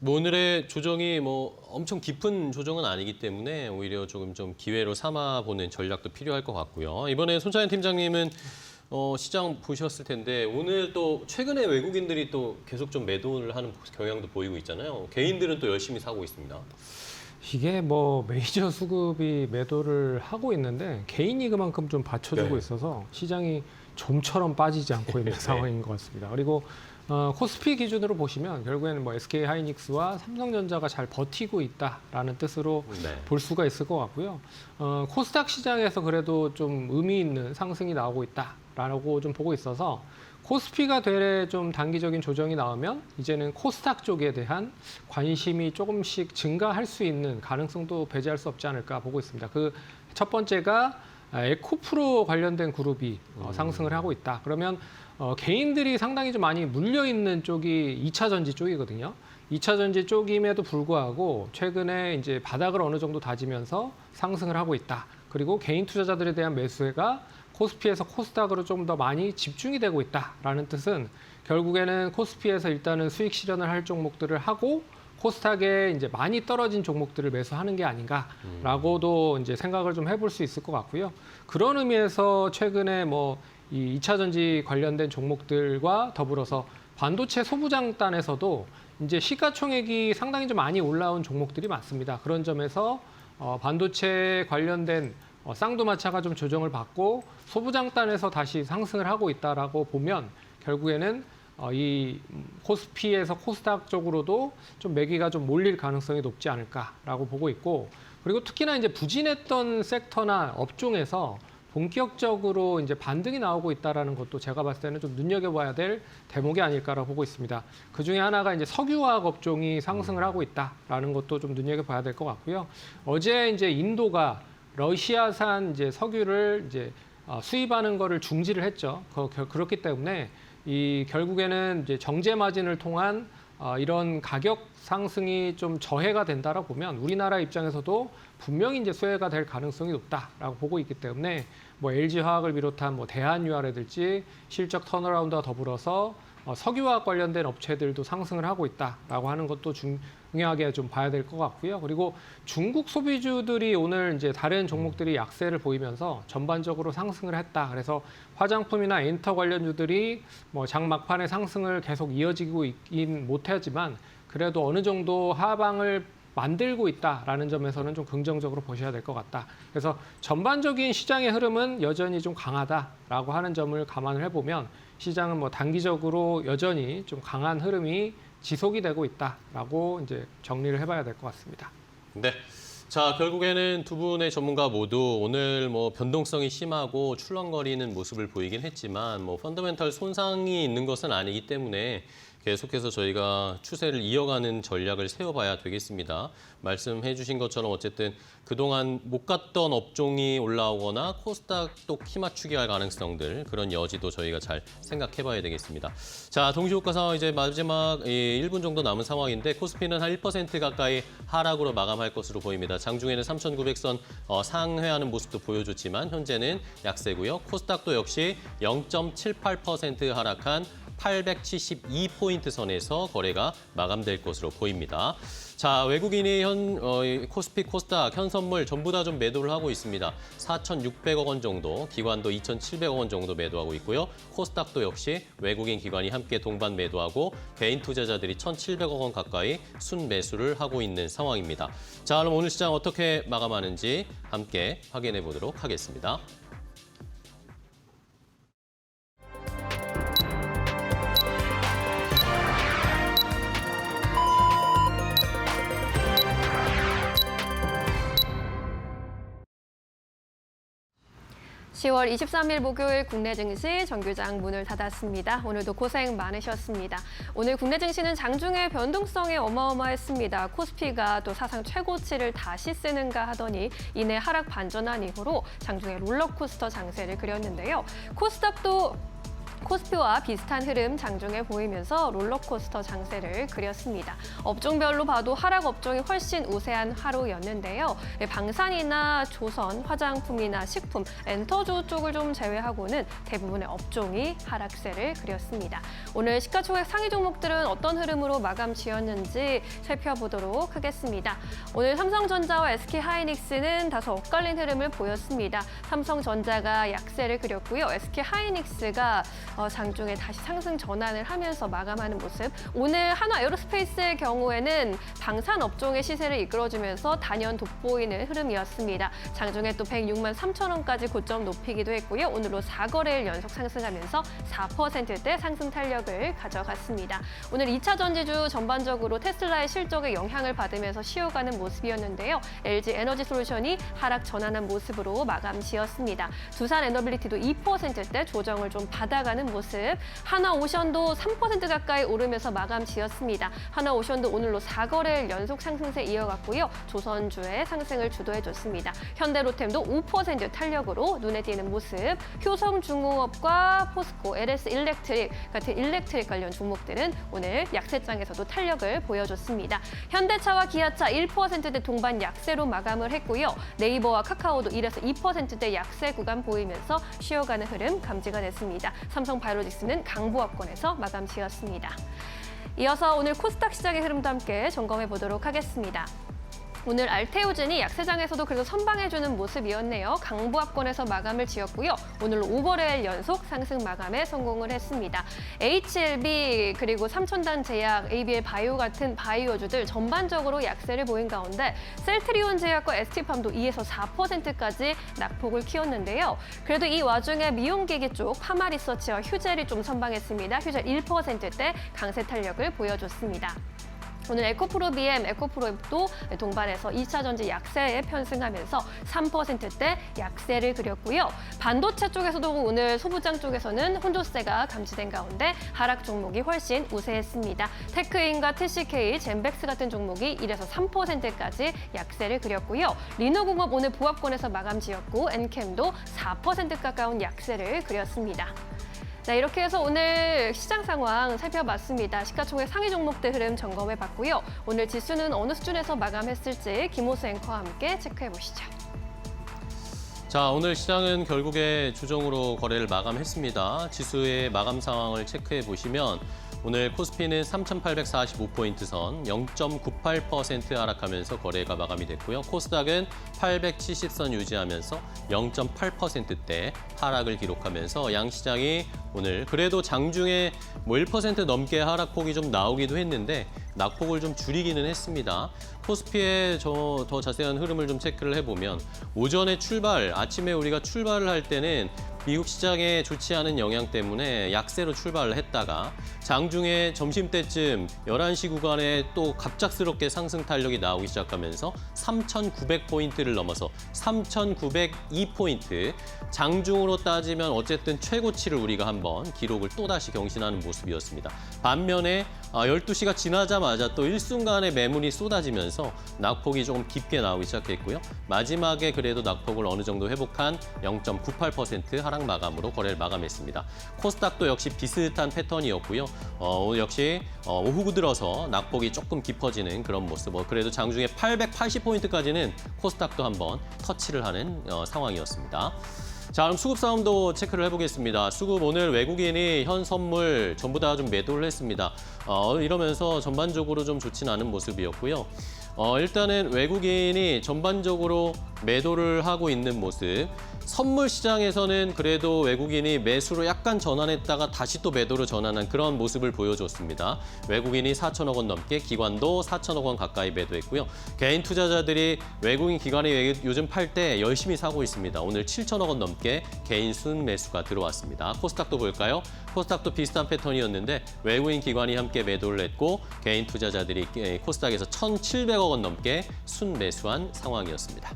오늘의 조정이 엄청 깊은 조정은 아니기 때문에 오히려 조금 좀 기회로 삼아보는 전략도 필요할 것 같고요. 이번에 손창현 팀장님은 시장 보셨을 텐데 오늘 또 최근에 외국인들이 또 계속 좀 매도를 하는 경향도 보이고 있잖아요. 개인들은 또 열심히 사고 있습니다. 이게 메이저 수급이 매도를 하고 있는데 개인이 그만큼 좀 받쳐주고 있어서 시장이 좀처럼 빠지지 않고 있는 상황인 것 같습니다. 그리고 코스피 기준으로 보시면 결국에는 SK 하이닉스와 삼성전자가 잘 버티고 있다라는 뜻으로 볼 수가 있을 것 같고요. 코스닥 시장에서 그래도 좀 의미 있는 상승이 나오고 있다라고 좀 보고 있어서 코스피가 되레 좀 단기적인 조정이 나오면 이제는 코스닥 쪽에 대한 관심이 조금씩 증가할 수 있는 가능성도 배제할 수 없지 않을까 보고 있습니다. 그 첫 번째가 에코프로 관련된 그룹이 상승을 하고 있다. 그러면 개인들이 상당히 좀 많이 물려있는 쪽이 2차 전지 쪽이거든요. 2차 전지 쪽임에도 불구하고 최근에 이제 바닥을 어느 정도 다지면서 상승을 하고 있다. 그리고 개인 투자자들에 대한 매수가 코스피에서 코스닥으로 좀 더 많이 집중이 되고 있다라는 뜻은 결국에는 코스피에서 일단은 수익 실현을 할 종목들을 하고 코스닥에 이제 많이 떨어진 종목들을 매수하는 게 아닌가라고도 이제 생각을 좀 해볼 수 있을 것 같고요. 그런 의미에서 최근에 이 2차 전지 관련된 종목들과 더불어서 반도체 소부장단에서도 이제 시가총액이 상당히 좀 많이 올라온 종목들이 많습니다. 그런 점에서 반도체 관련된 쌍두마차가 좀 조정을 받고 소부장단에서 다시 상승을 하고 있다라고 보면 결국에는 이 코스피에서 코스닥 쪽으로도 좀 매기가 좀 몰릴 가능성이 높지 않을까라고 보고 있고, 그리고 특히나 이제 부진했던 섹터나 업종에서 본격적으로 이제 반등이 나오고 있다라는 것도 제가 봤을 때는 좀 눈여겨봐야 될 대목이 아닐까라고 보고 있습니다. 그 중에 하나가 이제 석유화학 업종이 상승을 하고 있다라는 것도 좀 눈여겨봐야 될 것 같고요. 어제 이제 인도가 러시아산 이제 석유를 이제 수입하는 거를 중지를 했죠. 그렇기 때문에 이 결국에는 이제 정제 마진을 통한 이런 가격 상승이 좀 저해가 된다라고 보면 우리나라 입장에서도 분명히 이제 수혜가 될 가능성이 높다라고 보고 있기 때문에 뭐 LG화학을 비롯한 뭐 대한유화라든지 실적 턴어라운드와 더불어서 석유화학 관련된 업체들도 상승을 하고 있다라고 하는 것도 중요하게 좀 봐야 될 것 같고요. 그리고 중국 소비주들이 오늘 이제 다른 종목들이 약세를 보이면서 전반적으로 상승을 했다. 그래서 화장품이나 엔터 관련주들이 뭐 장 막판에 상승을 계속 이어지고 있긴 못하지만 그래도 어느 정도 하방을 만들고 있다라는 점에서는 좀 긍정적으로 보셔야 될 것 같다. 그래서 전반적인 시장의 흐름은 여전히 좀 강하다라고 하는 점을 감안을 해보면 시장은 뭐 단기적으로 여전히 좀 강한 흐름이 지속이 되고 있다라고 이제 정리를 해봐야 될 것 같습니다. 네. 자, 결국에는 두 분의 전문가 모두 오늘 뭐 변동성이 심하고 출렁거리는 모습을 보이긴 했지만 뭐 펀더멘털 손상이 있는 것은 아니기 때문에 계속해서 저희가 추세를 이어가는 전략을 세워봐야 되겠습니다. 말씀해 주신 것처럼 어쨌든 그동안 못 갔던 업종이 올라오거나 코스닥도 키 맞추기 할 가능성들, 그런 여지도 저희가 잘 생각해 봐야 되겠습니다. 자, 동시효과상 이제 마지막 1분 정도 남은 상황인데 코스피는 한 1% 가까이 하락으로 마감할 것으로 보입니다. 장중에는 3,900선 상회하는 모습도 보여줬지만 현재는 약세고요. 코스닥도 역시 0.78% 하락한 872포인트 선에서 거래가 마감될 것으로 보입니다. 자, 외국인이 코스피, 코스닥, 현선물 전부 다 좀 매도를 하고 있습니다. 4,600억 원 정도, 기관도 2,700억 원 정도 매도하고 있고요. 코스닥도 역시 외국인 기관이 함께 동반 매도하고 개인 투자자들이 1,700억 원 가까이 순매수를 하고 있는 상황입니다. 자, 그럼 오늘 시장 어떻게 마감하는지 함께 확인해 보도록 하겠습니다. (10월 23일) 목요일 국내 증시 정규장 문을 닫았습니다. 오늘도 고생 많으셨습니다. 오늘 국내 증시는 장중에 변동성이 어마어마했습니다. 코스피가 또 사상 최고치를 다시 쓰는가 하더니 이내 하락 반전한 이후로 장중에 롤러코스터 장세를 그렸는데요. 코스닥도 코스피와 비슷한 흐름 장중에 보이면서 롤러코스터 장세를 그렸습니다. 업종별로 봐도 하락 업종이 훨씬 우세한 하루였는데요. 방산이나 조선, 화장품이나 식품, 엔터주 쪽을 좀 제외하고는 대부분의 업종이 하락세를 그렸습니다. 오늘 시가총액 상위 종목들은 어떤 흐름으로 마감 지었는지 살펴보도록 하겠습니다. 오늘 삼성전자와 SK하이닉스는 다소 엇갈린 흐름을 보였습니다. 삼성전자가 약세를 그렸고요. SK하이닉스가 장중에 다시 상승 전환을 하면서 마감하는 모습. 오늘 한화에어로스페이스의 경우에는 방산 업종의 시세를 이끌어주면서 단연 돋보이는 흐름이었습니다. 장중에 또 106만 3천 원까지 고점 높이기도 했고요. 오늘로 4거래일 연속 상승하면서 4%대 상승 탄력을 가져갔습니다. 오늘 2차 전지주 전반적으로 테슬라의 실적에 영향을 받으면서 쉬어가는 모습이었는데요. LG 에너지솔루션이 하락 전환한 모습으로 마감 지었습니다. 두산 에너빌리티도 2%대 조정을 좀 받아가는 모습. 하나오션도 3% 가까이 오르면서 마감 지었습니다. 하나오션도 오늘로 4거래일 연속 상승세 이어갔고요. 조선주의 상승을 주도해줬습니다. 현대로템도 5% 탄력으로 눈에 띄는 모습. 효성중공업과 포스코, LS 일렉트릭 같은 일렉트릭 관련 종목들은 오늘 약세장에서도 탄력을 보여줬습니다. 현대차와 기아차 1%대 동반 약세로 마감을 했고요. 네이버와 카카오도 1에서 2%대 약세 구간 보이면서 쉬어가는 흐름 감지가 됐습니다. 삼성바이오로직스는 강보합권에서 마감 지었습니다. 이어서 오늘 코스닥 시장의 흐름도 함께 점검해 보도록 하겠습니다. 오늘 알테오젠이 약세장에서도 그래도 선방해주는 모습이었네요. 강보합권에서 마감을 지었고요. 오늘 5거래일 연속 상승 마감에 성공을 했습니다. HLB 그리고 삼천단 제약, ABL 바이오 같은 바이오주들 전반적으로 약세를 보인 가운데 셀트리온 제약과 ST팜도 2에서 4%까지 낙폭을 키웠는데요. 그래도 이 와중에 미용기기 쪽 파마리서치와 휴젤이 좀 선방했습니다. 휴젤 1%대 강세 탄력을 보여줬습니다. 오늘 에코프로-BM, 에코프로도 동반해서 2차 전지 약세에 편승하면서 3%대 약세를 그렸고요. 반도체 쪽에서도 오늘 소부장 쪽에서는 혼조세가 감지된 가운데 하락 종목이 훨씬 우세했습니다. 테크인과 TCK, 젠백스 같은 종목이 1에서 3%까지 약세를 그렸고요. 리노공업 오늘 보합권에서 마감 지었고 엔캠도 4% 가까운 약세를 그렸습니다. 자, 이렇게 해서 오늘 시장 상황 살펴봤습니다. 시가총액 상위 종목들 흐름 점검해봤고요. 오늘 지수는 어느 수준에서 마감했을지 김호수 앵커와 함께 체크해보시죠. 자, 오늘 시장은 결국에 주종으로 거래를 마감했습니다. 지수의 마감 상황을 체크해 보시면 오늘 코스피는 3,845포인트 선 0.98% 하락하면서 거래가 마감이 됐고요. 코스닥은 870선 유지하면서 0.8%대 하락을 기록하면서 양시장이 오늘 그래도 장중에 뭐 1% 넘게 하락폭이 좀 나오기도 했는데 낙폭을 좀 줄이기는 했습니다. 코스피의 더 자세한 흐름을 좀 체크를 해보면 오전에 아침에 우리가 출발을 할 때는 미국 시장에 좋지 않은 영향 때문에 약세로 출발을 했다가 장중에 점심때쯤 11시 구간에 또 갑작스럽게 상승 탄력이 나오기 시작하면서 3,900포인트를 넘어서 3,902포인트 장중으로 따지면 어쨌든 최고치를 우리가 한번 기록을 또다시 경신하는 모습이었습니다. 반면에 12시가 지나자마자 또 일순간에 매물이 쏟아지면서 낙폭이 조금 깊게 나오기 시작했고요. 마지막에 그래도 낙폭을 어느 정도 회복한 0.98% 하락 마감으로 거래를 마감했습니다. 코스닥도 역시 비슷한 패턴이었고요. 오늘 역시 오후 들어서 낙폭이 조금 깊어지는 그런 모습. 그래도 장중에 880포인트까지는 코스닥도 한번 터치를 하는 상황이었습니다. 자, 그럼 수급 싸움도 체크를 해보겠습니다. 수급 오늘 외국인이 현 선물 전부 다 좀 매도를 했습니다. 이러면서 전반적으로 좀 좋진 않은 모습이었고요. 일단은 외국인이 전반적으로 매도를 하고 있는 모습. 선물 시장에서는 그래도 외국인이 매수로 약간 전환했다가 다시 또 매도로 전환한 그런 모습을 보여줬습니다. 외국인이 4천억 원 넘게, 기관도 4천억 원 가까이 매도했고요. 개인 투자자들이 외국인 기관이 요즘 팔 때 열심히 사고 있습니다. 오늘 7천억 원 넘게 개인 순매수가 들어왔습니다. 코스닥도 볼까요? 코스닥도 비슷한 패턴이었는데 외국인 기관이 함께 매도를 했고 개인 투자자들이 코스닥에서 1,700억 원 넘게 순매수한 상황이었습니다.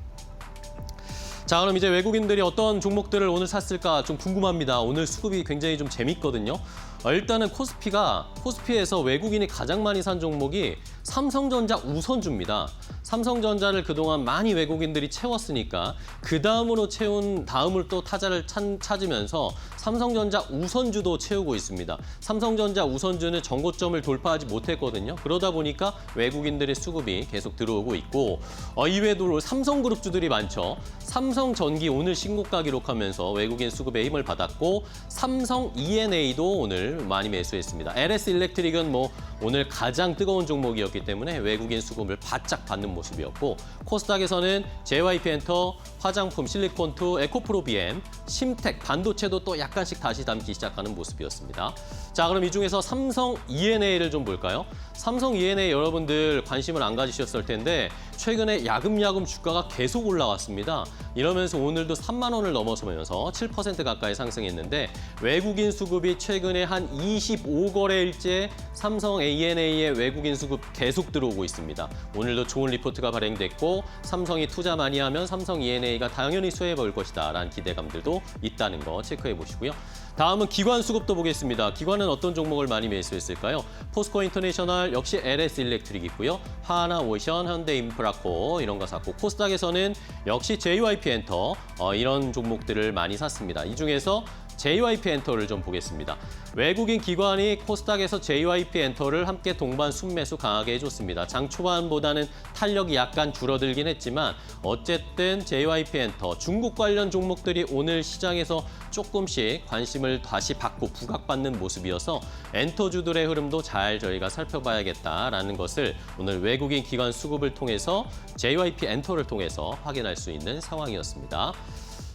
자, 그럼 이제 외국인들이 어떤 종목들을 오늘 샀을까 좀 궁금합니다. 오늘 수급이 굉장히 좀 재밌거든요. 일단은 코스피에서 외국인이 가장 많이 산 종목이 삼성전자 우선주입니다. 삼성전자를 그동안 많이 외국인들이 채웠으니까 그 다음으로 채운 다음을 또 타자를 찾으면서 삼성전자 우선주도 채우고 있습니다. 삼성전자 우선주는 전고점을 돌파하지 못했거든요. 그러다 보니까 외국인들의 수급이 계속 들어오고 있고 이외에도 삼성그룹주들이 많죠. 삼성전기 오늘 신고가 기록하면서 외국인 수급에 힘을 받았고 삼성 E&A도 오늘 많이 매수했습니다. LS 일렉트릭은 오늘 가장 뜨거운 종목이었기 때문에 외국인 수급을 바짝 받는 모습이었고 코스닥에서는 JYP엔터, 화장품, 실리콘2, 에코프로-BM, 심텍, 반도체도 또 약간씩 다시 담기 시작하는 모습이었습니다. 자, 그럼 이 중에서 삼성 E&A를 좀 볼까요? 삼성 E&A 여러분들 관심을 안 가지셨을 텐데 최근에 야금야금 주가가 계속 올라왔습니다. 이러면서 오늘도 3만 원을 넘어서면서 7% 가까이 상승했는데 외국인 수급이 최근에 한 25거래일째 삼성 E&A의 외국인 수급 계속 들어오고 있습니다. 오늘도 좋은 리포트가 발행됐고 삼성이 투자 많이 하면 삼성 E&A가 당연히 수혜해 볼 것이다 라는 기대감들도 있다는 거 체크해 보시고요. 다음은 기관 수급도 보겠습니다. 기관은 어떤 종목을 많이 매수했을까요? 포스코 인터내셔널 역시 LS 일렉트릭 있고요. 하나오션, 현대인프라코 이런 거 샀고 코스닥에서는 역시 JYP엔터 이런 종목들을 많이 샀습니다. 이 중에서 JYP 엔터를 좀 보겠습니다. 외국인 기관이 코스닥에서 JYP 엔터를 함께 동반 순매수 강하게 해줬습니다. 장 초반보다는 탄력이 약간 줄어들긴 했지만 어쨌든 JYP 엔터, 중국 관련 종목들이 오늘 시장에서 조금씩 관심을 다시 받고 부각받는 모습이어서 엔터주들의 흐름도 잘 저희가 살펴봐야겠다라는 것을 오늘 외국인 기관 수급을 통해서 JYP 엔터를 통해서 확인할 수 있는 상황이었습니다.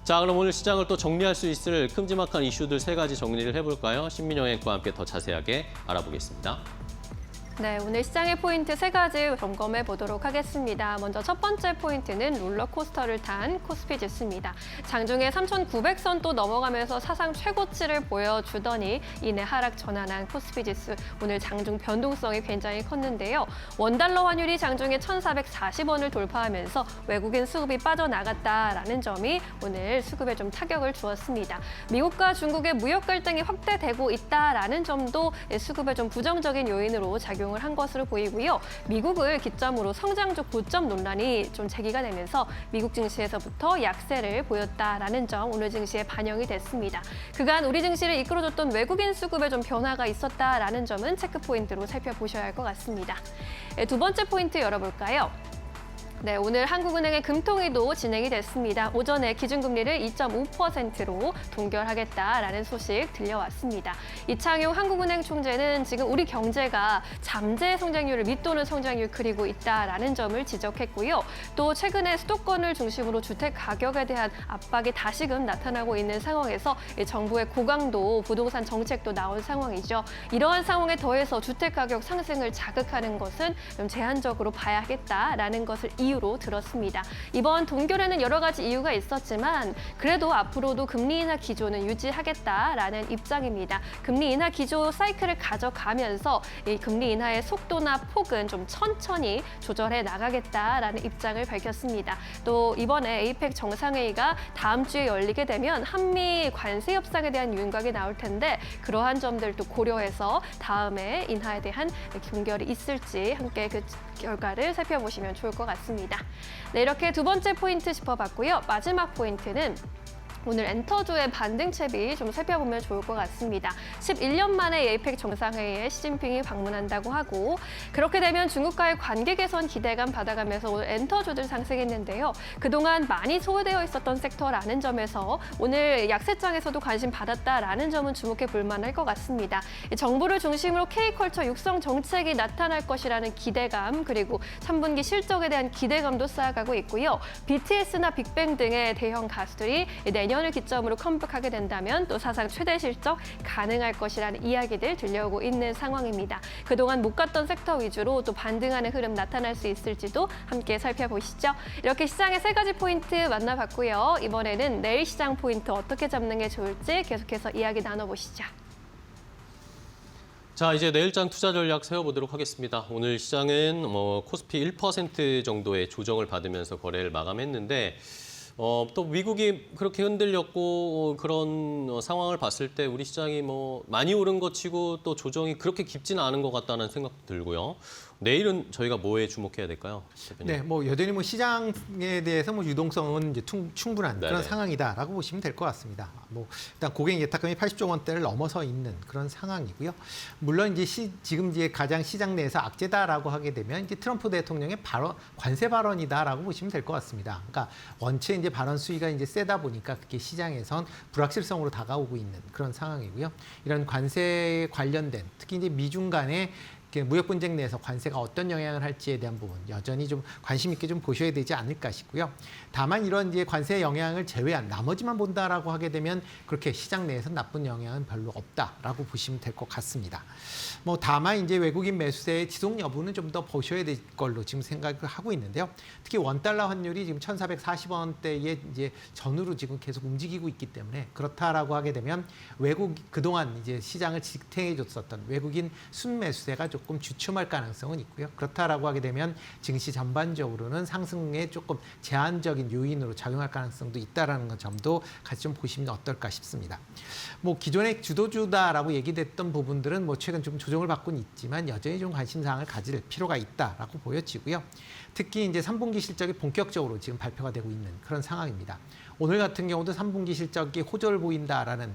자, 그럼 오늘 시장을 또 정리할 수 있을 큼지막한 이슈들 3가지 정리를 해볼까요? 신민영 앵커와 함께 더 자세하게 알아보겠습니다. 네, 오늘 시장의 포인트 3가지 점검해 보도록 하겠습니다. 먼저 첫 번째 포인트는 롤러코스터를 탄 코스피 지수입니다. 장중에 3,900선 또 넘어가면서 사상 최고치를 보여주더니 이내 하락 전환한 코스피 지수. 오늘 장중 변동성이 굉장히 컸는데요. 원달러 환율이 장중에 1,440원을 돌파하면서 외국인 수급이 빠져나갔다라는 점이 오늘 수급에 좀 타격을 주었습니다. 미국과 중국의 무역 갈등이 확대되고 있다라는 점도 수급에 좀 부정적인 요인으로 작용을 한 것으로 보이고요. 미국을 기점으로 성장주 고점 논란이 좀 제기가 되면서 미국 증시에서부터 약세를 보였다라는 점 오늘 증시에 반영이 됐습니다. 그간 우리 증시를 이끌어줬던 외국인 수급에 좀 변화가 있었다라는 점은 체크 포인트로 살펴보셔야 할 것 같습니다. 두 번째 포인트 열어볼까요? 네, 오늘 한국은행의 금통위도 진행이 됐습니다. 오전에 기준금리를 2.5%로 동결하겠다라는 소식 들려왔습니다. 이창용 한국은행 총재는 지금 우리 경제가 잠재 성장률을 밑도는 성장률 그리고 있다라는 점을 지적했고요. 또 최근에 수도권을 중심으로 주택 가격에 대한 압박이 다시금 나타나고 있는 상황에서 정부의 고강도 부동산 정책도 나온 상황이죠. 이러한 상황에 더해서 주택 가격 상승을 자극하는 것은 좀 제한적으로 봐야겠다라는 것을 이유로 들었습니다. 이번 동결에는 여러 가지 이유가 있었지만 그래도 앞으로도 금리 인하 기조는 유지하겠다라는 입장입니다. 금리 인하 기조 사이클을 가져가면서 이 금리 인하의 속도나 폭은 좀 천천히 조절해 나가겠다라는 입장을 밝혔습니다. 또 이번에 에이펙 정상회의가 다음 주에 열리게 되면 한미 관세 협상에 대한 윤곽이 나올 텐데 그러한 점들도 고려해서 다음에 인하에 대한 동결이 있을지 함께 그 결과를 살펴보시면 좋을 것 같습니다. 네, 이렇게 두 번째 포인트 짚어봤고요. 마지막 포인트는 오늘 엔터주의 반등채비 좀 살펴보면 좋을 것 같습니다. 11년 만에 에이펙 정상회의에 시진핑이 방문한다고 하고 그렇게 되면 중국과의 관계 개선 기대감 받아가면서 오늘 엔터주들 상승했는데요. 그동안 많이 소외되어 있었던 섹터라는 점에서 오늘 약세장에서도 관심 받았다라는 점은 주목해 볼 만할 것 같습니다. 정부를 중심으로 K컬처 육성 정책이 나타날 것이라는 기대감 그리고 3분기 실적에 대한 기대감도 쌓아가고 있고요. BTS나 빅뱅 등의 대형 가수들이 내년을 기점으로 컴백하게 된다면 또 사상 최대 실적 가능할 것이라는 이야기들 들려오고 있는 상황입니다. 그동안 못 갔던 섹터 위주로 또 반등하는 흐름 나타날 수 있을지도 함께 살펴보시죠. 이렇게 시장의 3가지 포인트 만나봤고요. 이번에는 내일 시장 포인트 어떻게 잡는 게 좋을지 계속해서 이야기 나눠보시죠. 자, 이제 내일장 투자 전략 세워보도록 하겠습니다. 오늘 시장은 코스피 1% 정도의 조정을 받으면서 거래를 마감했는데 또 미국이 그렇게 흔들렸고 그런 상황을 봤을 때 우리 시장이 많이 오른 것 치고 또 조정이 그렇게 깊지는 않은 것 같다는 생각도 들고요. 내일은 저희가 뭐에 주목해야 될까요, 대표님? 네, 여전히 시장에 대해서 유동성은 이제 충분한 그런 네네. 상황이다라고 보시면 될 것 같습니다. 일단 고객 예탁금이 80조 원대를 넘어서 있는 그런 상황이고요. 물론 이제 지금 이제 가장 시장 내에서 악재다라고 하게 되면 이제 트럼프 대통령의 관세 발언이다라고 보시면 될 것 같습니다. 그러니까 원체 이제 발언 수위가 이제 세다 보니까 그게 시장에선 불확실성으로 다가오고 있는 그런 상황이고요. 이런 관세에 관련된 특히 이제 미중 간의 무역 분쟁 내에서 관세가 어떤 영향을 할지에 대한 부분 여전히 좀 관심 있게 좀 보셔야 되지 않을까 싶고요. 다만 이런 이제 관세 영향을 제외한 나머지만 본다라고 하게 되면 그렇게 시장 내에서 나쁜 영향은 별로 없다라고 보시면 될 것 같습니다. 다만 이제 외국인 매수세의 지속 여부는 좀 더 보셔야 될 걸로 지금 생각을 하고 있는데요. 특히 원달러 환율이 지금 1,440원대의 이제 전후로 지금 계속 움직이고 있기 때문에 그렇다라고 하게 되면 그동안 이제 시장을 지탱해 줬었던 외국인 순매수세가 조금 주춤할 가능성은 있고요. 그렇다라고 하게 되면 증시 전반적으로는 상승에 조금 제한적인 요인으로 작용할 가능성도 있다라는 점도 같이 좀 보시면 어떨까 싶습니다. 기존의 주도주다라고 얘기됐던 부분들은 최근 좀 조정을 받고는 있지만 여전히 좀 관심사항을 가질 필요가 있다라고 보여지고요. 특히 이제 3분기 실적이 본격적으로 지금 발표가 되고 있는 그런 상황입니다. 오늘 같은 경우도 3분기 실적이 호조를 보인다라는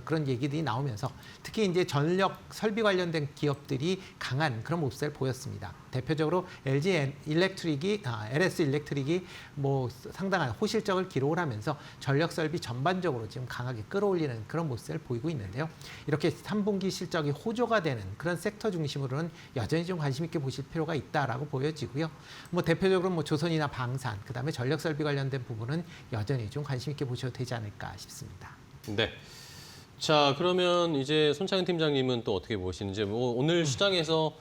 그런 얘기들이 나오면서 특히 이제 전력 설비 관련된 기업들이 강한 그런 모습을 보였습니다. 대표적으로 LS 일렉트릭이 뭐 상당한 호실적을 기록을 하면서 전력 설비 전반적으로 지금 강하게 끌어올리는 그런 모습을 보이고 있는데요. 이렇게 3분기 실적이 호조가 되는 그런 섹터 중심으로는 여전히 좀 관심 있게 보실 필요가 있다라고 보여지고요. 뭐 대표적으로 뭐 조선이나 방산, 그다음에 전력 설비 관련된 부분은 여전히 좀 관심 있게 보셔도 되지 않을까 싶습니다. 네. 자, 그러면 이제 손창현 팀장님은 또 어떻게 보시는지, 뭐 오늘 시장에서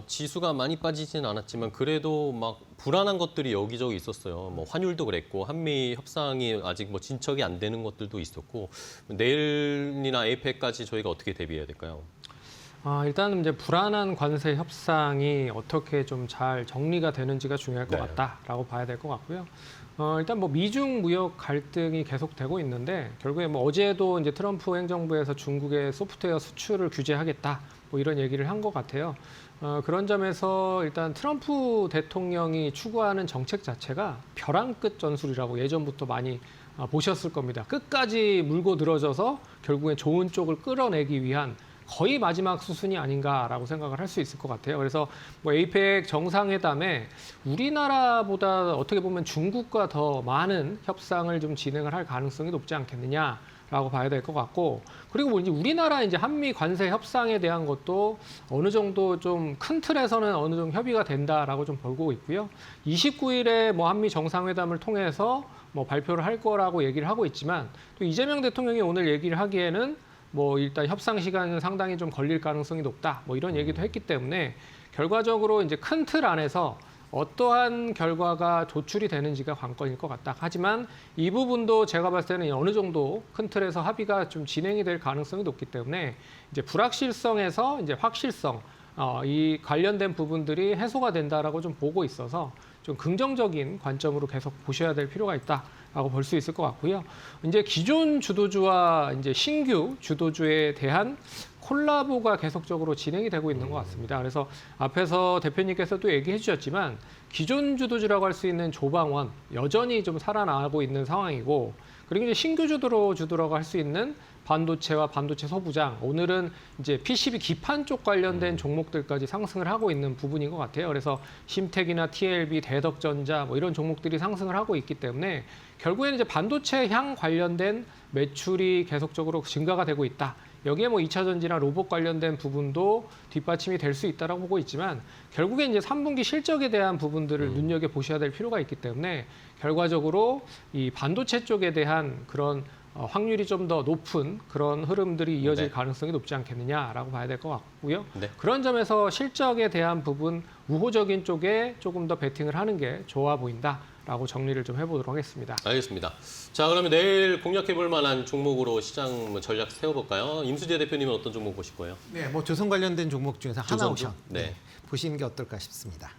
지수가 많이 빠지지는 않았지만 그래도 막 불안한 것들이 여기저기 있었어요. 뭐 환율도 그랬고 한미 협상이 아직 뭐 진척이 안 되는 것들도 있었고 내일이나 APEC까지 저희가 어떻게 대비해야 될까요? 일단 이제 불안한 관세 협상이 어떻게 좀 잘 정리가 되는지가 중요할 것 네. 같다라고 봐야 될 것 같고요. 일단 뭐 미중 무역 갈등이 계속되고 있는데 결국에 뭐 어제도 이제 트럼프 행정부에서 중국의 소프트웨어 수출을 규제하겠다 뭐 이런 얘기를 한 것 같아요. 그런 점에서 일단 트럼프 대통령이 추구하는 정책 자체가 벼랑 끝 전술이라고 예전부터 많이 보셨을 겁니다. 끝까지 물고 늘어져서 결국엔 좋은 쪽을 끌어내기 위한 거의 마지막 수순이 아닌가라고 생각을 할 수 있을 것 같아요. 그래서 뭐 에이펙 정상회담에 우리나라보다 어떻게 보면 중국과 더 많은 협상을 좀 진행을 할 가능성이 높지 않겠느냐라고 봐야 될 것 같고, 그리고 뭐 이제 우리나라 이제 한미 관세 협상에 대한 것도 어느 정도 좀 큰 틀에서는 어느 정도 협의가 된다라고 좀 보고 있고요. 29일에 뭐 한미 정상회담을 통해서 뭐 발표를 할 거라고 얘기를 하고 있지만 또 이재명 대통령이 오늘 얘기를 하기에는 뭐 일단 협상 시간은 상당히 좀 걸릴 가능성이 높다. 뭐 이런 얘기도 했기 때문에 결과적으로 이제 큰 틀 안에서 어떠한 결과가 도출이 되는지가 관건일 것 같다. 하지만 이 부분도 제가 봤을 때는 어느 정도 큰 틀에서 합의가 좀 진행이 될 가능성이 높기 때문에 이제 불확실성에서 이제 확실성, 이 관련된 부분들이 해소가 된다라고 좀 보고 있어서 좀 긍정적인 관점으로 계속 보셔야 될 필요가 있다라고 볼 수 있을 것 같고요. 이제 기존 주도주와 이제 신규 주도주에 대한 콜라보가 계속적으로 진행이 되고 있는 것 같습니다. 그래서 앞에서 대표님께서도 얘기해 주셨지만 기존 주도주라고 할 수 있는 조방원 여전히 좀 살아나고 있는 상황이고, 그리고 이제 신규 주도라고 할 수 있는 반도체와 반도체 소부장, 오늘은 이제 PCB 기판 쪽 관련된 종목들까지 상승을 하고 있는 부분인 것 같아요. 그래서 심텍이나 TLB, 대덕전자 뭐 이런 종목들이 상승을 하고 있기 때문에 결국에는 이제 반도체 향 관련된 매출이 계속적으로 증가가 되고 있다. 여기에 뭐 2차 전지나 로봇 관련된 부분도 뒷받침이 될 수 있다라고 보고 있지만 결국에 이제 3분기 실적에 대한 부분들을 눈여겨 보셔야 될 필요가 있기 때문에 결과적으로 이 반도체 쪽에 대한 그런 확률이 좀 더 높은 그런 흐름들이 이어질 네. 가능성이 높지 않겠느냐라고 봐야 될 것 같고요. 네. 그런 점에서 실적에 대한 부분 우호적인 쪽에 조금 더 베팅을 하는 게 좋아 보인다라고 정리를 좀 해보도록 하겠습니다. 알겠습니다. 자, 그러면 내일 공략해볼 만한 종목으로 시장 전략 세워볼까요? 임수재 대표님은 어떤 종목 보실 거예요? 네, 뭐 조선 관련된 종목 중에서 조선주? 하나오션 네. 보시는 게 어떨까 싶습니다.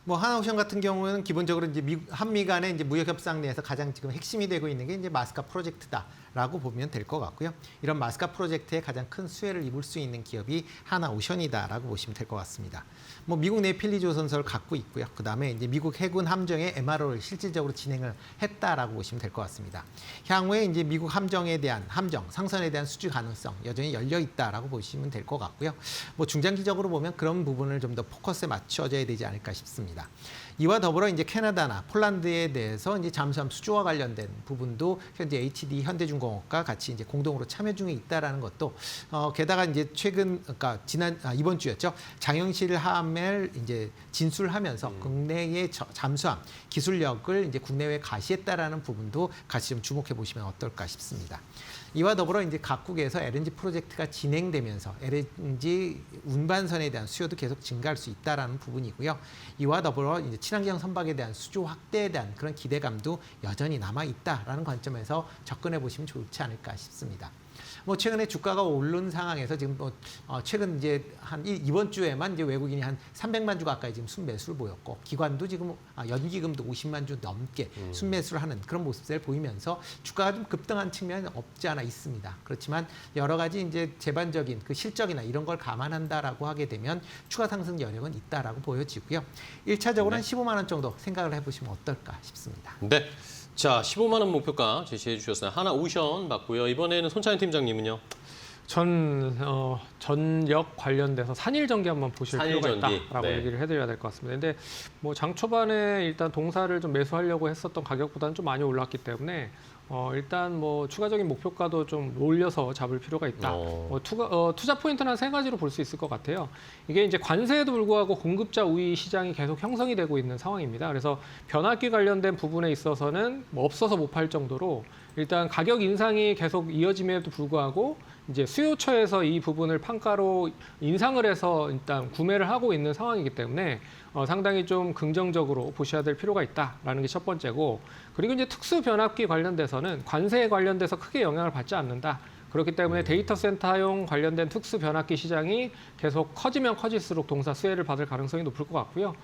뭐 하나오션 같은 경우는 기본적으로 이제 한미 간의 이제 무역 협상 내에서 가장 지금 핵심이 되고 있는 게 이제 마스카 프로젝트다라고 보면 될 것 같고요. 이런 마스카 프로젝트에 가장 큰 수혜를 입을 수 있는 기업이 하나오션이다라고 보시면 될 것 같습니다. 뭐 미국 내 필리 조선소를 갖고 있고요. 그다음에 이제 미국 해군 함정의 MRO를 실질적으로 진행을 했다라고 보시면 될 것 같습니다. 향후에 이제 미국 함정에 대한 상선에 대한 수주 가능성 여전히 열려 있다라고 보시면 될 것 같고요. 뭐 중장기적으로 보면 그런 부분을 좀 더 포커스에 맞춰져야 되지 않을까 싶습니다. 이와 더불어 이제 캐나다나 폴란드에 대해서 이제 잠수함 수주와 관련된 부분도 현재 HDD 현대중공업과 같이 이제 공동으로 참여 중에 있다라는 것도 게다가 이제 그러니까 이번 주였죠. 장영실 함을 이제 진술하면서 국내의 잠수함 기술력을 이제 국내외에 가시했다라는 부분도 같이 좀 주목해 보시면 어떨까 싶습니다. 이와 더불어 이제 각국에서 LNG 프로젝트가 진행되면서 LNG 운반선에 대한 수요도 계속 증가할 수 있다라는 부분이고요. 이와 더불어 이제 친환경 선박에 대한 수주 확대에 대한 그런 기대감도 여전히 남아 있다라는 관점에서 접근해 보시면 좋지 않을까 싶습니다. 뭐 최근에 주가가 오른 상황에서 지금 뭐 최근 이제 이번 주에만 이제 외국인이 한 300만 주 가까이 지금 순매수를 보였고, 기관도 지금 연기금도 50만 주 넘게 순매수를 하는 그런 모습을 보이면서 주가가 좀 급등한 측면이 없지 않아 있습니다. 그렇지만 여러 가지 이제 제반적인 그 실적이나 이런 걸 감안한다라고 하게 되면 추가 상승 여력은 있다라고 보여지고요. 1차적으로 한 15만 원 정도 생각을 해보시면 어떨까 싶습니다. 네. 자, 15만 원 목표가 제시해 주셨어요. 하나오션 맞고요. 이번에는 손찬현 팀장님은요? 전력 관련돼서 산일전기 한번 보실 필요가 산일전기. 있다라고 네. 얘기를 해드려야 될 것 같습니다. 근데 뭐 장 초반에 일단 동사를 좀 매수하려고 했었던 가격보다는 좀 많이 올랐기 때문에 일단 뭐 추가적인 목표가도 좀 올려서 잡을 필요가 있다. 투자 포인트는 한 3가지로 볼 수 있을 것 같아요. 이게 이제 관세에도 불구하고 공급자 우위 시장이 계속 형성이 되고 있는 상황입니다. 그래서 변압기 관련된 부분에 있어서는 뭐 없어서 못 팔 정도로 일단 가격 인상이 계속 이어짐에도 불구하고 이제 수요처에서 이 부분을 판가로 인상을 해서 일단 구매를 하고 있는 상황이기 때문에 상당히 좀 긍정적으로 보셔야 될 필요가 있다라는 게 첫 번째고, 그리고 이제 특수 변압기 관련돼서는 관세에 관련돼서 크게 영향을 받지 않는다. 그렇기 때문에 데이터 센터용 관련된 특수 변압기 시장이 계속 커지면 커질수록 동사 수혜를 받을 가능성이 높을 것 같고요.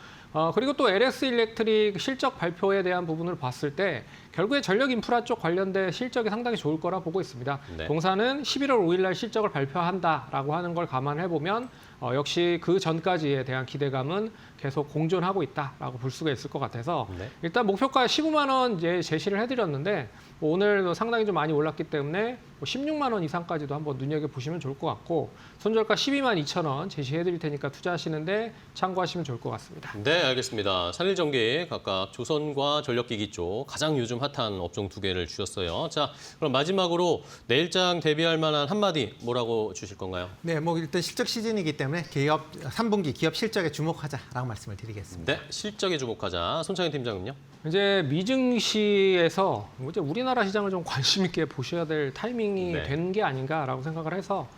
그리고 또 LS 일렉트릭 실적 발표에 대한 부분을 봤을 때 결국에 전력 인프라 쪽 관련된 실적이 상당히 좋을 거라 보고 있습니다. 네. 동사는 11월 5일 날 실적을 발표한다라고 하는 걸 감안해 보면 역시 그 전까지에 대한 기대감은 계속 공존하고 있다라고 볼 수가 있을 것 같아서 네. 일단 목표가 15만 원 이제 제시를 해드렸는데 오늘 상당히 좀 많이 올랐기 때문에 16만 원 이상까지도 한번 눈여겨보시면 좋을 것 같고, 손절가 12만 2천 원 제시해드릴 테니까 투자하시는데 참고하시면 좋을 것 같습니다. 네, 알겠습니다. 산일전기 각각 조선과 전력기기 쪽 가장 요즘 핫한 업종 2개를 주셨어요. 자, 그럼 마지막으로 내일장 대비할 만한 한마디 뭐라고 주실 건가요? 네, 뭐 일단 실적 시즌이기 때문에 기업 3분기 기업 실적에 주목하자라고 말씀을 드리겠습니다. 네, 실적에 주목하자. 손창현 팀장은요? 이제 미증시에서 이제 우리나라 시장을 좀 관심 있게 보셔야 될 타이밍이 네. 된 게 아닌가라고 생각을 해서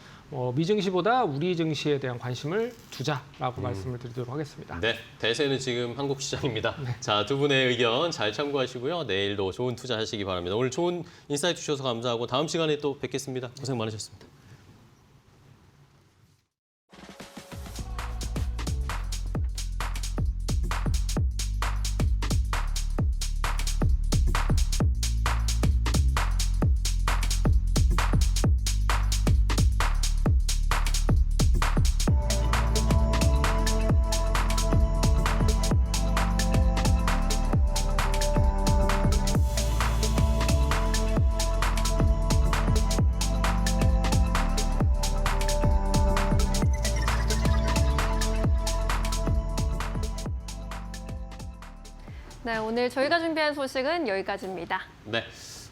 미증시보다 우리 증시에 대한 관심을 두자라고 말씀을 드리도록 하겠습니다. 네, 대세는 지금 한국 시장입니다. 자, 두 분의 의견 잘 참고하시고요. 내일도 좋은 투자하시기 바랍니다. 오늘 좋은 인사이트 주셔서 감사하고 다음 시간에 또 뵙겠습니다. 고생 많으셨습니다. 네, 오늘 저희가 준비한 소식은 여기까지입니다. 네,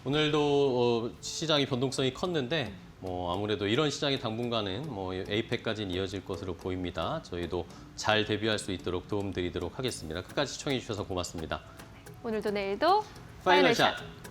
오늘도 시장이 변동성이 컸는데 아무래도 이런 시장이 당분간은 에이펙까지는 이어질 것으로 보입니다. 저희도 잘 대비할 수 있도록 도움드리도록 하겠습니다. 끝까지 시청해 주셔서 고맙습니다. 오늘도 내일도 파이널 파이널 샷! 샷!